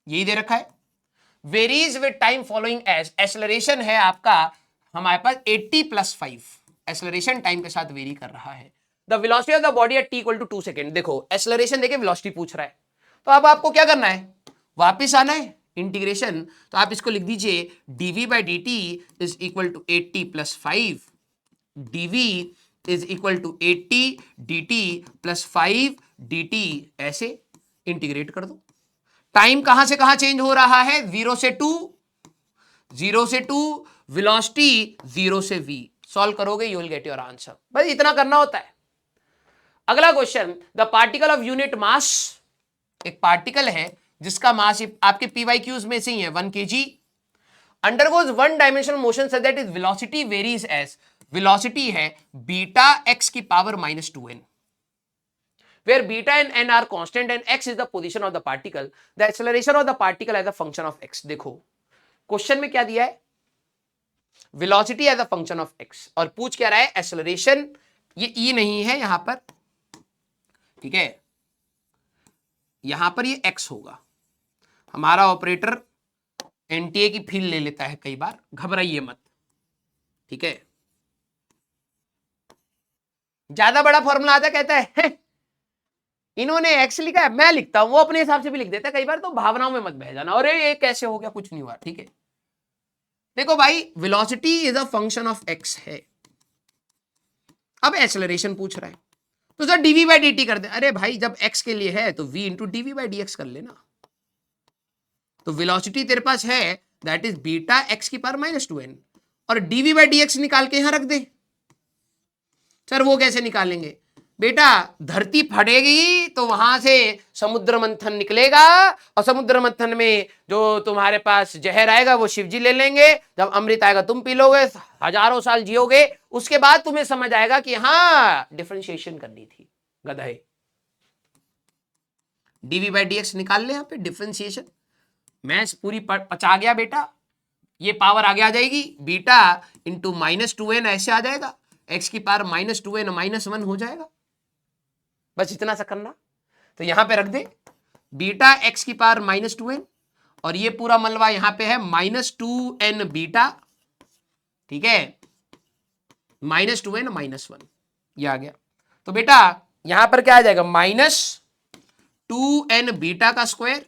यही दे रखा है, varies with time following as, acceleration है आपका हमारे पास 80 प्लस 5, एक्सेलरेशन टाइम के साथ वेरी कर रहा है। The velocity of the body at t equal to 2 second. देखो एक्सेलरेशन देके वेलोसिटी पूछ रहा है, तो अब आपको क्या करना है, वापस आना है, इंटीग्रेशन। तो आप इसको लिख दीजिए dv by d t is equal to 80 plus 5 dv is equal to 80 dt plus 5 dt, ऐसे इंटीग्रेट कर दो। टाइम कहां से कहां चेंज हो रहा है, 0 से 2, 0 से 2, वेलोसिटी 0 से v। सॉल्व करोगे you will get your answer. बस इतना करना होता है। अगला question, the particle of unit mass, एक पार्टिकल है जिसका मास आपके पीवाईक्यूज में से ही है 1 kg, undergoes one dimensional motion such that is velocity varies as, velocity है बीटा x की power -2n, where beta and n are constant and x is the position of the particle, the acceleration of the particle as a function of x। देखो question में क्या दिया है, velocity as a function of x, और पूछ क्या रहा है एक्सेलरेशन, ये e नहीं है यहां पर, ठीक है, यहां पर ये x होगा। हमारा ऑपरेटर एनटीए की फील ले लेता है कई बार, घबराइए मत, ठीक है। ज्यादा बड़ा फॉर्मूला आता कहता है इन्होंने एक्स लिखा है, मैं लिखता हूं, वो अपने हिसाब से भी लिख देता है कई बार, तो भावनाओं में मत बह जाना, अरे ये कैसे हो गया, कुछ नहीं हुआ, ठीक है। देखो भाई velocity is a function of x है, अब एक्सेलरेशन पूछ रहा है तो sir dv by d t कर दे। अरे भाई जब एक्स के लिए है तो v into dv by d x कर लेना। तो वेलोसिटी तेरे पास है दैट इज बीटा एक्स की पावर -2n, और डीवी बाई डी एक्स निकाल के यहां रख दे। सर वो कैसे निकालेंगे बेटा, धरती फटेगी तो वहां से समुद्र मंथन निकलेगा, और समुद्र मंथन में जो तुम्हारे पास जहर आएगा वो शिवजी ले लेंगे, जब अमृत आएगा तुम पी लोगे, हजारों साल जियोगे, उसके बाद तुम्हें समझ आएगा कि हाँ डिफरेंशिएशन करनी थी गधे। डीवी बाई डी एक्स निकाल ले, यहां पे डिफरेंशिएशन, मैथ्स पूरी पचा गया बेटा, ये पावर आगे आ जाएगी, बीटा इंटू -2n ऐसे आ जाएगा, एक्स की पावर -2n -1 हो जाएगा, बस इतना सा करना। तो यहां पे रख दे बीटा एक्स की पावर -2n, और ये पूरा मलबा यहां पे है -2n बीटा, ठीक है, -2n -1, ये आ गया। तो बेटा यहां पर क्या आ जाएगा, -2n बीटा का स्क्वायर,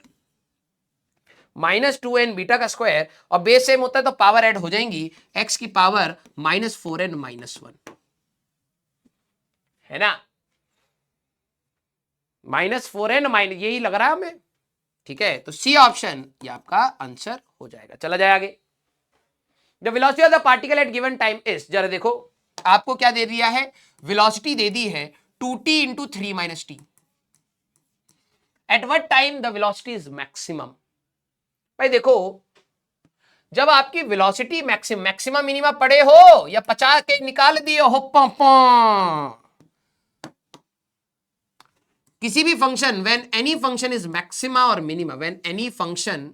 -2n बीटा का स्क्वायर, और बेस सेम होता है तो पावर ऐड हो जाएंगी, x की पावर -4n -1, है ना, -4n यही लग रहा है हमें, ठीक है। तो सी ऑप्शन ये आपका आंसर हो जाएगा। चला जाए आगे। The velocity of the particle at given time is, जरा देखो आपको क्या दे दिया है, वेलोसिटी दे दी है 2t into 3 - t। At what time the velocity is maximum. भाई देखो जब आपकी वेलोसिटी मैक्सिमम मिनिमम पड़े हो या 50 के निकाल दिए हो, किसी भी function, when any function is maxima और minima, when any function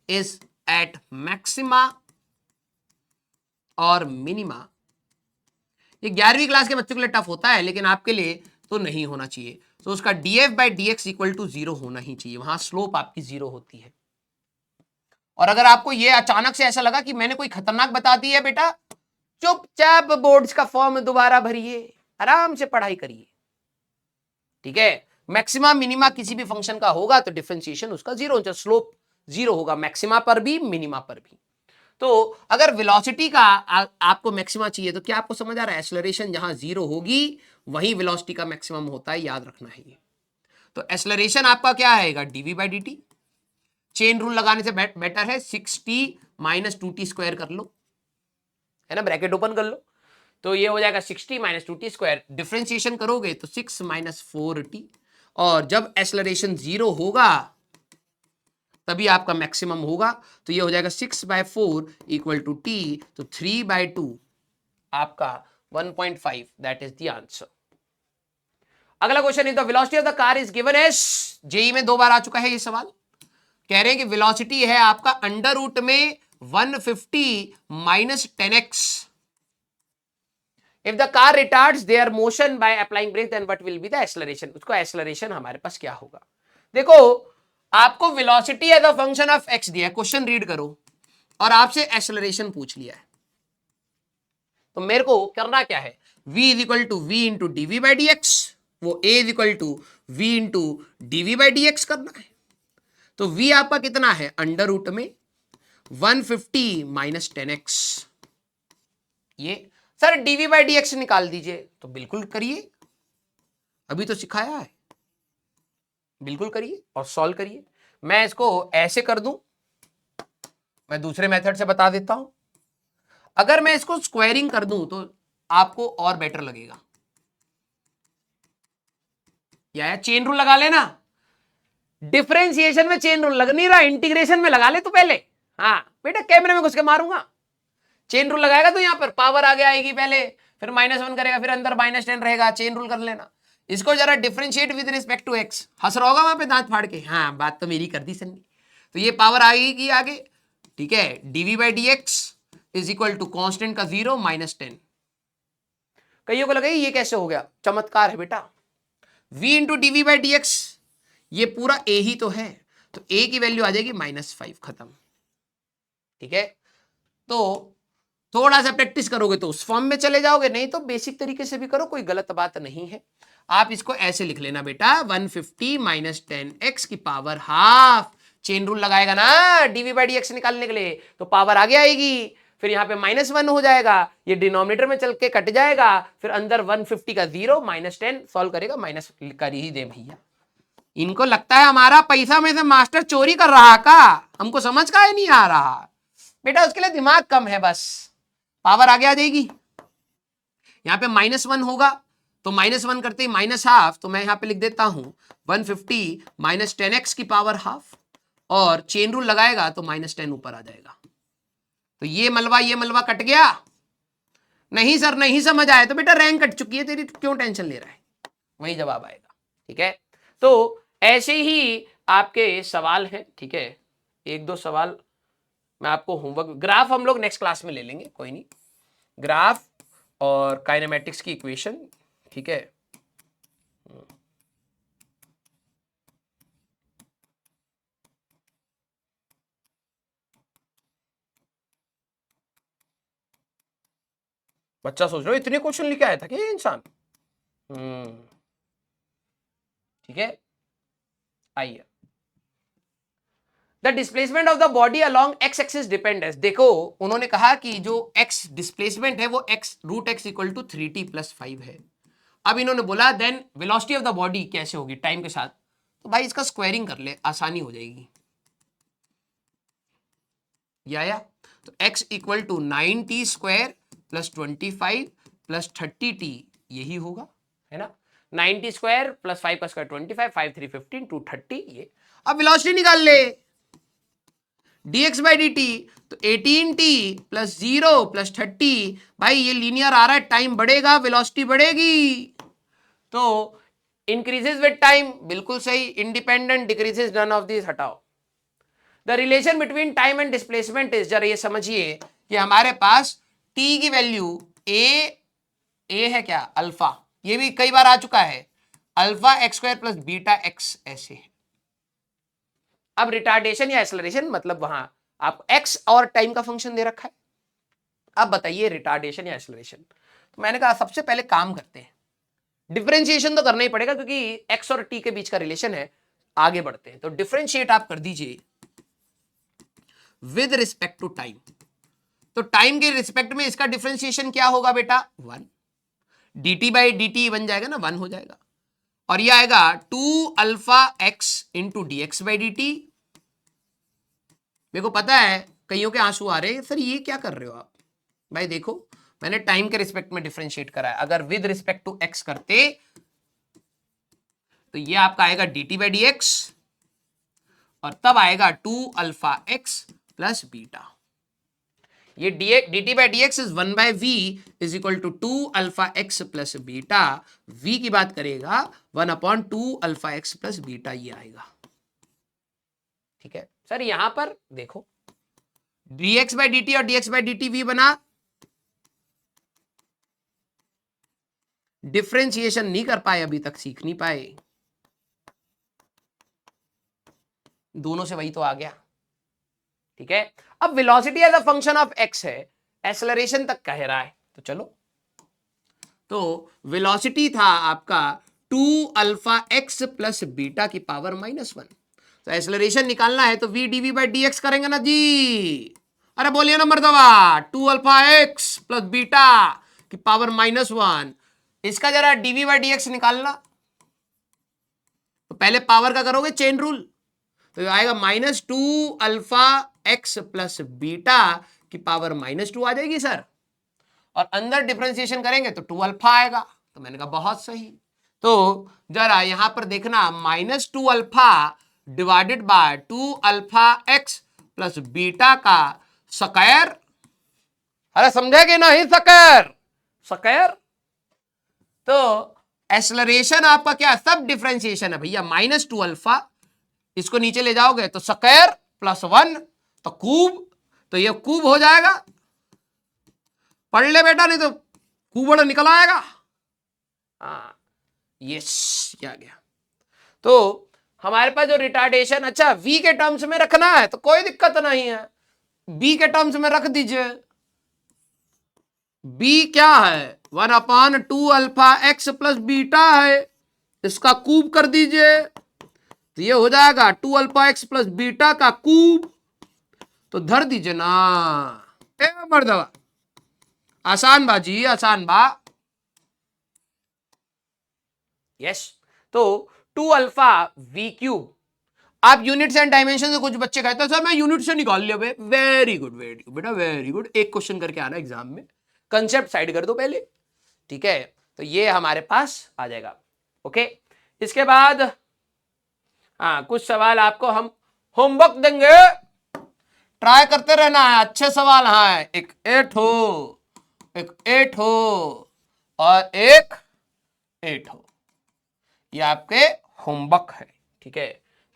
is at maxima और मिनिमा, ये 11वीं क्लास के बच्चों के लिए टफ होता है, लेकिन आपके लिए तो नहीं होना चाहिए। तो उसका df by d x equal to 0 होना ही चाहिए, वहां स्लोप आपकी 0 होती है। और अगर आपको ये अचानक से ऐसा लगा कि मैंने कोई खतरनाक बता दी है, बेटा चुपचाप बोर्ड्स का फॉर्म दोबारा भरिए, आराम से पढ़ाई करिए, ठीक है। मैक्सिमा मिनिमा किसी भी फंक्शन का होगा तो डिफरेंशिएशन उसका 0 होगा, स्लोप 0 होगा, मैक्सिमा पर भी मिनिमा पर भी। तो अगर वेलोसिटी का आपको मैक्सिमा चाहिए तो क्या आपको समझ आ रहा है, एक्सेलरेशन जहां 0 होगी वही वेलोसिटी का मैक्सिमम होता है, याद रखना है ये। तो एक्सेलरेशन आपका क्या आएगा, dv by d t, chain rule लगाने से बेटर है 6t - 2t स्क्वायर कर लो, है ना, ब्रैकेट ओपन कर लो, तो ये हो जाएगा 6t - 2t स्क्वायर, डिफरेंशिएशन करोगे तो 6 - 4t, और जब एक्सेलरेशन 0 होगा तभी आपका मैक्सिमम होगा, तो ये हो जाएगा 6/4 इक्वल टू t, तो 3/2 आपका 1.5, दैट इज द आंसर। अगला question is the velocity of the car is given as, JEE में 2 बार आ चुका है ये सवाल, कह रहे हैं कि वेलोसिटी है आपका अंडर रूट में 150 - 10x। If the car retards their motion by applying brake then what will be the acceleration, उसको एक्सेलरेशन हमारे पास क्या होगा। देखो आपको velocity as a function of x दिया है, क्वेश्चन रीड करो, और आपसे एक्सेलरेशन पूछ लिया है, तो मेरे को करना क्या है, v is equal to v into dv by d x, वो a is equal to v into dv by d x करना है। तो v आपका कितना है, अंडर रूट में 150 माइनस 10x। ये sir dv by d x निकाल दीजिए, तो बिल्कुल करिए, अभी तो सिखाया है, बिल्कुल करिए और सॉल्व करिए। मैं इसको ऐसे कर दूं, मैं दूसरे मेथड से बता देता हूं। अगर मैं इसको स्क्वायरिंग कर दूं तो आपको और बेटर लगेगा, या चेन रूल लगा लेना। डिफरेंशिएशन में चेन रूल लग नहीं रहा, इंटीग्रेशन में लगा ले तो पहले। हाँ बेटा कैमरे में घुस के मारूंगा, चेन रूल लगाएगा तो यहां पर पावर आगे आएगी पहले, फिर -1 करेगा, फिर अंदर -10 रहेगा, चेन रूल कर लेना। इसको जरा differentiate with respect to x, हंस रहा होगा वहां पे दांत फाड़ के, हाँ बात तो मेरी कर दी सन्नी। तो ये पावर आएगी आगे, ठीक है, dv by d x is equal to constant का 0 -10। कईयों को लगे ये कैसे हो गया, चमत्कार है बेटा। v into dv by d x, ये पूरा a ही तो है, तो a की वैल्यू आ जाएगी -5, खत्म। ठीक है, तो थोड़ा सा प्रैक्टिस करोगे तो उस फॉर्म में चले जाओगे, नहीं तो बेसिक तरीके से भी करो, कोई गलत बात नहीं है। आप इसको ऐसे लिख लेना बेटा, 150 माइनस 10x की पावर हाफ। चेन रूल लगाएगा ना डीवी बाई डी एक्स निकालने के लिए, तो पावर आगे आएगी, फिर यहाँ पे -1 हो जाएगा, ये डिनोमिनेटर में चल के कट जाएगा, फिर अंदर 150 का 0 -10 सॉल्व करेगा, माइनस कर ही दे भैया। इनको लगता है हमारा पैसा में से मास्टर चोरी कर रहा का, हमको समझ का ही नहीं आ रहा बेटा, उसके लिए दिमाग कम है बस। पावर आगे आ जाएगी, यहाँ पे -1 होगा तो -1 करते ही -हाफ, तो मैं यहाँ पे लिख देता हूं 150 माइनस 10x की पावर हाफ, और चेन रूल लगाएगा तो -10 ऊपर आ जाएगा। तो ये मलबा कट गया। नहीं सर नहीं समझ आया, तो बेटा रैंक कट चुकी है तेरी, क्यों टेंशन ले रहा है, वही जवाब आएगा। ठीक है, तो ऐसे ही आपके सवाल हैं। ठीक है, 1-2 सवाल मैं आपको होमवर्क, ग्राफ हम लोग नेक्स्ट क्लास में ले लेंगे, कोई नहीं, ग्राफ और काइनेमेटिक्स की इक्वेशन। ठीक है, बच्चा सोच रहे हो इतने क्वेश्चन लेके आया था क्या ये इंसान। ठीक है, आइए, the displacement of the body along x axis dependence. देखो उन्होंने कहा कि जो एक्स डिस्प्लेसमेंट है वो x root x equal to 3t + 5 है। अब इन्होंने बोला then velocity of the body कैसे होगी टाइम के साथ, तो भाई इसका स्क्वायरिंग कर ले, आसानी हो जाएगी। या तो x equal to 9t² + 25 + 30t, यही होगा, है ना, 9t² + 5 का स्क्वायर 25, 5 3 15 2 30 ये। अब वेलोसिटी निकाल ले, dx बाई dt, तो 18t + 0 + 30, भाई ये लीनियर आ रहा है, टाइम बढ़ेगा वेलोसिटी बढ़ेगी, तो इंक्रीजेस विद टाइम, बिल्कुल सही, independent decreases none of this, हटाओ। The relation between time and displacement is, जरा ये समझिए कि हमारे पास t की वैल्यू a है क्या, अल्फा, ये भी कई बार आ चुका है, अल्फा x² + बीटा x ऐसे है। अब रिटार्डेशन या एक्सेलरेशन, मतलब वहां आप x और टाइम का फंक्शन दे रखा है, अब बताइए रिटार्डेशन या एक्सेलरेशन। तो मैंने कहा सबसे पहले काम करते हैं, डिफरेंशिएशन तो करना ही पड़ेगा क्योंकि x और t के बीच का रिलेशन है, आगे बढ़ते हैं। तो डिफरेंशिएट आप कर दीजिए विद रिस्पेक्ट टू टाइम, तो टाइम के रिस्पेक्ट में इसका डिफरेंशिएशन क्या होगा बेटा, 1, dt बाई dt बन जाएगा ना, 1 हो जाएगा, और ये आएगा 2α(x) into dx by dt। मेरे को पता है कईयों के आंसू आ रहे हैं, सर ये क्या कर रहे हो आप, भाई देखो मैंने टाइम के रिस्पेक्ट में डिफरेंशिएट करा है, अगर विद रिस्पेक्ट टू x करते तो ये आपका आएगा dt बाई dx, और तब आएगा 2α(x) + बीटा। ये dt by dx is 1/v is equal to 2α(x) + beta, v की बात करेगा 1/2α(x) + बीटा, ये आएगा। ठीक है सर, यहां पर देखो dx बाई dt और dx बाई dt v बना, डिफरेंशिएशन नहीं कर पाए अभी तक, सीख नहीं पाए, दोनों से वही तो आ गया। ठीक है, अब velocity as a function of x है, एक्सेलरेशन तक कह रहा है, तो चलो, तो वेलोसिटी था आपका 2 अल्फा एक्स प्लस बीटा की पावर -1। तो एक्सेलरेशन निकालना है तो v dv बाई dx करेंगे ना जी। अरे बोलिए ना मर्दवा, 2 अल्फा एक्स प्लस बीटा की पावर -1, इसका जरा dv बाई dx निकालना। तो पहले पावर का करोगे चेन रूल, तो आएगा -2 अल्फा एक्स प्लस बीटा की पावर -2 आ जाएगी सर, और अंदर डिफरेंशिएशन करेंगे तो 2 अल्फा आएगा। तो मैंने कहा बहुत सही। तो जरा यहां पर देखना, -2 alpha divided by 2 alpha x plus beta का स्क्वायर। अरे समझेगे नहीं, स्क्वायर स्क्वायर। तो एक्सेलरेशन आपका क्या, सब डिफरेंशिएशन है भैया, -2 अल्फा, इसको नीचे ले जाओगे तो स्क्वायर +1 तो कूब, तो ये कूब हो जाएगा। पढ़ ले बेटा, नहीं तो कूबड़ निकल आएगा। हाँ यस, क्या गया। तो हमारे पास जो रिटार्डेशन, अच्छा v के टर्म्स में रखना है तो कोई दिक्कत नहीं है, b के टर्म्स में रख दीजिए। b क्या है, 1/2 अल्फा एक्स प्लस बीटा है, इसका कूब कर दीजिए तो ये हो जाएगा 2 अल्फा एक्स प्लस बीटा का कूब। तो धर दीजिए ना ए मर्दवा, आसान बाजी, आसान बा। यस, तो 2 अल्फा वी क्यूब। आप यूनिट्स एंड डायमेंशन से, कुछ बच्चे कहते हैं सर मैं यूनिट से निकाल लिया। वेरी गुड बेटा, वेरी गुड। एक क्वेश्चन करके आना एग्जाम में, कंसेप्ट साइड कर दो पहले, ठीक है। तो ये हमारे पास आ जाएगा। ओके, इसके बाद हाँ कुछ सवाल आपको हम होमवर्क देंगे, ट्राई करते रहना है, अच्छे सवाल। हाँ, एक 8 हो, एक 8 हो और एक 8 हो, ये आपके होमवर्क है, ठीक है।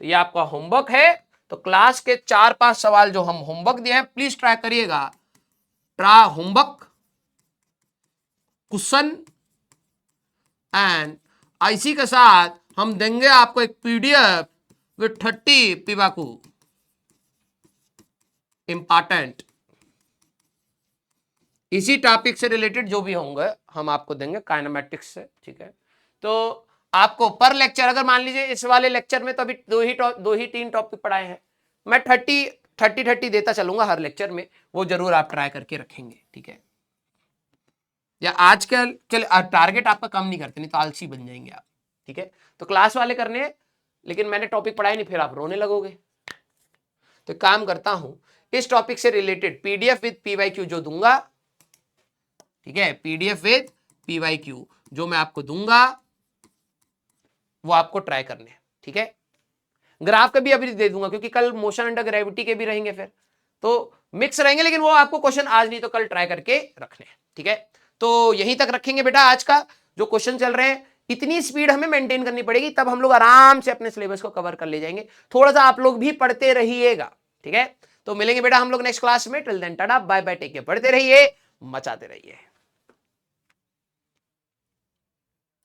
तो ये आपका होमवर्क है। तो क्लास के 4-5 सवाल जो हम होमवर्क दिए हैं प्लीज ट्राई करिएगा। ट्राई होमवर्क क्वेश्चन एंड इसी के साथ हम देंगे आपको एक पीडीएफ विद 30 पीवाकू इंपॉर्टेंट, इसी टॉपिक से रिलेटेड जो भी होंगे हम आपको देंगे काइनेमेटिक्स से, ठीक है। तो आपको पर लेक्चर, अगर मान लीजिए इस वाले लेक्चर में तो अभी 3 टॉपिक पढ़ाए हैं, मैं 30 देता चलूंगा हर लेक्चर में, वो जरूर आप ट्राई करके रखेंगे, ठीक है। या आजकल चल टारगेट आपका कम नहीं करते, नहीं तो आलसी बन जाएंगे आप, ठीक है। तो क्लास वाले करने हैं, लेकिन मैंने टॉपिक पढ़ाई नहीं, फिर आप रोने लगोगे। तो काम करता हूं, इस टॉपिक से रिलेटेड पीडीएफ विद पीवाईक्यू जो दूंगा, ठीक है, पीडीएफ विद पीवाईक्यू जो मैं आपको दूंगा वो आपको ट्राई करने हैं, ठीक है। ग्राफ का भी अभी दे दूंगा, क्योंकि कल मोशन अंडर ग्रेविटी के भी रहेंगे, फिर तो मिक्स रहेंगे, लेकिन वो आपको क्वेश्चन आज नहीं तो कल ट्राई करके रखने हैं, ठीक है। तो यहीं तक रखेंगे बेटा, आज का जो क्वेश्चन चल रहे हैं इतनी स्पीड हमें मेंटेन करनी पड़ेगी, तब हम लोग आराम से अपने सिलेबस को कवर कर ले जाएंगे। थोड़ा सा आप लोग भी पढ़ते रहिएगा, ठीक है। तो मिलेंगे बेटा हम लोग नेक्स्ट क्लास में। Till then tata bye bye, take care, पढ़ते रहिए, मचाते रहिए।